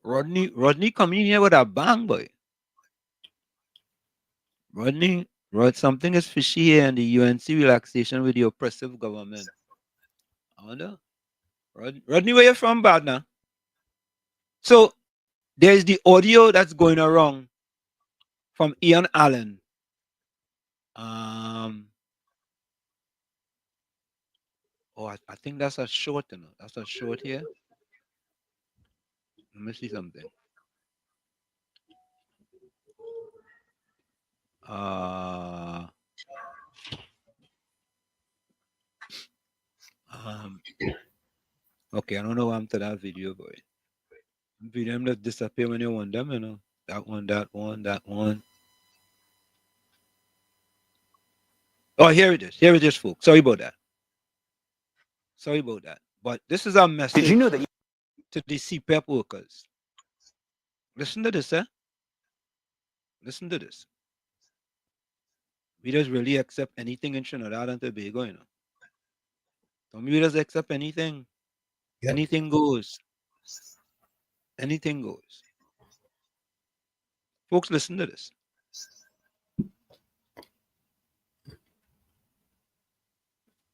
Rodney coming in here with a bang, boy. Rodney, something is fishy here in the UNC relaxation with the oppressive government. I wonder. Rodney, where you from, Badna? So there's the audio that's going around from Ian Allen. I think that's a short, you know. That's a short here. Let me see something. Okay, I don't know what happened to that video, boy. Video just disappear when you want them, you know. That one. Oh, here it is, folks. Sorry about that. But this is our message. Did you know that to the CPEP workers? Listen to this, Listen to this. We just really accept anything in Trinidad and Tobago, you know. Don't we just accept anything? Yep. Anything goes. Anything goes. Folks, listen to this.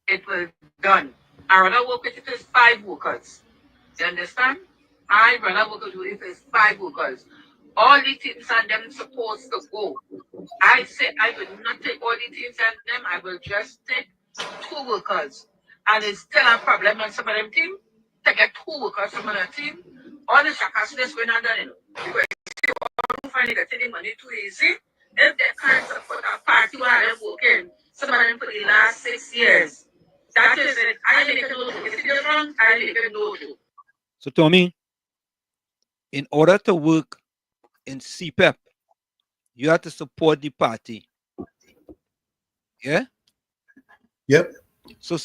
It was done. I rather work with it as 5 workers. You understand? I rather work with it as 5 workers. All the things and them supposed to go. I say I will not take all the things and them. I will just take 2 workers. And it's still a problem on some of them team. They get 2 workers from another team. All the sarcasticness going on there, you know. Because you all find it getting money too easy. If they can't support a party while they're working, some of them for the last 6 years. That is it. I make it know. If it's wrong, I make it know too. So Tommy, in order to work in CPEP, you have to support the party. Yeah? Yep. So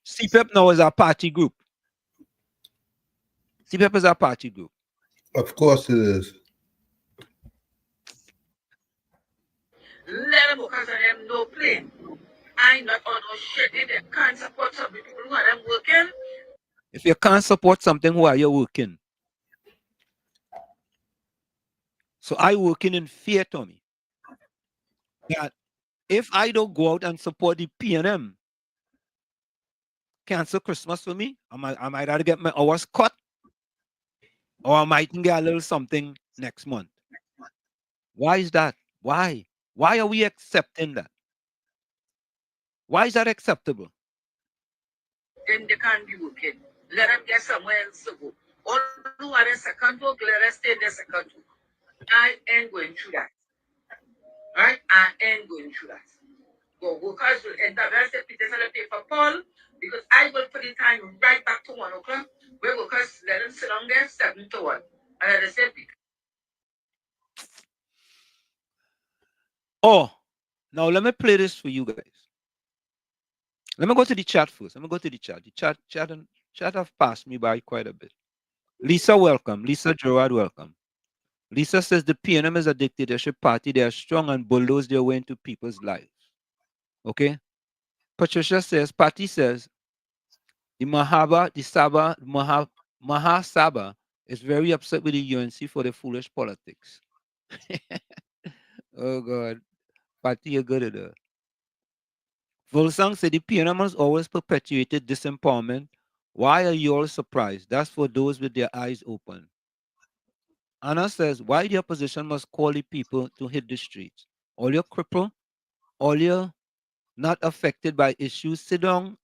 CPEP now is a party group. CPEP is a party group. Of course it is. Let them because of them no play. I not on no shit. If they can't support some people who are them working. If you can't support something, why are you working? So I working in fear, Tommy, that if I don't go out and support the P&M, cancel Christmas for me, I might either get my hours cut or I might get a little something next month. Why is that? Why? Why are we accepting that? Why is that acceptable? Then they can't be working. Let them get somewhere else to go. All who are in second work, let them stay in their second work. I ain't going through that. Right? I ain't going through that. But workers will intervene the paper Paul because I will put the time right back to 1 o'clock where workers let them sit down there 7 to 1. And at the same people. Oh, Now let me play this for you guys. Let me go to the chat first. Let me go to the chat. The chat have passed me by quite a bit. Lisa, welcome. Lisa Gerard, welcome. Lisa says the PNM is a dictatorship party. They are strong and bulldoze their way into people's lives. Okay. Patricia says, Patty says, the Mahasaba is very upset with the UNC for their foolish politics. Oh God. Patty, you're good at that. Volsang said the PNM has always perpetuated disempowerment. Why are you all surprised? That's for those with their eyes open. Anna says, why the opposition must call the people to hit the streets? All your cripple, all your not affected by issues, sit down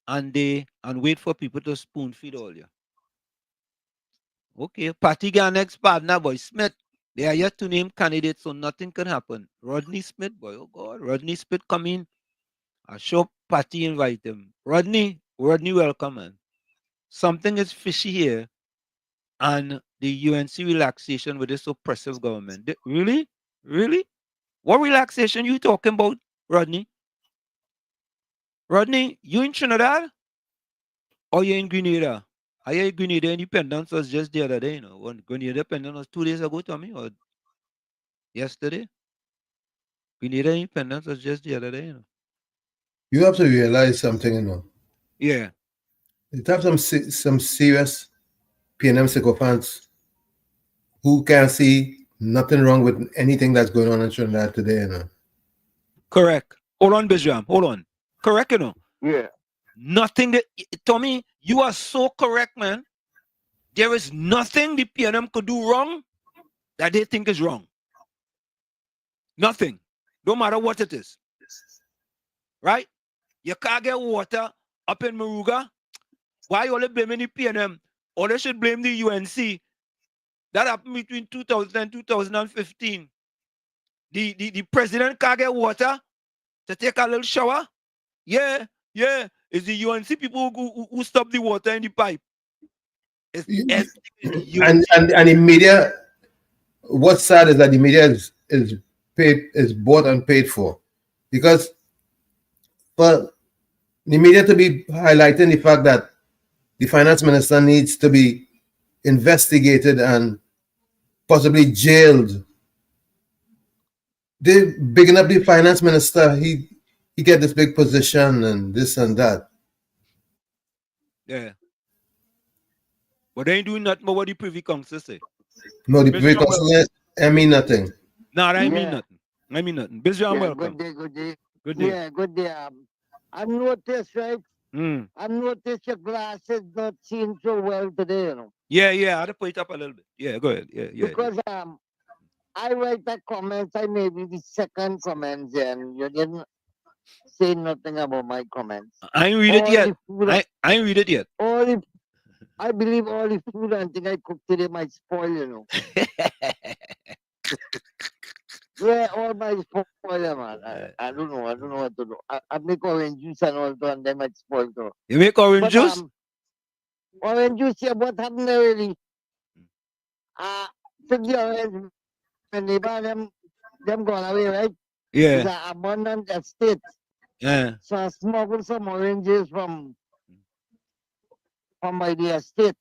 and wait for people to spoon feed all you. Okay, party got next partner, boy Smith. They are yet to name candidates, so nothing can happen. Rodney Smith, boy, oh God, Rodney Smith come in. I show party invite him. Rodney, welcome, man. Something is fishy here, and the UNC relaxation with this oppressive government. Really? What relaxation you talking about, Rodney? Rodney, you in Trinidad? Or you in Grenada? I hear Grenada independence was just the other day, you know. When Grenada independence was 2 days ago, Tommy, or yesterday. Grenada independence was just the other day, you know. You have to realize something, you know. Yeah. It have some serious PNM sycophants who can see nothing wrong with anything that's going on in Trinidad today, you know. Correct. Hold on, Bijam. Hold on. Correct, you know. Yeah. Nothing that Tommy, you are so correct, man. There is nothing the PNM could do wrong that they think is wrong. Nothing. No matter what it is. Right? You can't get water up in Moruga. Why you only blaming the PNM? Or they should blame the UNC. That happened between 2000 and 2015. The president can't get water to take a little shower. Yeah. It's the UNC people who stop the water in the pipe. It's and the media, what's sad is that the media is bought and paid for. Because for the media to be highlighting the fact that the finance minister needs to be investigated and possibly jailed. They bigging up the finance minister. He get this big position and this and that. Yeah. But they ain't doing nothing but what the Privy Council say. No, the Privy Council, I mean nothing. No, I mean nothing. I mean nothing. Bisram, welcome. Good day. Good day. Yeah, good day. I've noticed, right? I've noticed your glasses not seeing so well today, you know. Yeah, I had to put it up a little bit. Yeah, go ahead. Yeah. Because I write the comments, I made the second comments, and you didn't say nothing about my comments. I ain't read it yet. I ain't read it yet. I believe all the food and thing I cooked today might spoil, you know. Yeah, all might spoil, man. I don't know what to do. I make orange juice and all that, and they might spoil too. You make orange juice? Orange juice, yeah, what happened there really? Took the orange, and they buy them gone away, right? Yeah. It's an abundant estate. Yeah. So I smuggled some oranges from by the estate.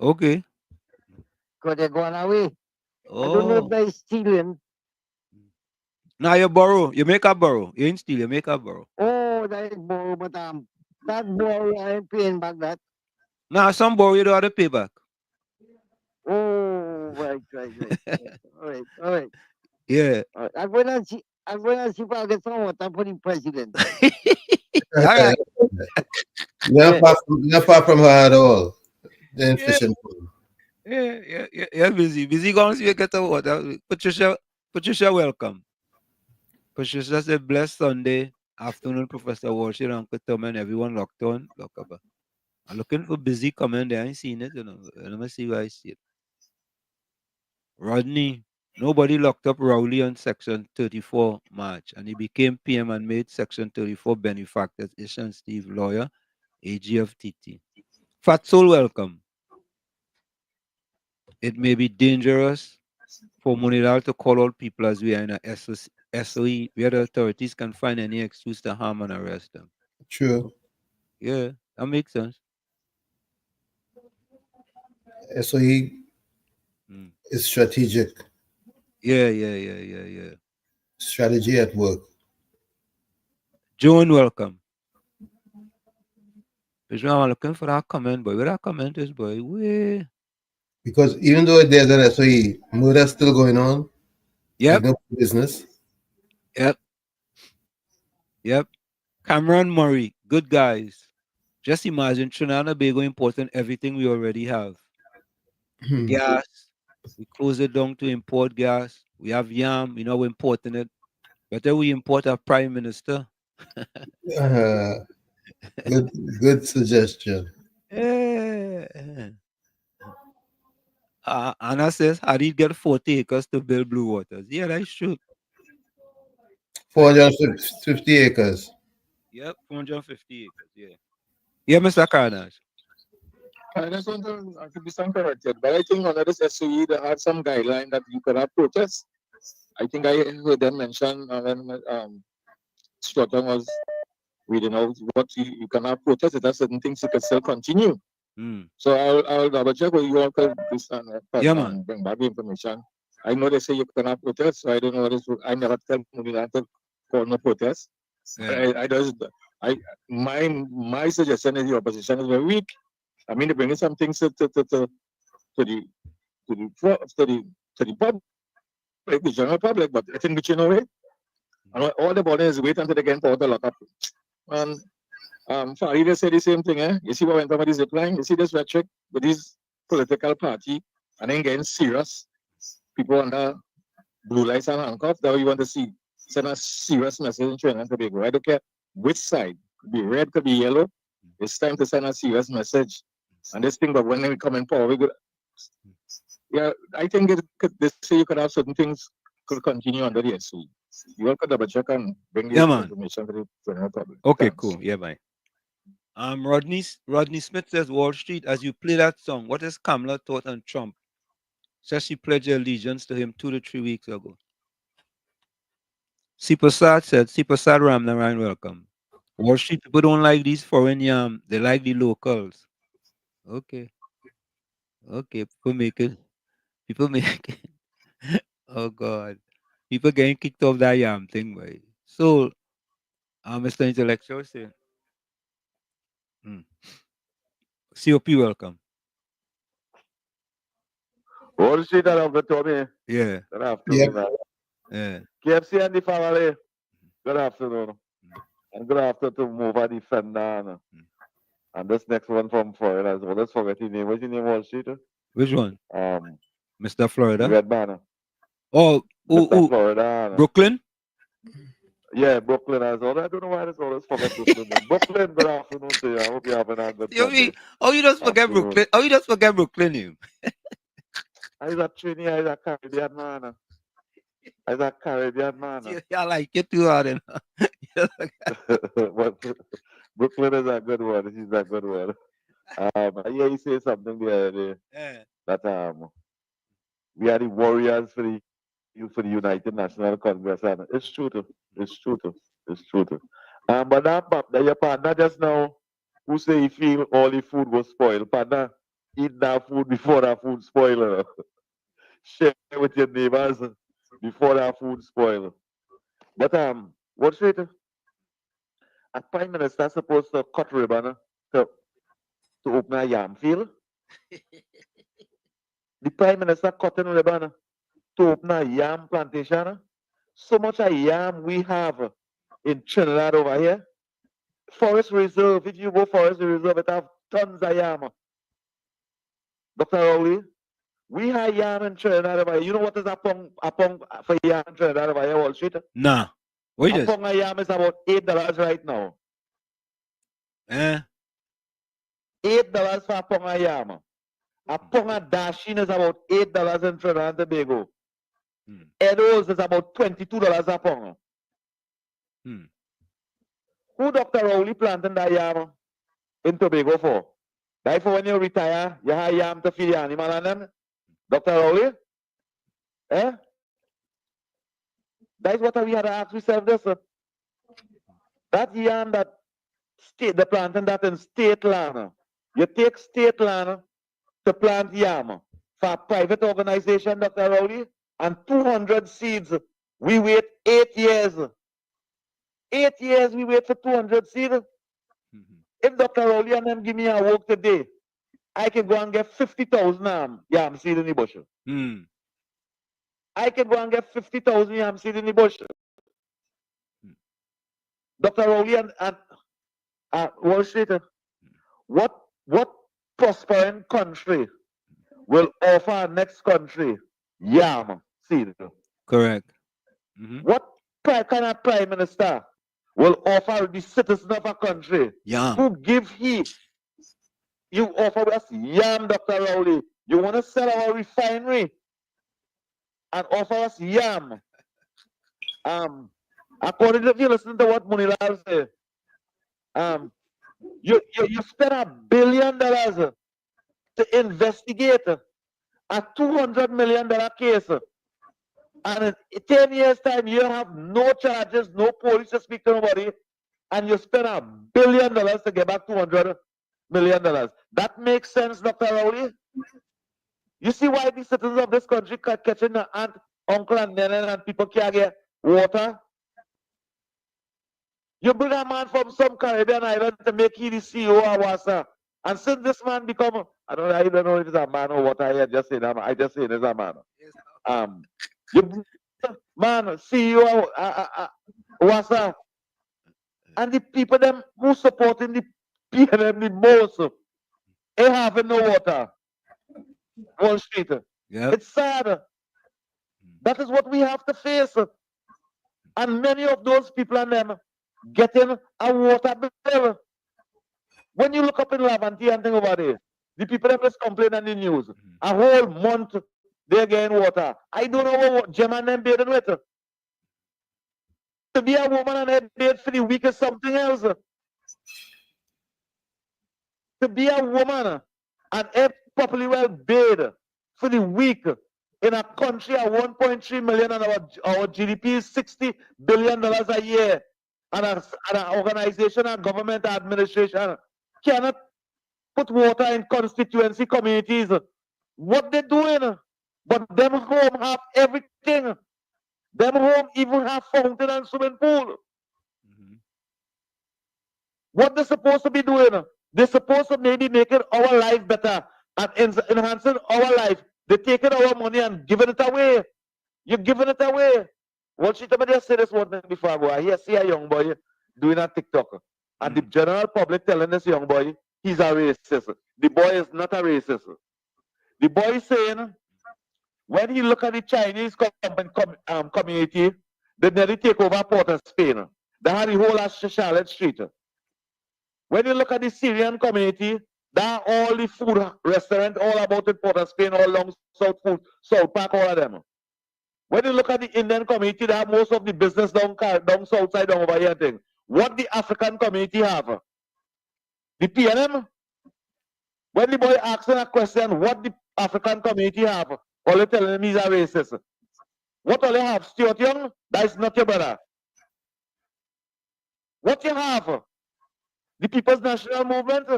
Okay. Because they're gone away. Oh. I don't know if they're stealing. Now you borrow. You make a borrow. You ain't steal. You make a borrow. Oh, that is borrow, but that borrow, I ain't paying back that. Now some borrow you don't have to pay back. Oh, right. All right. Yeah. All right. I'm gonna see if I get some water for the president. All right. Not far from her at all. Then fishing. Yeah, busy. Go and see you get the water. Patricia, welcome. Patricia said, blessed Sunday afternoon, Professor Walsh and Uncle Tom and everyone locked on. I'm looking for busy comment there. I ain't seen it, you know. Let me see where I see it. Rodney, nobody locked up Rowley on Section 34 March, and he became PM and made Section 34 benefactors. Ishan Steve, lawyer, AG of TT. Fat Soul, welcome. It may be dangerous for Moonilal to call all people as we are in a SOE, where the authorities can find any excuse to harm and arrest them. True. Yeah, that makes sense. SOE is strategic. Yeah. Strategy at work. Joan, welcome. I'm looking for that comment, boy. Where that comment is, boy? Where? Because even though there's an SOE, murder's still going on. Yep. Like no business. Yep. Cameron Murray, good guys. Just imagine Trinidad and Tobago importing everything we already have. Gas, we close it down to import gas. We have yam, we're importing it. Better we import our prime minister. Good suggestion. Anna says, how did he get 40 acres to build Blue Waters? Yeah, that's true. 450 acres. Yep, 450 acres, yeah. Yeah, Mr. Carnage. I just want to be some corrected, but I think under this SOE, they had some guideline that you cannot protest. I think I heard them mention when Stratton was reading out what you cannot protest. There are certain things you can still continue. So I'll double check with you all because this bring back the information. I know they say you cannot protest, so I don't know what this. I never tell Moonilal to call no protest. Yeah. My suggestion is the opposition is very weak. I mean, they're bringing some things to the public, the general public, but I think which in a way, and all the body is wait until they get out the lock up. And Farida said the same thing, eh? You see what went on with this zipline? You see this rhetoric with this political party and then getting serious. People under blue lights and handcuffs. That you want to see. Send a serious message in Trinidad and Tobago. I don't care which side. Could be red, could be yellow. It's time to send a serious message. And this thing, but when we come in power, we could, yeah, I think they say you could have certain things could continue under the SOE. You all could double check and bring the information to the general public. Okay, cool. Yeah, bye. Rodney Smith says, Wall Street, as you play that song, what has Kamala thought on Trump? Says she pledged allegiance to him 2 to 3 weeks ago. Sipasad said, Sipasad Ramnarayan, welcome. Wall Street people don't like these foreign yam. They like the locals. Okay. People make it. Oh, God. People getting kicked off that yam thing, boy. So, Mr. Intellectual say, COP, welcome. Wall Street and Uncle Tommy. Yeah. Good afternoon. Yeah. KFC and the family. Good afternoon. And good afternoon to Mova Defender. And this next one from Florida as well. Let's forget his name. What's his name, Wall Street? Which one? Mr. Florida. Red Banner. Oh, Mr. Florida. Brooklyn? Yeah, Brooklyn as well. I don't know why this always forget Brooklyn. Brooklyn, good afternoon to you. I hope you're having a good Sunday. You just forget Brooklyn. You just forget Brooklyn name. He's a Trini, he's a Caribbean man. He's a Caribbean man. I like it too hard. Brooklyn is a good one. He's a good one. Yeah, he said something the other day that we are the warriors for the United National Congress, and it's true too. It's true too. But that your partner just now who say he feel all the food was spoiled. Partner, eat that food before that food spoil. Share with your neighbors before that food spoil. But what's it? A prime minister supposed to cut ribbon to open a yam field. The prime minister cutting ribbon to open a yam plantation. So much a yam we have in Trinidad over here. Forest Reserve, if you go Forest Reserve, it have tons of yam. Dr. Rowley, we have yam in Trinidad over here. You know what is a pong for yam in Trinidad over here, Wall Street? Nah. What is a pong of yam is about $8 right now. $8 for a pong of yam. A pong of dashin is about $8 in Trinidad and Tobago. Edos is about $22 a pong. Who Dr. Rowley planting that yam in Tobago for? That for when you retire, you have yam to feed the animal and then? Dr. Rowley? That's what we had to ask ourselves this. That yam that state, the planting that in state land. You take state land to plant yam for a private organization, Dr. Rowley, and 200 seeds. We wait 8 years. 8 years we wait for 200 seeds. If Dr. Rowley and them give me a work today, I can go and get 50,000 yam seed in the bushel. I can go and get 50,000 yam seed in the bushel. Dr. Rowley and Wall Street, what prospering country will offer our next country yam seed? Correct. What kind of prime minister will offer the citizen of a country who give you offer us yam, Dr. Rowley? You want to sell our refinery and offer us yam? According to, if you listen to what Moonilal said, you spend $1 billion to investigate a $200 million case. And in 10 years' time, you have no charges, no police to speak to nobody, and you spend $1 billion to get back $200 million. That makes sense, Dr. Rowley? You see why the citizens of this country catching the aunt, uncle, and nene, and people can't get water? You bring a man from some Caribbean island to make him the CEO of Wasa. And since this man become, I don't know if it's a man or what I just said, I just said it's a man. You bring man, CEO of Wasa. And the people them who supporting the PNM the most, they having no water. Wall Street. It's sad. That is what we have to face. And many of those people and them getting a water bill. When you look up in Lavanti and think about it, the people that just complain on the news, a whole month they're getting water. I don't know what Gem and them bathing with. To be a woman and head bathe for the week is something else. To be a woman and head properly well bathed for the week in a country of 1.3 million and our GDP is $60 billion a year. And an organization and government administration cannot put water in constituency communities. What they doing? But them home have everything. Them home even have fountain and swimming pool. What they supposed to be doing? They're supposed to maybe making our life better and enhancing our life. They're taking our money and giving it away. You're giving it away. What she told me just say this one thing before I go. I see a young boy doing a TikTok. And the general public telling this young boy he's a racist. The boy is not a racist. The boy is saying when he look at the Chinese community, they nearly take over Port of Spain. They have the whole of Charlotte Street. When you look at the Syrian community, there are all the food restaurants all about in Port of Spain, all along South Park, all of them. When you look at the Indian community, they have most of the business down south side, down over here thing. What the African community have? The PNM? When the boy asks him a question, what the African community have? All they telling him he's a racist. What all you have? Stuart Young? That is not your brother. What you have? The People's National Movement?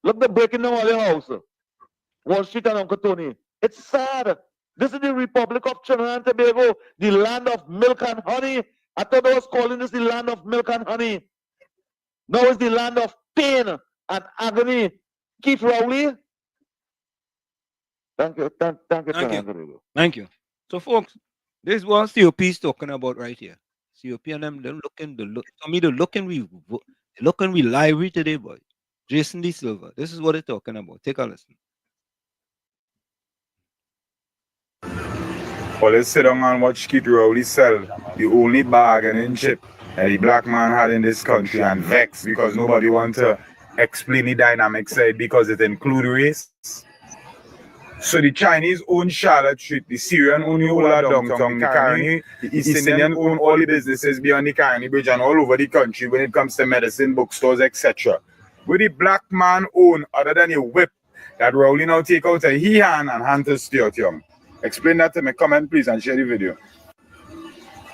Look, they're breaking down all your house. Wall Street and Uncle Tony. It's sad. This is the Republic of Trinidad and Tobago, the land of milk and honey. I thought I was calling this the land of milk and honey. Now it's the land of pain and agony. Keith Rowley. Thank you. Thank you. So, folks, this is what COP is talking about right here. COP and them, they're looking we lively today, boy. Jason D. Silva. This is what they're talking about. Take a listen. Well, let's sit down and watch Keith Rowley sell the only bargaining chip that the black man had in this country and vex because nobody wants to explain the dynamics side because it includes race. So the Chinese own Charlotte Street, the Syrian own the whole of downtown, the Caroni, the East Indian own all the businesses beyond the Caroni Bridge and all over the country when it comes to medicine, bookstores, etc. What the black man own other than a whip that Rowley now take out a he hand and hand to Stuart Young? Explain that to me. Comment please and share the video.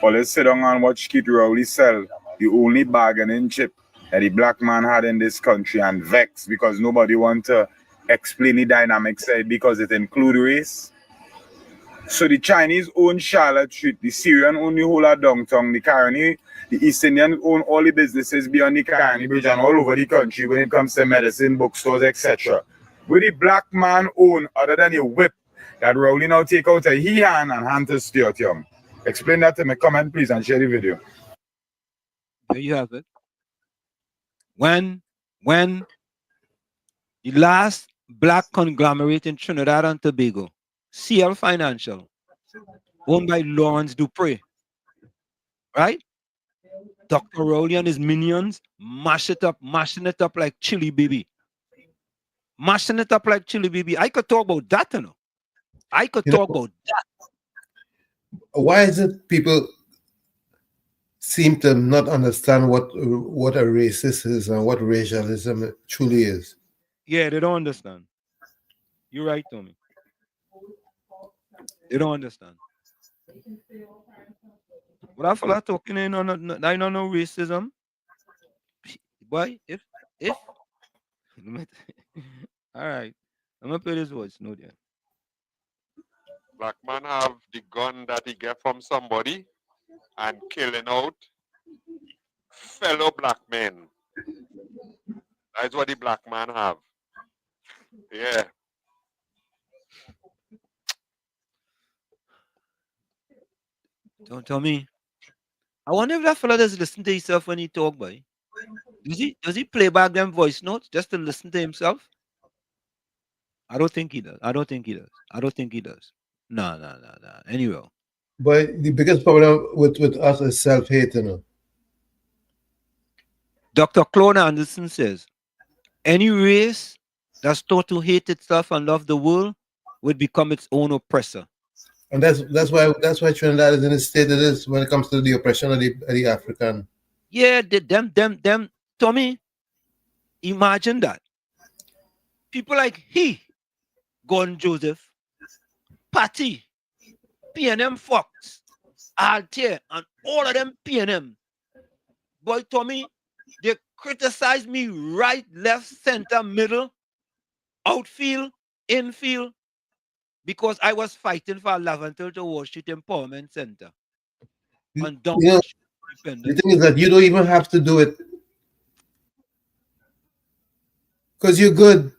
Let's sit down and watch Kid Rowley sell the only bargaining chip that the black man had in this country and vex because nobody want to explain the dynamics side because it include race. So the Chinese own Charlotte Street, the Syrian own the whole of downtown, the Caroni, the East Indian own all the businesses beyond the Caroni Bridge and all over the country when it comes to medicine, bookstores, etc. Where the black man own other than a whip that Rowley now take out a he hand and hand to Stuart Young. Explain that to me. Comment please and share the video. There you have it. When the last black conglomerate in Trinidad and Tobago, CL Financial, owned by Lawrence Dupree, right? Dr. Rowley and his minions mashing it up like chili baby. Mashing it up like chili baby. I could talk about that, you know. I could talk about that. Why is it people seem to not understand what a racist is and what racialism truly is? Yeah, they don't understand. You're right, Tommy. They don't understand. What I feel like talking in on I don't know racism. Boy, if all right. I'm gonna play this voice, no dear. Black man have the gun that he get from somebody and killing out fellow black men. That's what the black man have. Yeah. Don't tell me. I wonder if that fella does listen to himself when he talk, boy. Does he play back them voice notes just to listen to himself? I don't think he does. I don't think he does. No. Anyway. But the biggest problem with us is self-hate, you know. Dr. Claude Anderson says, any race that's taught to hate itself and love the world would become its own oppressor. And that's why Trinidad is in the state it is when it comes to the oppression of the African. Yeah, them, Tommy, imagine that. People like Gordon Joseph, Patty, PNM Fox, Altair, and all of them PNM. Boy, Tommy, they criticize me right, left, center, middle, outfield, infield, because I was fighting for Laventel to Wall Street Empowerment Center. And don't the thing is that you don't even have to do it because you're good.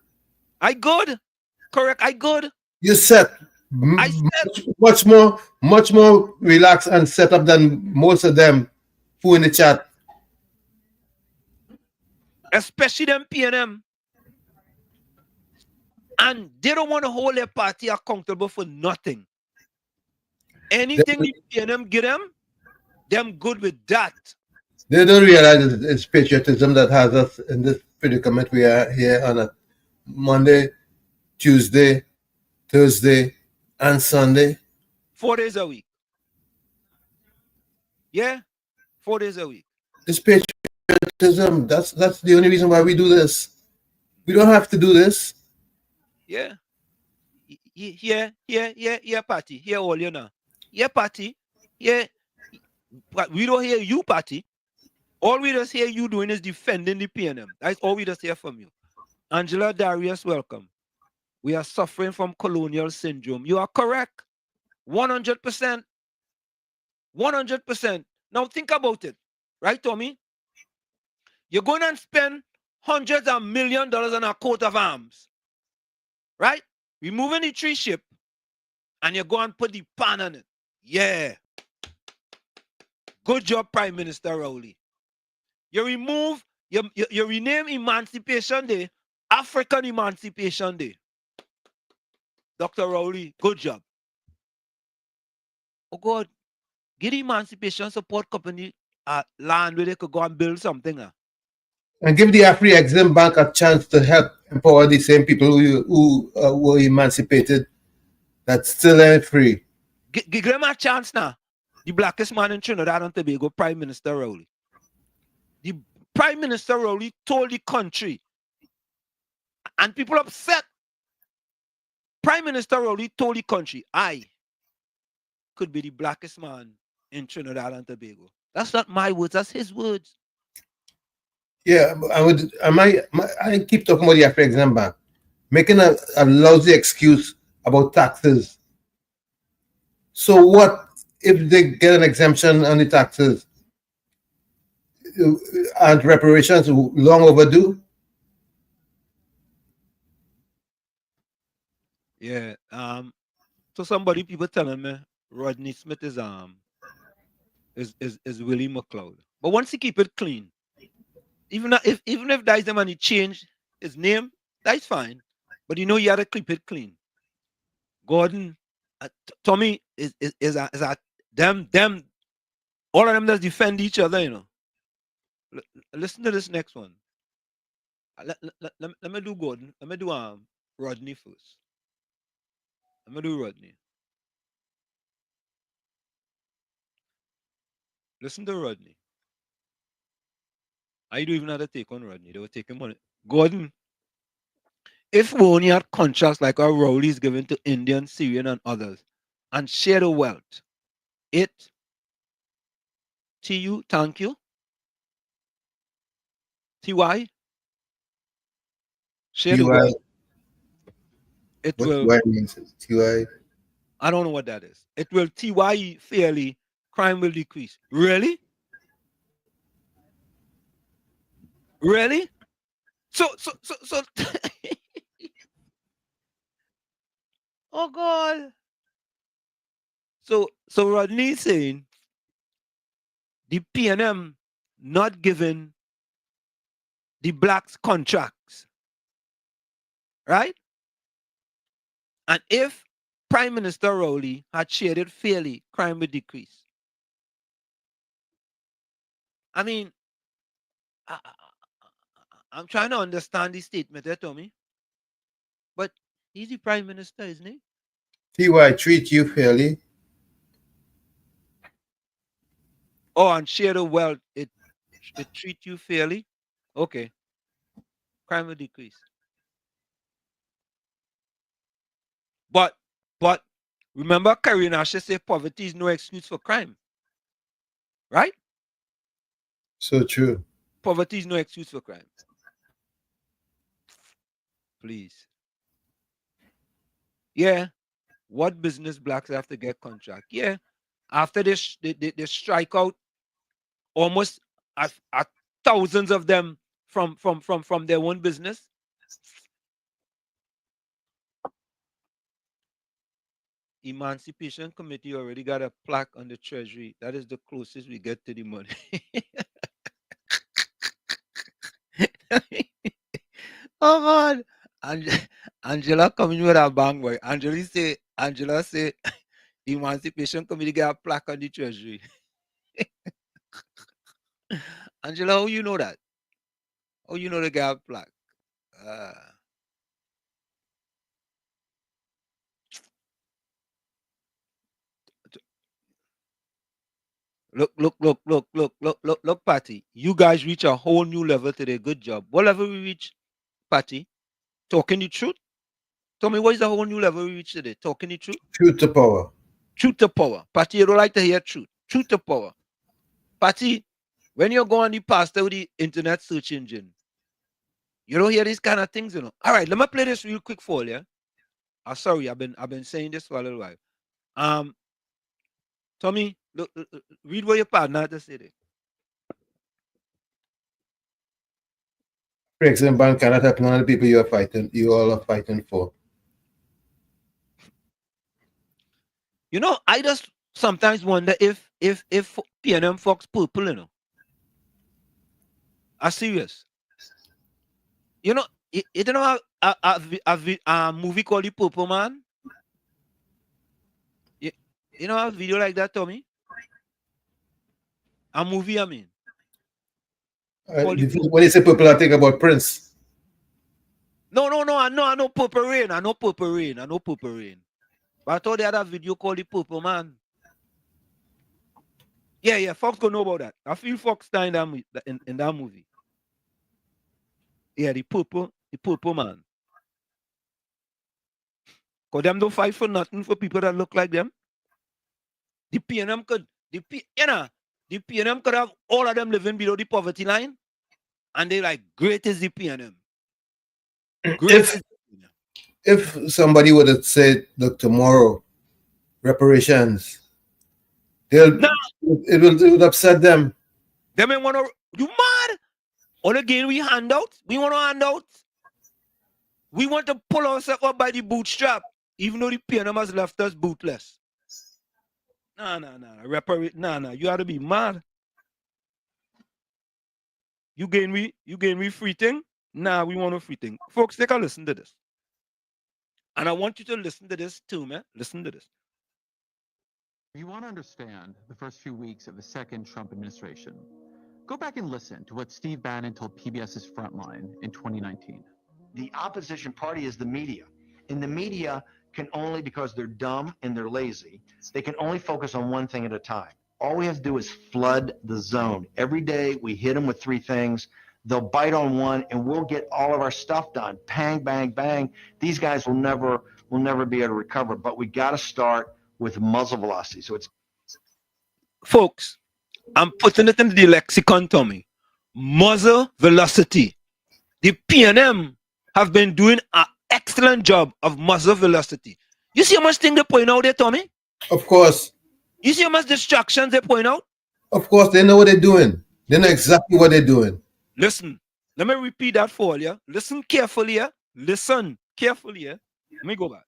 I good. Correct. I good. You're set. Much more relaxed and set up than most of them who in the chat. Especially them PNM. And they don't want to hold their party accountable for nothing. Anything the PNM give them good with that. They don't realize it's patriotism that has us in this predicament we are here on a Monday, Tuesday, Thursday, and Sunday. 4 days a week. Yeah, 4 days a week. It's patriotism. That's the only reason why we do this. We don't have to do this. Yeah. Yeah, Patty. Here all you know. Yeah, Patty. Yeah. But we don't hear you, Patty. All we just hear you doing is defending the PNM. That's all we just hear from you. Angela Darius, welcome. We are suffering from colonial syndrome. You are correct. 100%. 100%. Now think about it. Right, Tommy? You're going to spend hundreds of millions of dollars on a coat of arms. Right? Removing the tree ship. And you're going to put the pan on it. Yeah. Good job, Prime Minister Rowley. You rename Emancipation Day African Emancipation Day. Dr. Rowley, good job. Oh God, get the Emancipation Support Company land where they could go and build something. And give the Afri-Exim Bank a chance to help empower the same people who were emancipated that still ain't free. Give them a chance now. The blackest man in Trinidad and Tobago, Prime Minister Rowley. The Prime Minister Rowley told the country, and people upset. Prime Minister Rowley told the country, I could be the blackest man in Trinidad and Tobago. That's not my words, that's his words. Yeah, I keep talking about the Afro-Exim Bank, making a lousy excuse about taxes. So what if they get an exemption on the taxes? Aren't reparations long overdue? Yeah. So people telling me Rodney Smith is Willie McLeod. But once he keep it clean, even if that is the man he change his name, that's fine. But you had to keep it clean. Gordon, Tommy is them all of them that defend each other. Listen to this next one. Let me do Gordon. Let me do Rodney first. Let me do Rodney. Listen to Rodney. I don't even have to take on Rodney. They were taking money. Gordon, if we only had contracts like our Rowley's given to Indian, Syrian, and others, and share the wealth, TU, thank you. TY, share the wealth. It what will. TY means? TY. I don't know what that is. It will TY fairly, crime will decrease. Really? Really? So oh God. So Rodney is saying the PNM not giving the blacks contracts. Right? And if Prime Minister Rowley had shared it fairly, crime would decrease. I mean, I'm trying to understand the statement there, Tommy. But he's the Prime Minister, isn't he? TY treat you fairly. Oh, and share the wealth, it treat you fairly. Okay. Crime will decrease. But remember Karina, she said poverty is no excuse for crime. Right? So true. Poverty is no excuse for crime. Please. Yeah. What business blacks have to get contract? Yeah. After they strike out almost thousands of them from their own business. Emancipation Committee already got a plaque on the Treasury. That is the closest we get to the money. Oh God. Angela coming with a bang, boy. Angela say the Emancipation Committee got a plaque on the Treasury. Angela, how you know that? Oh, you know they got a plaque. Look, Patty. You guys reach a whole new level today. Good job. What level we reach, Patty? Talking the truth? Tell me, what is the whole new level we reach today? Talking the truth? Truth to power. Truth to power. Patty, you don't like to hear truth. Truth to power. Patty, when you go on the pastor with the internet search engine, you don't hear these kind of things, All right, let me play this real quick for you. Sorry, I've been saying this for a little while. Tommy, look, read what your partner had to say there. Exim Bank cannot help none of the people you all are fighting for. I just sometimes wonder if PNM Fox purple, are serious. You don't know a movie called The Purple Man? You know a video like that, Tommy? A movie, I mean. When you say purple, I think about Prince. No, I know Purple Rain. I know Purple Rain. But I thought they had a video called The Purple Man. Yeah, Fox gonna know about that. I feel Fox star in that movie. Yeah, the purple man. Because them don't fight for nothing for people that look like them. The PNM could The PNM could have all of them living below the poverty line, and they like, great is the PNM. If somebody would have said, look, tomorrow, reparations, it would upset them. They may want to, you mad? Or again, we hand out. We want to hand out. We want to pull ourselves up by the bootstrap, even though the PNM has left us bootless. Nah. You ought to be mad. You gain we free thing? Nah, we want a free thing. Folks, take a listen to this. And I want you to listen to this too, man. Listen to this. If you want to understand the first few weeks of the second Trump administration, go back and listen to what Steve Bannon told PBS's Frontline in 2019. The opposition party is the media. And the media can only, because they're dumb and they're lazy, they can only focus on one thing at a time. All we have to do is flood the zone. Every day we hit them with three things. They'll bite on one and we'll get all of our stuff done. Bang, bang, bang. These guys will never be able to recover. But we got to start with muzzle velocity. So it's... Folks, I'm putting it in the lexicon, Tommy. Muzzle velocity. The PNM have been doing an excellent job of muzzle velocity. You see how much thing they point out there, Tommy? Of course. You see how much distractions they point out? Of course, they know what they're doing. They know exactly what they're doing. Listen, let me repeat that for you. Listen carefully, yeah? Listen carefully, yeah? Let me go back.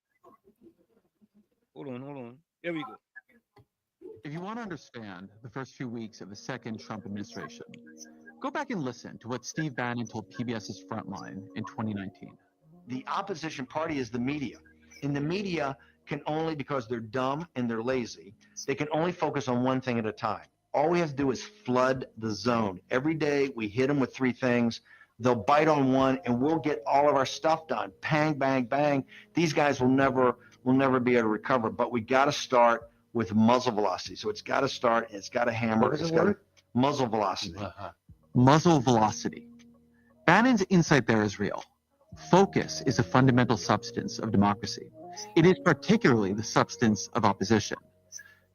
Hold on. Here we go. If you want to understand the first few weeks of the second Trump administration, go back and listen to what Steve Bannon told PBS's Frontline in 2019. The opposition party is the media. And the media can only, because they're dumb and they're lazy, they can only focus on one thing at a time. All we have to do is flood the zone. Every day we hit them with three things. They'll bite on one and we'll get all of our stuff done. Bang, bang, bang. These guys will never be able to recover. But we got to start with muzzle velocity. So it's got to start and it's got to hammer. It's got muzzle velocity. Muzzle velocity. Bannon's insight there is real. Focus is a fundamental substance of democracy. It is particularly the substance of opposition.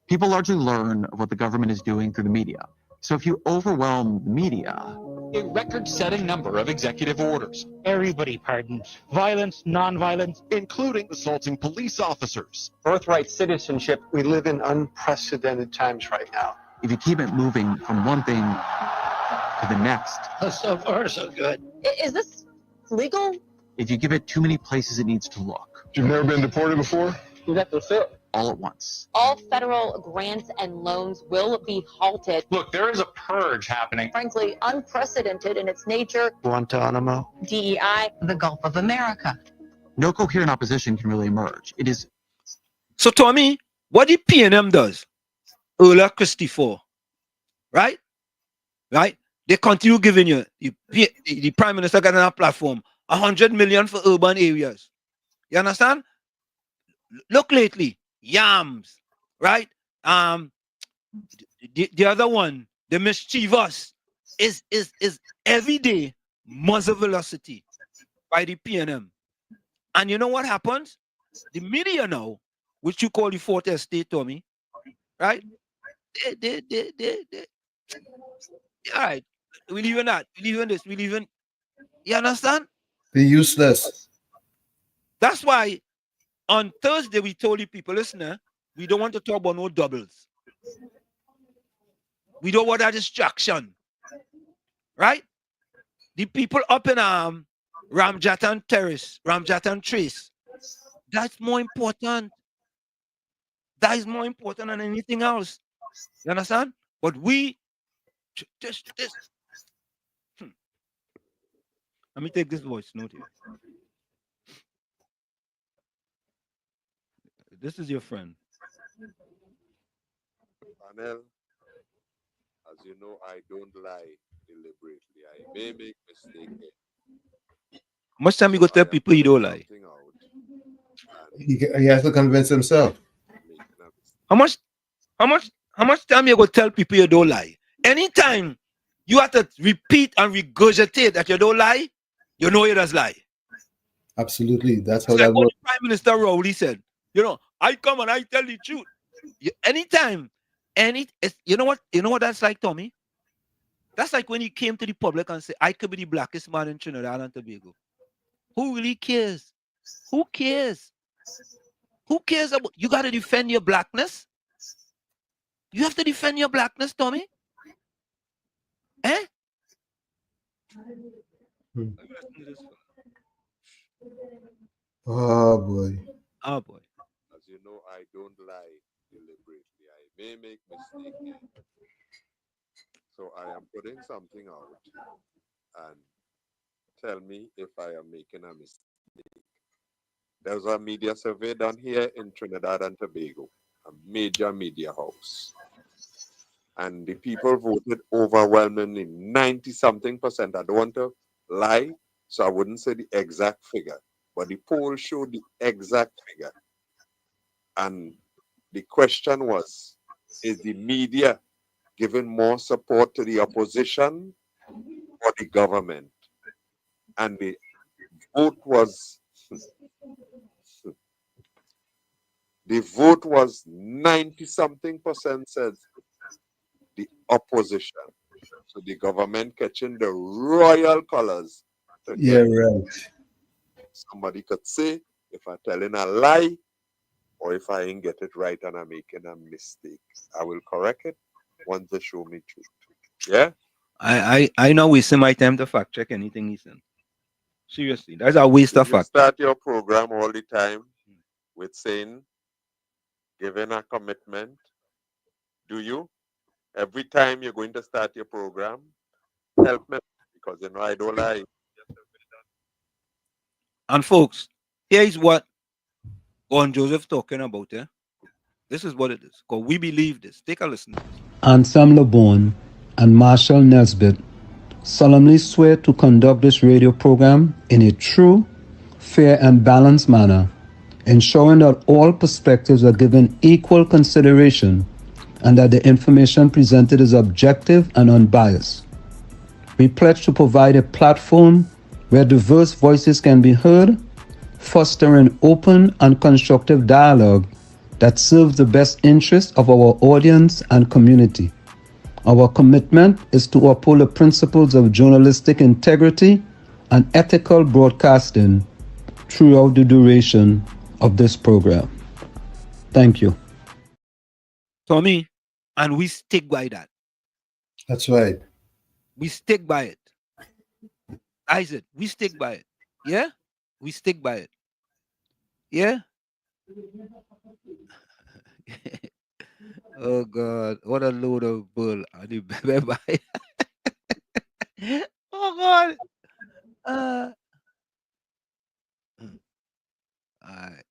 People largely learn of what the government is doing through the media. So if you overwhelm the media... A record-setting number of executive orders. Everybody pardons. Violence, non-violence. Including assaulting police officers. Birthright citizenship. We live in unprecedented times right now. If you keep it moving from one thing to the next... So far, so good. Is this legal? If you give it too many places it needs to look. You've never been deported before? You have to fit. All at once. All federal grants and loans will be halted. Look, there is a purge happening. Frankly, unprecedented in its nature. Guantanamo. DEI. The Gulf of America. No coherent opposition can really emerge. It is... So, Tommy, what the PNM does, Ola Christie for, right? They continue giving you, the Prime Minister got on a platform, 100 million for urban areas. You understand? Look lately, yams, right? The other one, the mischievous, is every day muzzle velocity by the PNM. And you know what happens? The media now, which you call the fourth estate, Tommy, right? They all right. We leave in that. We leave in this. We leave in. You understand? They're useless. That's why on Thursday we told the people, listen, we don't want to talk about no doubles. We don't want that distraction. Right? The people up in Ramjatan Terrace, Ramjatan Trace, that's more important. That is more important than anything else. You understand? But we just let me take this voice note here. This is your friend. Panel, as you know, I don't lie deliberately. I may make mistakes. How much time you go tell people you don't lie? He has to convince himself. How much time you go tell people you don't lie? Anytime you have to repeat and regurgitate that you don't lie, you know you just lie. Absolutely. That's how It's that like what works. the Prime Minister Roodal said. You know, I come and I tell the truth. Anytime You know what that's like, Tommy? That's like when he came to the public and said, I could be the blackest man in Trinidad and Tobago. Who really cares? Who cares? Who cares about you gotta defend your blackness? You have to defend your blackness, Tommy. Eh? Oh boy. Oh boy. As you know, I don't lie deliberately. I may make mistakes here. So I am putting something out, and tell me if I am making a mistake. There was a media survey done here in Trinidad and Tobago, a major media house. And the people voted overwhelmingly, 90-something%. I don't want to lie, so I wouldn't say the exact figure, but the poll showed the exact figure. And the question was, is the media giving more support to the opposition or the government? And the vote was 90-something% said the opposition. So the government catching the royal colors. Yeah, right. Somebody could say if I'm telling a lie or if I ain't get it right and I'm making a mistake. I will correct it once they show me truth. Yeah? I not wasting my time to fact check anything he said. Seriously, that's a waste of You fact. start your program all the time with saying, giving a commitment. Do you? Every time you're going to start your program, help me because you know I don't lie. And folks, here is what Gordon Joseph talking about. This is what it is. Because we believe this. Take a listen to this. Ansam LeBon and Marshall Nesbitt solemnly swear to conduct this radio program in a true, fair, and balanced manner, ensuring that all perspectives are given equal consideration and that the information presented is objective and unbiased. We pledge to provide a platform where diverse voices can be heard, fostering open and constructive dialogue that serves the best interests of our audience and community. Our commitment is to uphold the principles of journalistic integrity and ethical broadcasting throughout the duration of this program. Thank you. Tommy, and we stick by that. That's right. We stick by it. Isaac, we stick by it. Yeah? We stick by it. Yeah? Oh God, what a load of bull. Oh God. All right.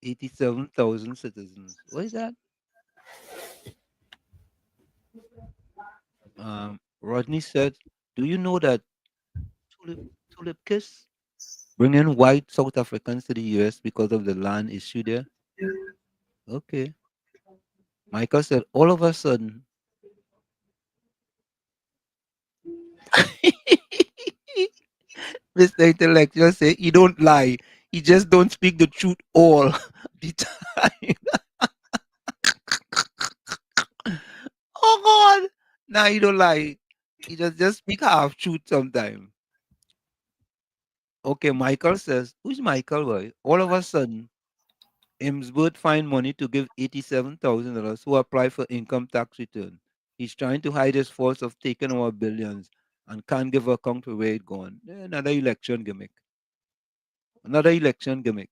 87,000 citizens. What is that? Rodney said, do you know that Tulip Kiss bringing white South Africans to the US because of the land issue there? Okay. Michael said, all of a sudden, Mr. Intellectual say he don't lie. He just don't speak the truth all the time. Oh God. Nah, he don't lie. He just speak half truth sometimes. Okay, Michael says, who's Michael boy? All of a sudden, Imsworth find money to give $87,000 who apply for income tax return. He's trying to hide his faults of taking our billions and can't give account for where it gone. Another election gimmick. Another election gimmick.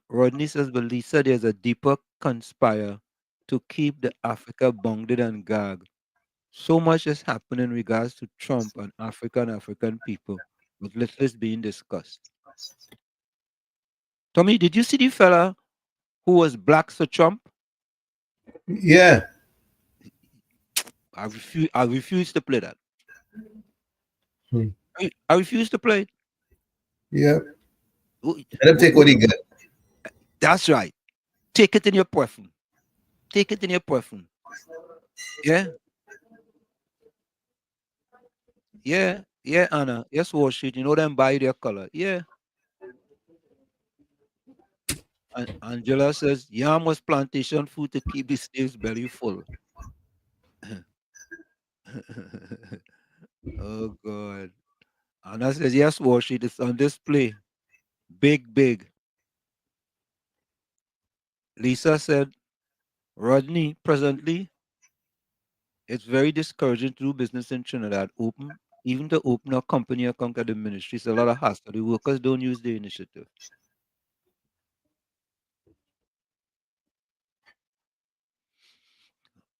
Rodney says, but Lisa, there's a deeper conspire to keep the Africa bounded and gagged. So much has happened in regards to Trump and African people, but little is being discussed. Tommy, did you see the fella who was black for Trump? Yeah. I refuse to play that. Hmm. I refuse to play it. Yeah. Let him take what he get. That's right. Take it in your preference. Take it in your preference. Yeah. Yeah. Yeah, Anna. Yes, Wall Street. You know them buy their color. Yeah. Angela says, yam was plantation food to keep the slaves belly full. Oh, God. Anna says, yes, Worship, it's on display. Big, big. Lisa said, Rodney, presently, it's very discouraging to do business in Trinidad. Even to open a company account at the ministry, it's a lot of hassle. The workers don't use the initiative.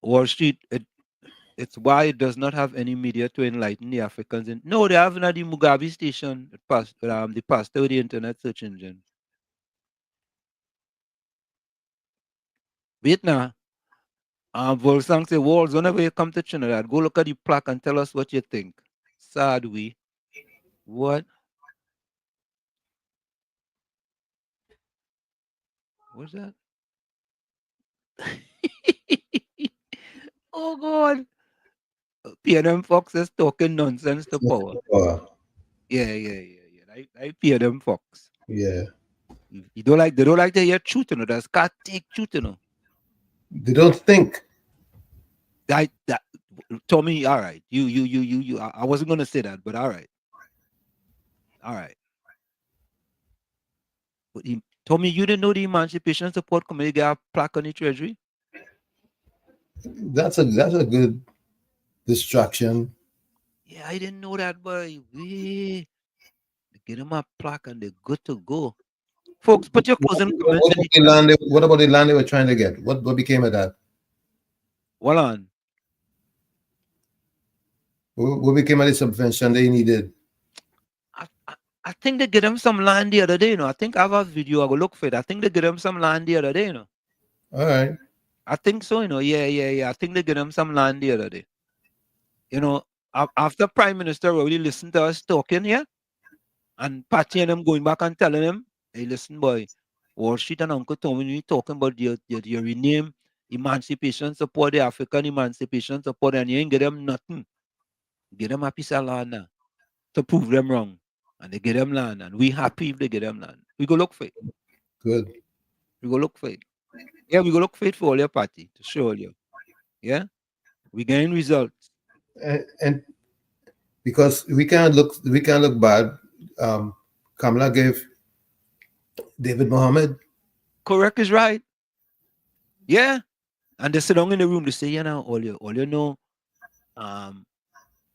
Wall Street, it's why it does not have any media to enlighten the Africans. No, they have not the Mugabe station, the pastor with the internet search engine. Wait now. Volsang say, Walls, whenever you come to Trinidad, go look at the plaque and tell us what you think. Sad we. What? What's that? Oh, God. PNM Fox is talking nonsense to power. Yeah. I PNM Fox. Yeah. They don't like to hear truth, you know. That's can't take truth, you know. They don't think. That Tommy, all right. You. I wasn't gonna say that, but all right. But Tommy, you didn't know the Emancipation Support Committee got a plaque on the Treasury? That's a good distraction. Yeah, I didn't know that, boy. They get them a plaque and they're good to go. Folks, put your closing comments in the chat. What about the land they were trying to get? What became of that? Hold on. What became of the subvention they needed? I think they get them some land the other day, you know. I think I have a video. I will look for it. I think they get them some land the other day, you know. All right. I think so, you know. Yeah. I think they get them some land the other day. You know, after Prime Minister already listened to us talking here, and Patty and them going back and telling him, hey, listen, boy, Wall Street and Uncle Tommy, we talking about your rename emancipation support, the African emancipation support, and you ain't get them nothing. Get them a piece of land now to prove them wrong. And they get them land, and we happy if they get them land. We go look for it. Good. We go look for it. Yeah, we go look for it for all your party to show you. Yeah? We getting results. And because we can't look bad. Kamala gave David Mohammed. Correct is right. Yeah. And they sit down in the room, they say, you know, all you know,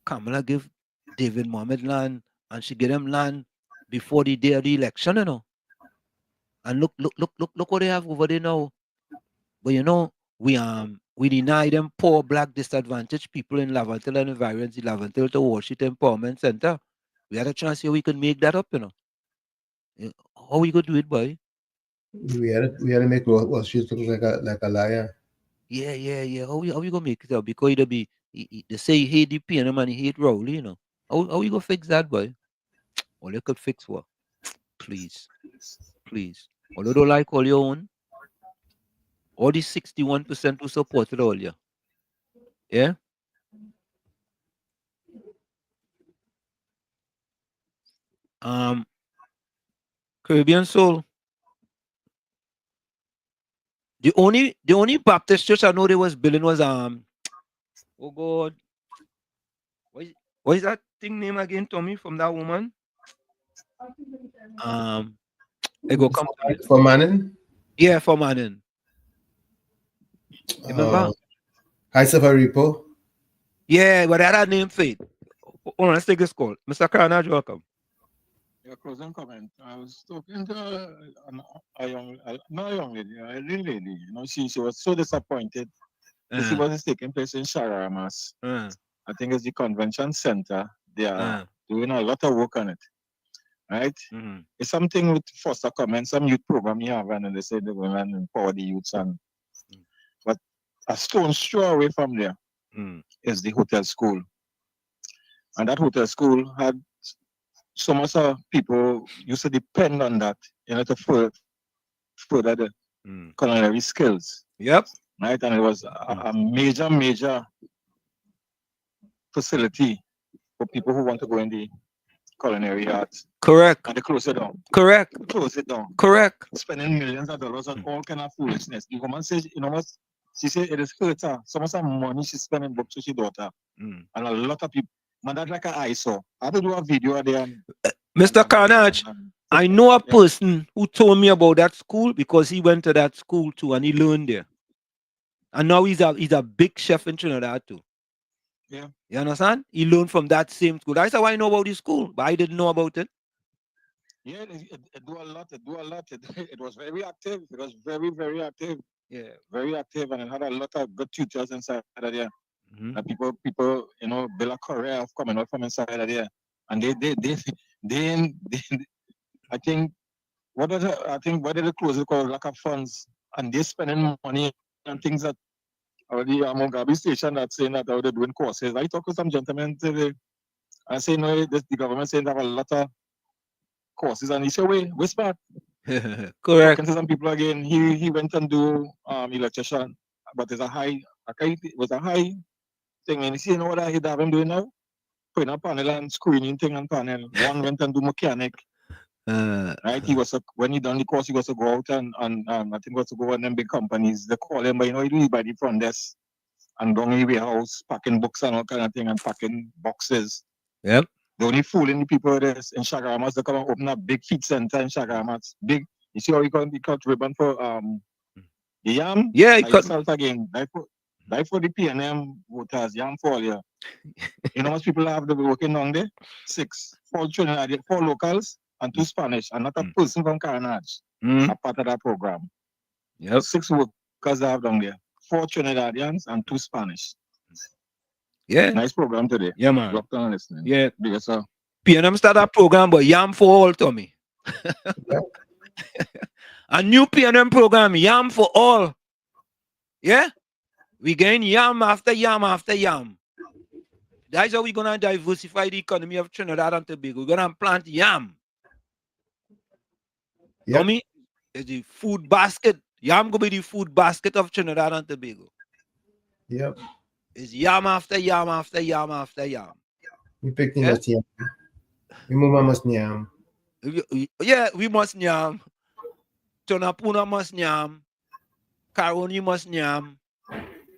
Kamala give David Mohammed land and she get him land before the day of the election, you know. And look what they have over there now. But you know, we deny them poor black disadvantaged people in Lavantil and environs, the Lavantil to Washington Empowerment Center. We had a chance here we could make that up, you know. How we gonna do it, boy? We had to make Washington look like a liar. Yeah. How we gonna make it up? Because it'll be they say he hate the PNM and he hate Rowley, you know. How we gonna fix that, boy? All you could fix what? Please. Although don't like all your own, all these 61% who supported all you. Yeah? Caribbean Soul. The only Baptist church I know they was building was oh God. What is that thing name again, Tommy, from that woman? It go come to me. For Manning? Yeah, for Manning. Remember? High Safari Repo? Yeah, but that name fade. Hold on, let's take this call. Mr. Carnage, welcome. Your closing comment. I was talking to a young lady, a little lady. You know, she was so disappointed to see what is taking place in Sharamas. I think it's the convention center. They are doing a lot of work on it. Right? It's something with foster comment, some youth program you have, and they say they will empower the youths. But a stone's throw away from there is the hotel school. And that hotel school had so much of people used to depend on that, you know, to further the culinary skills. Yep. Right? And it was a major facility for people who want to go in the culinary arts. Correct. And they close it down. Correct. Close it down. Correct. Spending millions of dollars on all kind of foolishness. The woman says, you know what? She said it is hurt her. So much money she's spending book to her daughter. And a lot of people, man, that's like an eyesore. I had to do a video there. Mr. Carnage, I know a person who told me about that school because he went to that school too and he learned there. And now he's a big chef in Trinidad too. Yeah. You understand? He learned from that same school. That's how I know about the school, but I didn't know about it. Yeah, it do a lot. It do a lot. It was very active. It was very, very active. Yeah. Very active, and it had a lot of good tutors inside of there. And people, you know, build a career of coming out from inside of there. And they I think what did they close it called lack of funds, and they spending money on things that already Mongabi station that's saying that they're doing courses. I talked to some gentlemen today. I say no, the government saying they have a lot of courses, and he said, "Wait, smart." Correct. Talking to some people again, he went and do electrician, but there's a high thing, and you see, you know what I have him doing now? Putting a panel and screening thing on panel. One went and do mechanic. Right, he was when he done the course, he was to go out and I think was to go on them big companies. They call him, but you know, he do it by the front desk and down in the warehouse, packing books and all kind of thing and packing boxes. Yep. The only fooling the people this in Shagaramas, they come and open a big feed center in Shagaramas. Big, you see how he cut ribbon for the yam? Yeah, he cut again. Like for the PNM voters, yam for all year. You know how much people have to be working on there? 6, 4 Trinidadian, 4 locals and 2 Spanish, and not a person from Carnage are part of that program. Yep. 6 workers they have down there. 4 Trinidadians and 2 Spanish. Yeah. Nice program today. Yeah, man. Locked on listening. Yeah. Because PNM start a program, but yam for all, Tommy. A new PNM program, yam for all. Yeah? We gain yam after yam after yam. That's how we're going to diversify the economy of Trinidad and Tobago. We're going to plant yam. Yep. Tommy, is the food basket. Yam going to be the food basket of Trinidad and Tobago. Yep. It's yam after yam after yam after yam. We picked in that yam. We must yam. Yeah, we must yam. Tonapuna must yam. Caroni must yam.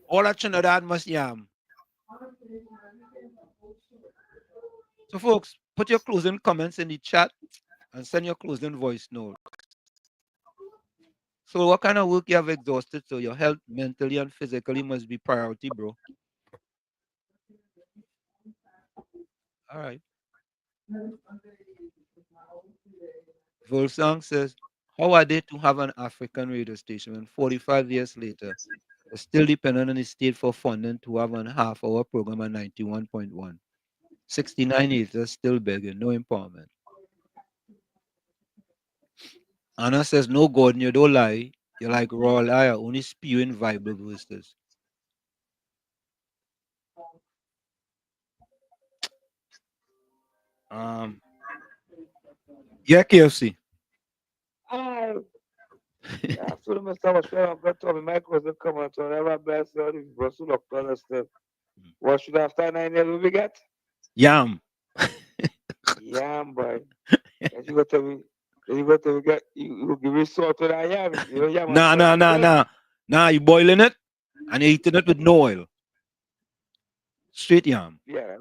All of Trinidad must yam. So, folks, put your closing comments in the chat and send your closing voice note. So, what kind of work you have exhausted? So, your health mentally and physically must be priority, bro. All right. Volsang says, how are they to have an African radio station when 45 years later, they're still dependent on the state for funding to have a half-hour program at 91.1? 69 years, they're still begging, no empowerment. Anna says, no, God, you don't lie. You're like raw liar, only spewing Bible verses. Yeah, KFC. Hi. After Mr. Washington, I've got to have my cousin come out to never bless the Brussels of understand. What should after 9 years will we get? Yam. Yam, boy. And you got to get you give me salt to that yam. You know, yam. Nah, you boiling it and eating it with no oil. Straight yam. Yeah,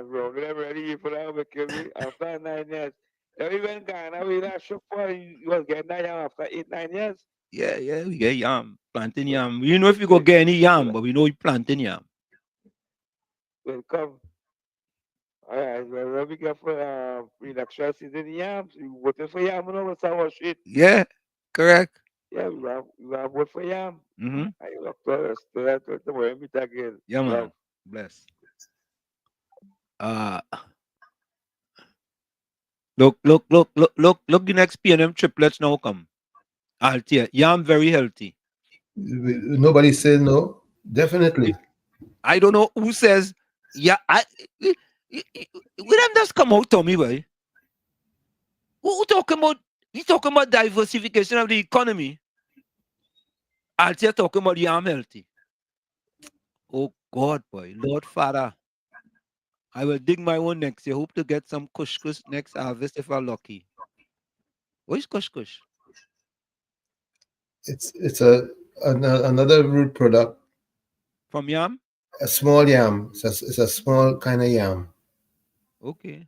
bro. Never ready for that because after 9 years. Even Ghana, we not sure for you was getting that yam after 8-9 years. Yeah, we get yam. Planting yam. We know if you go get any yam, but we know you planting yam. Welcome. All right, well, we get for election season yams. You voted for yam, you know, what's our shit? Yeah, correct. Yeah, we have voted for yam. Mm-hmm. I look to us to that to where we meet again. Yeah, man. Love. Bless. Look, the next PNM triplets now come. I'll tell you, yam very healthy. Nobody said no. Definitely. I don't know who says, yeah, we them just come out, Tommy, boy. Who talking about, we talking about diversification of the economy. I'll tell you, talking about yam healthy. Oh, God, boy, Lord Father. I will dig my own next year. Hope to get some kush next harvest if I'm lucky. What is kush? It's another root product. From yam? A small yam. It's a small kind of yam. Okay.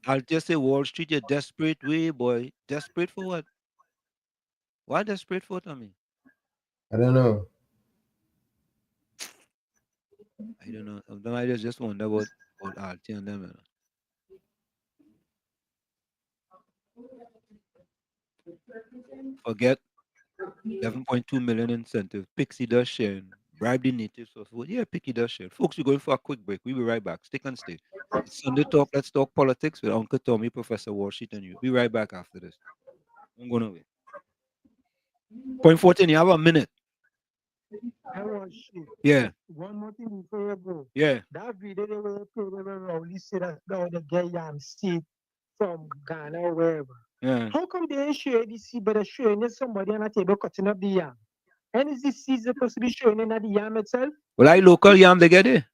I'll just say Wall Street, you're desperate way, boy. Desperate for what? Why desperate for, Tommy? I don't know. I don't know. Sometimes I just wonder about Archie and them. Forget 11.2 million incentive. Pixie does sharing. Bribe the natives of food. Yeah, Pixie does share. Folks, we're going for a quick break. We'll be right back. Stick and stay. It's Sunday Talk. Let's talk politics with Uncle Tommy, Professor Warsheet, and you. Be right back after this. I'm going away. Point 14, you have a minute. Yeah. One more thing before you go. Yeah. That video they will play, they will only say that now the guy yam seed from Ghana or wherever. Yeah. How come they ain't showing the seed, but they're showing somebody on a table cutting up the yam? And is this seed supposed to be showing in the yam itself? Well, I local yam they get it.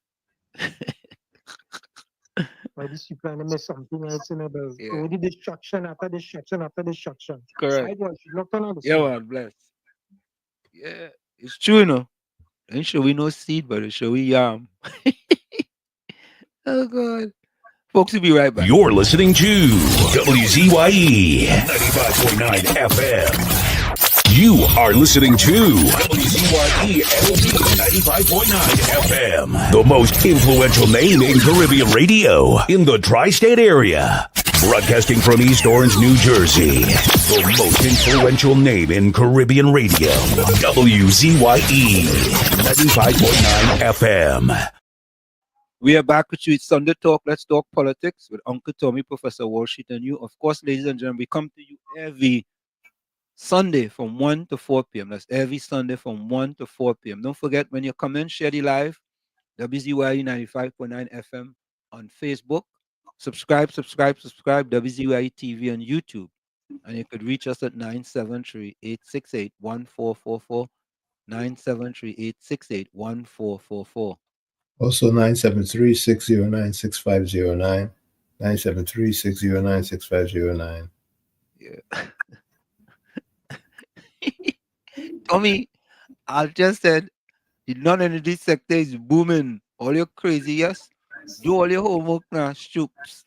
Why this people and miss something else in about only destruction after destruction after destruction. Correct. I was look on the Yeah, man, bless. Yeah, it's true, you know. Ain't sure we no seed, but it's sure we yam. Oh God. Folks, we'll be right back. You're listening to WZYE 95.9 FM. You are listening to WZYE 95.9 FM, the most influential name in Caribbean radio in the tri-state area. Broadcasting from East Orange, New Jersey, the most influential name in Caribbean radio. WZYE 95.9 FM. We are back with you. It's Sunday Talk. Let's talk politics with Uncle Tommy, Professor Warsheet, and you. Of course, ladies and gentlemen, we come to you every Sunday from 1 to 4 p.m. That's every Sunday from 1 to 4 p.m. Don't forget, when you come in, share the live, WZYE 95.9 FM on Facebook. Subscribe, WZYE TV on YouTube. And you could reach us at 973-868-1444, 973-868-1444. Also 973-609-6509. 973-609-6509. Yeah. Tommy, I just said the non-energy sector is booming. All your crazy, yes? Do all your homework now, stoops.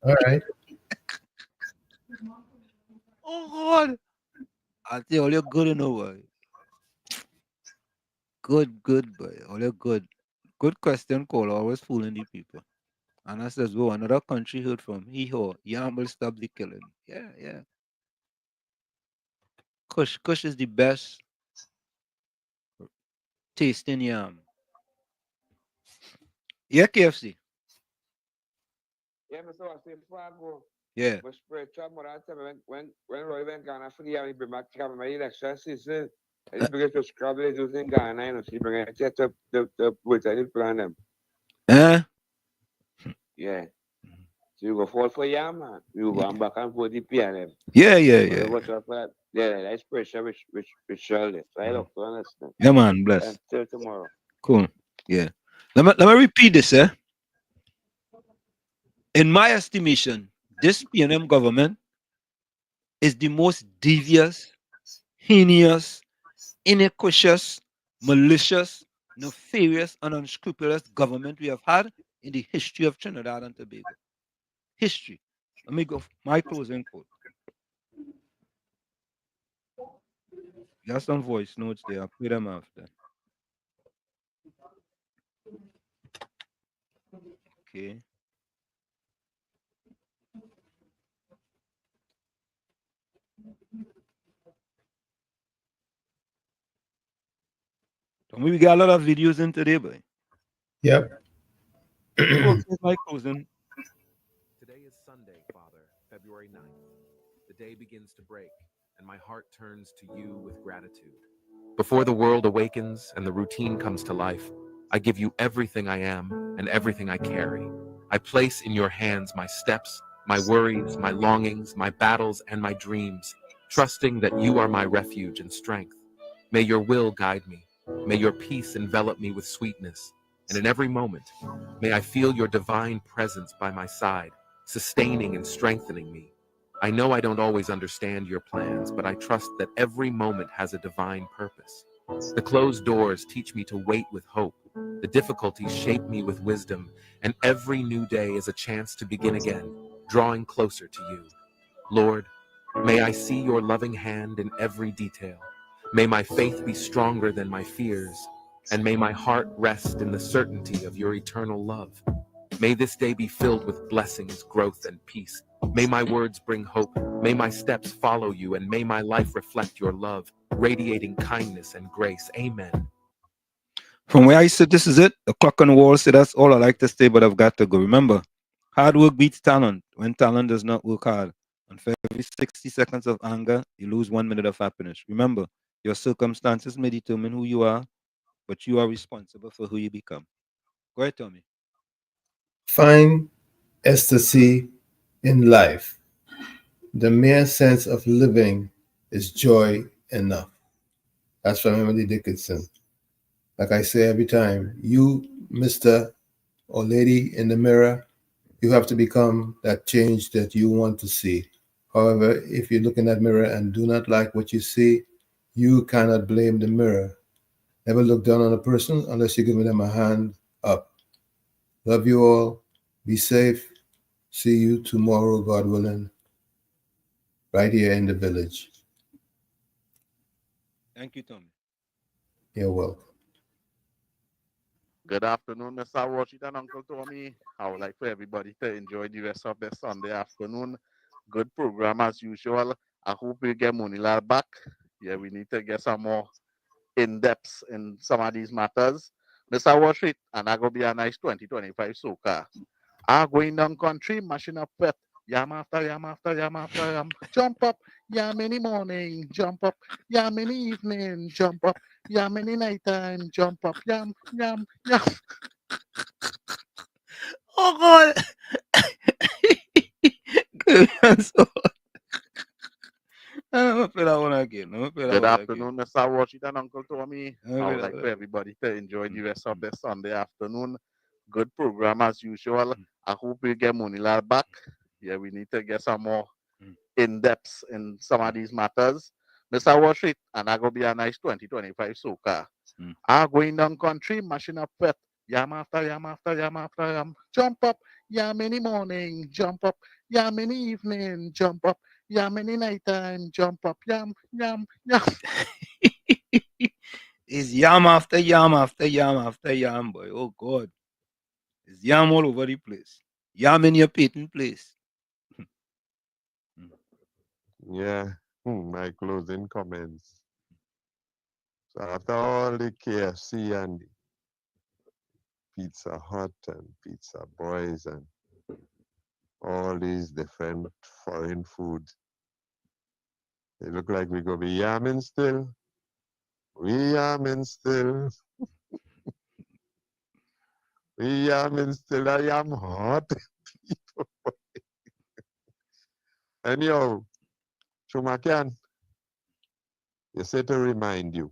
All right. Oh God. I'll say all you're good in boy. Good, boy. All you're good. Good question call, always fooling the people. And I says, well, another country heard from hee-haw. Yam will stop the killing. Yeah. Kush is the best tasting yam. Yeah, KFC. Yeah, Mr. Austin, before I go. Yeah. But spiritual morality, when Roy went Ghana for the yam, he bring back my election season. And he began to scrabble it using Ghana, you know, so he bring it to the with any plan them. Yeah. So you go forward for yam, man. You go back and forth the PNM. Yeah. Yeah, that's pressure which Shirley. So I look to understand. Yeah, man, bless. Until tomorrow. Cool. Yeah. Let me repeat this, eh? In my estimation, this PNM government is the most devious, heinous, iniquitous, malicious, nefarious, and unscrupulous government we have had in the history of Trinidad and Tobago. History. Let me go my closing quote. Got some voice notes there. I'll play them after. Okay. We got a lot of videos in today, boy. Yep. Folks, here's my closing. Today is Sunday, Father, February 9th. The day begins to break, and my heart turns to you with gratitude. Before the world awakens and the routine comes to life, I give you everything I am and everything I carry. I place in your hands my steps, my worries, my longings, my battles, and my dreams, trusting that you are my refuge and strength. May your will guide me. May your peace envelop me with sweetness, and in every moment, may I feel your divine presence by my side, sustaining and strengthening me. I know I don't always understand your plans, but I trust that every moment has a divine purpose. The closed doors teach me to wait with hope. The difficulties shape me with wisdom, and every new day is a chance to begin again, drawing closer to you. Lord, may I see your loving hand in every detail. May my faith be stronger than my fears, and may my heart rest in the certainty of your eternal love. May this day be filled with blessings, growth, and peace. May my words bring hope. May my steps follow you, and may my life reflect your love, radiating kindness and grace. Amen. From where I sit, this is it. The clock on the wall said that's all I like to say, but I've got to go. Remember, hard work beats talent when talent does not work hard. And for every 60 seconds of anger, you lose 1 minute of happiness. Remember, your circumstances may determine who you are, but you are responsible for who you become. Go ahead, Tommy. Find ecstasy in life. The mere sense of living is joy enough. That's from Emily Dickinson. Like I say every time, you, Mr. or lady in the mirror, you have to become that change that you want to see. However, if you look in that mirror and do not like what you see, you cannot blame the mirror. Never look down on a person unless you're giving them a hand up. Love you all. Be safe. See you tomorrow, God willing, right here in the village. Thank you, Tommy. You're welcome. Good afternoon, Mr. Washington, Uncle Tommy. I would like for everybody to enjoy the rest of the Sunday afternoon. Good program as usual. I hope we get Moonilal back. Yeah, we need to get some more in-depth in some of these matters. Mr. Washington, and I go be a nice 2025 soca. I going down country, mashing up wet. Yam after yam after yam after yam. Jump up, yam in the morning, jump up, yam in the evening, jump up, yam in the nighttime, jump up, yam, yam, yam. Oh, God. Good. So, I'm going to play that one again. Good afternoon, Mr. Washington, Uncle Tommy. I would like for everybody to enjoy the rest of the Sunday afternoon. Good program as usual. I hope we get Moonilal back. Yeah, we need to get some more in-depth in some of these matters. Mr. Washington, and I go be a nice 2025 soca. I going down country, mashing up wet. Yam after yam after yam after yam. Jump up, yam in the morning, jump up, yam in the evening, jump up, yam in the nighttime, jump up, yam, yam, yam. It's yam after yam after yam after yam, boy. Oh, God. It's yam all over the place. Yam in your patent place. Yeah, my closing comments. So after all the KFC and Pizza Hut and Pizza Boys and all these different foreign foods, it look like we go be yamming still. We yamming still. We yamming still. I am hot. Anyhow, Chumakan, you say to remind you.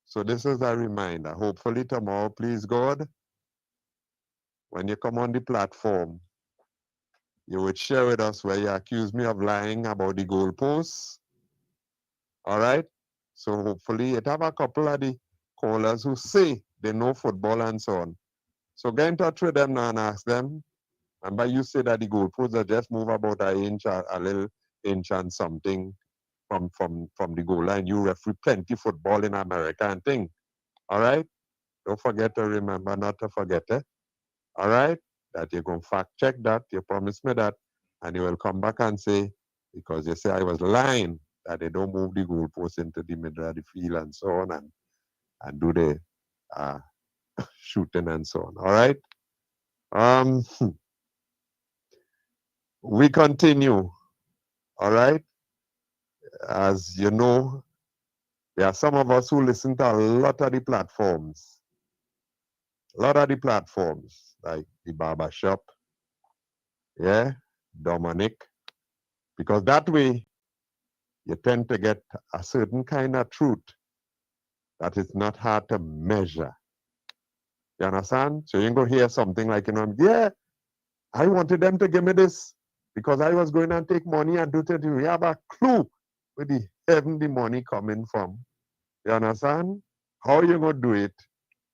So this is a reminder. Hopefully tomorrow, please God, when you come on the platform, you would share with us where you accuse me of lying about the goalposts. All right? So hopefully it have a couple of the callers who say they know football and so on. So get in touch with them now and ask them. Remember you say that the goalposts are just move about an inch, a little inch and something from the goal line. You referee plenty football in America and thing. All right? Don't forget to remember not to forget it. All right? That you're going to fact check that. You promise me that. And you will come back and say, because you say I was lying, that they don't move the goalpost into the middle of the field and so on and do the shooting and so on. All right? We continue. All right? As you know, there are some of us who listen to a lot of the platforms. A lot of the platforms, like the barber shop, yeah, Dominic, because that way you tend to get a certain kind of truth that it's not hard to measure. You understand? So you go hear something like, yeah, I wanted them to give me this because I was going to take money and do it. You have a clue where the heavenly money coming from. You understand? How you going to do it?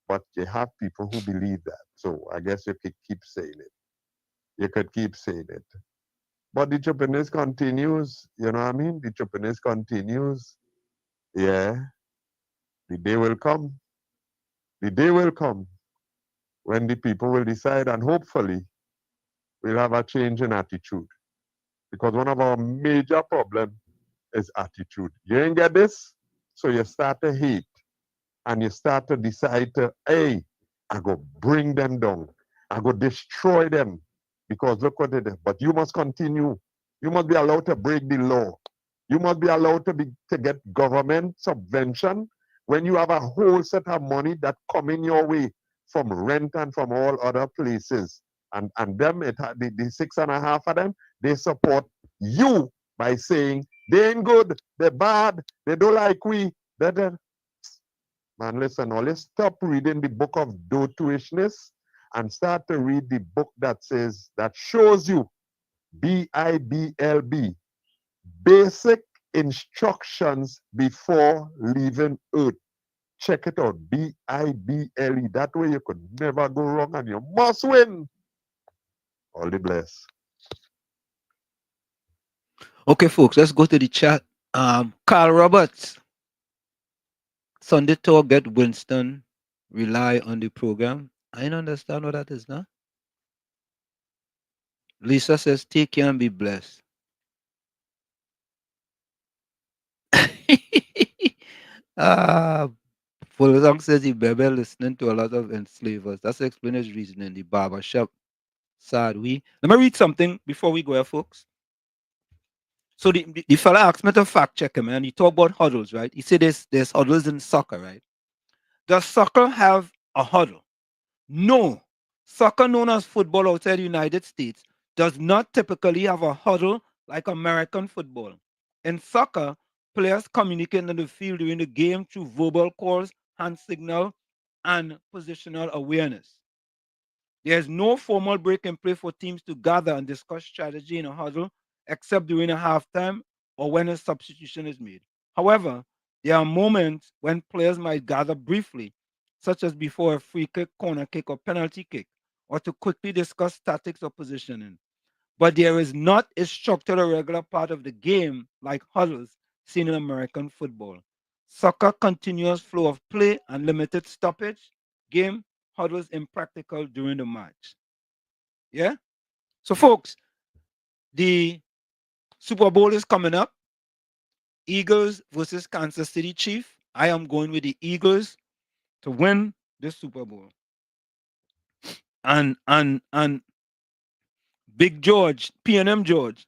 But you have people who believe that. So I guess you could keep saying it. You could keep saying it. But the Japanese continues, you know what I mean? The Japanese continues. Yeah. The day will come. The day will come when the people will decide, and hopefully we'll have a change in attitude. Because one of our major problems is attitude. You ain't get this? So you start to hate and you start to decide to, hey, I go bring them down. I go destroy them because look what it is. But you must continue. You must be allowed to break the law. You must be allowed to get government subvention when you have a whole set of money that come in your way from rent and from all other places. And them, the 6.5 of them, they support you by saying they ain't good, they're bad, they don't like we. Man, listen, now let's stop reading the book of do-to-ishness and start to read the book that says, that shows you BIBLB, basic instructions before leaving Earth. Check it out, BIBLE. That way you could never go wrong and you must win. All the bless. Okay, folks, let's go to the chat. Carl Roberts. Sunday talk get Winston rely on the program. I don't understand what that is now. Lisa says, take care and be blessed. Fulazong says he baby listening to a lot of enslavers. That's explain his reasoning. The barber shop. Sad we. Let me read something before we go here, folks. So the fella asked me to fact check him, and he talked about huddles, right? He said there's huddles in soccer, right? Does soccer have a huddle? No. Soccer, known as football outside the United States, does not typically have a huddle like American football. In soccer, players communicate in the field during the game through verbal calls, hand signal, and positional awareness. There's no formal break in play for teams to gather and discuss strategy in a huddle, except during a halftime or when a substitution is made. However, there are moments when players might gather briefly, such as before a free kick, corner kick, or penalty kick, or to quickly discuss tactics or positioning. But there is not a structured or regular part of the game like huddles seen in American football. Soccer continuous flow of play and limited stoppage game huddles impractical during the match. Yeah? So, folks, the Super Bowl is coming up. Eagles versus Kansas City Chiefs. I am going with the Eagles to win the Super Bowl. And Big George, PNM George,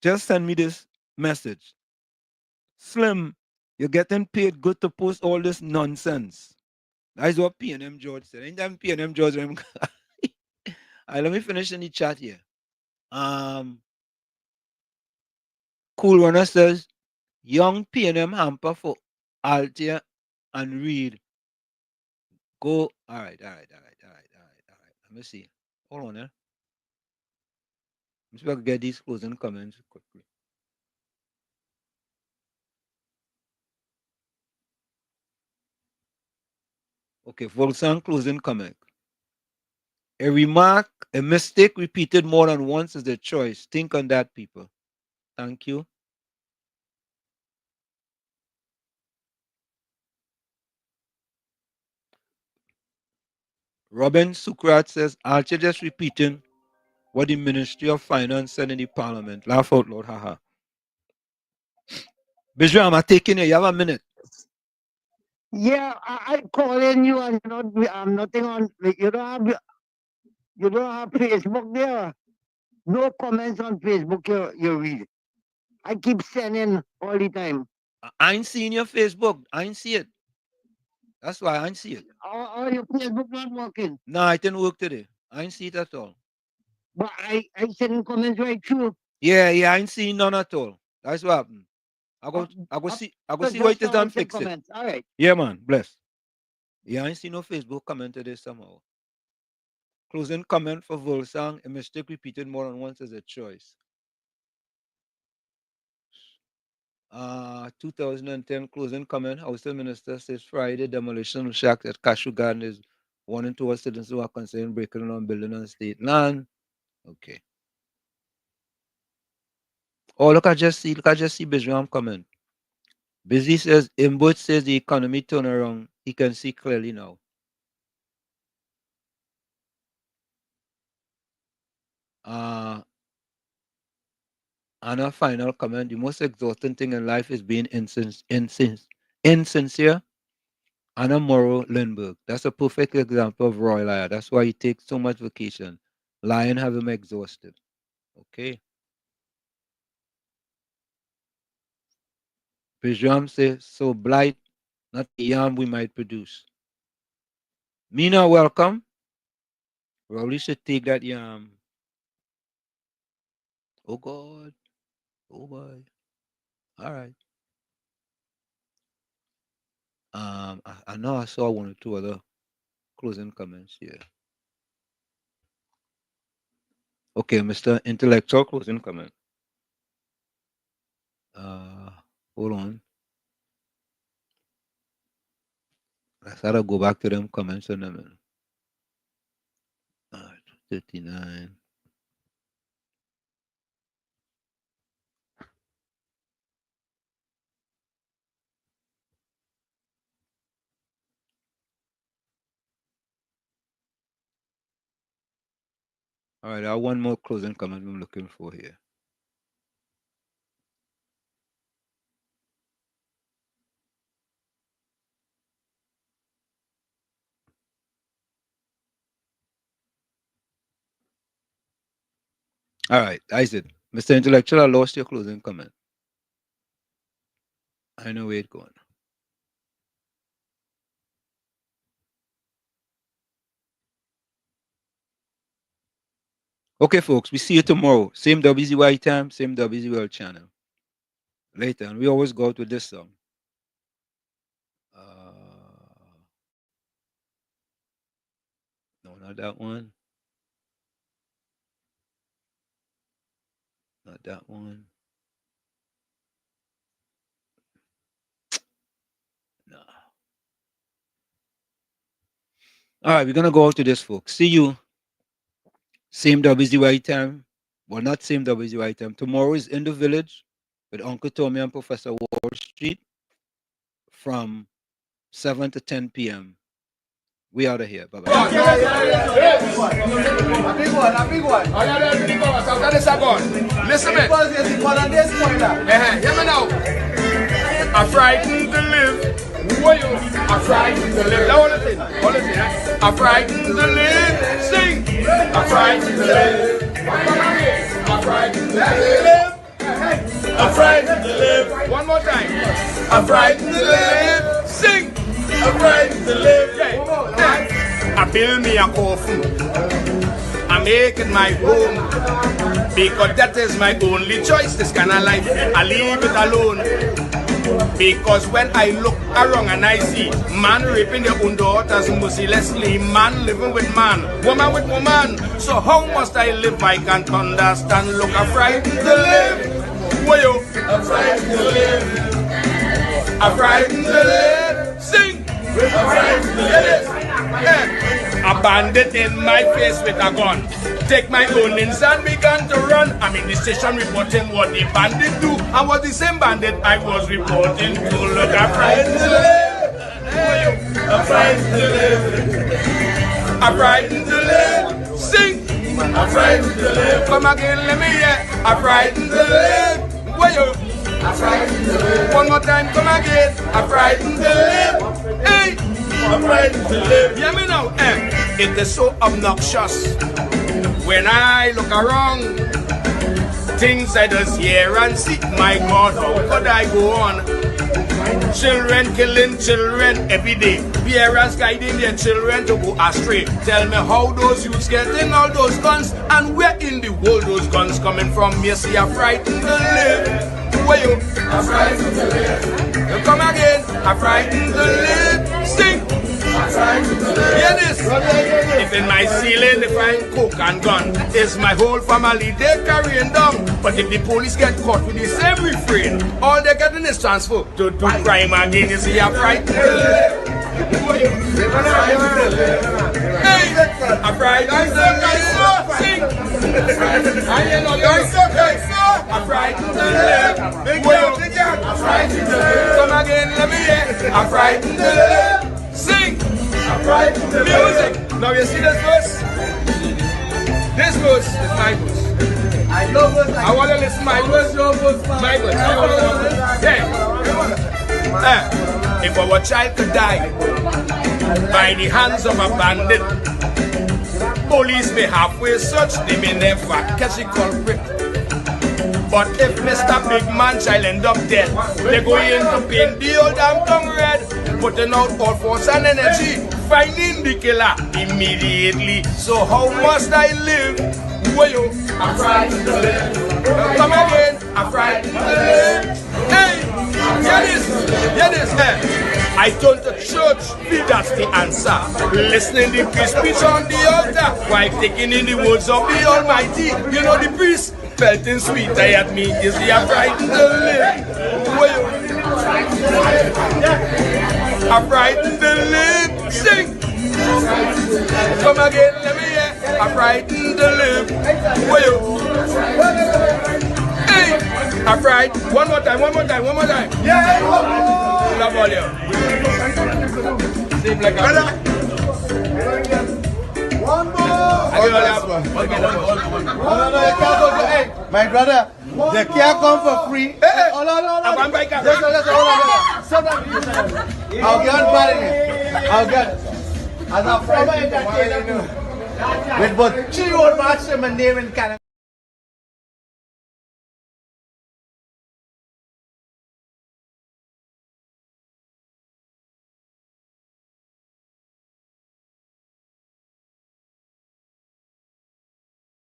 just send me this message. Slim, you're getting paid good to post all this nonsense. That's what PNM George said. Ain't that PNM George? All right, let me finish in the chat here. Cool Runner says, young PNM hamper for Altia and Reed. Go. All right. Let me see. Hold on there. I'm supposed to get these closing comments quickly. Okay, Volkswagen closing comment. A remark, a mistake repeated more than once is a choice. Think on that, people. Thank you. Robin Sukrat says, Archer just repeating what the Ministry of Finance said in the Parliament. Laugh out loud, haha. Bijram, I'm taking it. You have a minute. Yeah, I calling you and I'm nothing on. You don't have Facebook there. No comments on Facebook. You read. I keep sending all the time. I ain't seen your Facebook. I ain't see it. That's why I ain't see it. Or your Facebook not working. No, it didn't work today. I ain't see it at all. But I send comments right through. Yeah, I ain't seen none at all. That's what happened. I go see So what it just is now I and can fix it. comment. All right. Yeah, man. Bless. Yeah, I ain't see no Facebook comment to this somehow. Closing comment for Volsang, a mistake repeated more than once is a choice. 2010 closing comment. House Minister says Friday demolition of shack at Cashew Garden is warning towards citizens who are concerned breaking on building on state land. Okay. Oh, look at Jesse Bijram comment. Busy says Imbut says the economy turn around. He can see clearly now. And a final comment. The most exhausting thing in life is being insincere. Anna Morrow Lindbergh. That's a perfect example of Roy liar. That's why he takes so much vacation. Lion have him exhausted. Okay. Bijram says, so blight, not the yam we might produce. Mina, welcome. Rowley should take that yam. Oh God. Oh boy. All right. I know I saw one or two other closing comments here. Okay, Mr. Intellectual closing comment. Hold on. I gotta go back to them comments in a minute. 39. All right, I have one more closing comment I'm looking for here. All right, I said, Mr. Intellectual, I lost your closing comment. I know where it's going. Okay, folks, we see you tomorrow. Same WZY time, same WZY channel. Later, and we always go out with this song. No, not that one. Not that one. No. All right, we're going to go out to this, folks. See you. Same WZY time. Well, not same WZY time. Tomorrow is in the village with Uncle Tommy and Professor Wall Street from 7 to 10 p.m. We out of here. Bye-bye. A big one. Listen, man. Hear me now. I'm frightened to live. Who are you? I'm frightened to live. Now, all the thing. I'm frightened to live. Sing. I'm frightened to live. I'm frightened to live. I'm frightened to live. One more time. I'm frightened to live. Sing. I'm frightened to live. I build me a coffin. I make it my home. Because that is my only choice. This kind of life, I leave it alone. Because when I look around and I see man raping their own daughters mercilessly, man living with man, woman with woman. So how must I live? I can't understand. Look, I'm frightened to live. Why you? I'm frightened to live. I'm frightened to live. Sing. I'm frightened to live. A bandit in my face with a gun. Take my own and began to run. I'm in the station reporting what the bandit do. I was the same bandit I was reporting to. Look, I'm frightened to live. I'm frightened to live. I'm frightened to live. Sing. I'm frightened to live. Come again, let me hear. I'm frightened to live. Where you? I'm frightened to live. One more time, come again. I'm frightened to live. Hey. I'm frightened to live. Hear me now. It is so obnoxious. When I look around, things I just hear and see, my God, how could I go on? Children killing children every day. Parents guiding their children to go astray. Tell me how those youths getting all those guns, and where in the world those guns coming from? You see, I'm frightened to live. Where you? I'm frightened to live. You come again. I'm frightened to live. Sing. I'm frightened to live. Hear this. If in my ceiling they find coke and gun, it's my whole family they carrying down. But if the police get caught with the same refrain, all they getting is transfer to do crime again. You see, I'm frightened to live. Hey, I'm frightened to live. Sing. I'm frightened to live. I'm frightened to live. Come again, let me hear. I'm frightened to live. Sing. I'm frightened to live. Music. Now you see this verse? This verse is my verse. I love verse. I want to listen to my verse. My verse. Yeah. If our child could die by the hands of a bandit, police may halfway search, they may never catch the culprit. But if Mr. Big Man child end up dead, they're going to paint the old damn tongue red, putting out all force and energy, finding the killer immediately. So how must I live? Well, you, I'm frightened to live. Come again, I'm frightened to live. Hey, hear this, hey. I turn to church, that's the answer. Listening to the priest preach on the altar, while taking in the words of the Almighty. You know the priest felt in sweet at me, is he a frightened to live? Well, I'm frightened to live. Sing. Come again, let me hear. I'm frightened to live. Well, hey, I'm frightened. One more time. Yeah. Love all you. Seem like a one more. Hey, my brother, they can't come for free. Hey, hold on. I'll get on party. I'll get. As a former entertainer, with about 3 old matches, my name in Canada.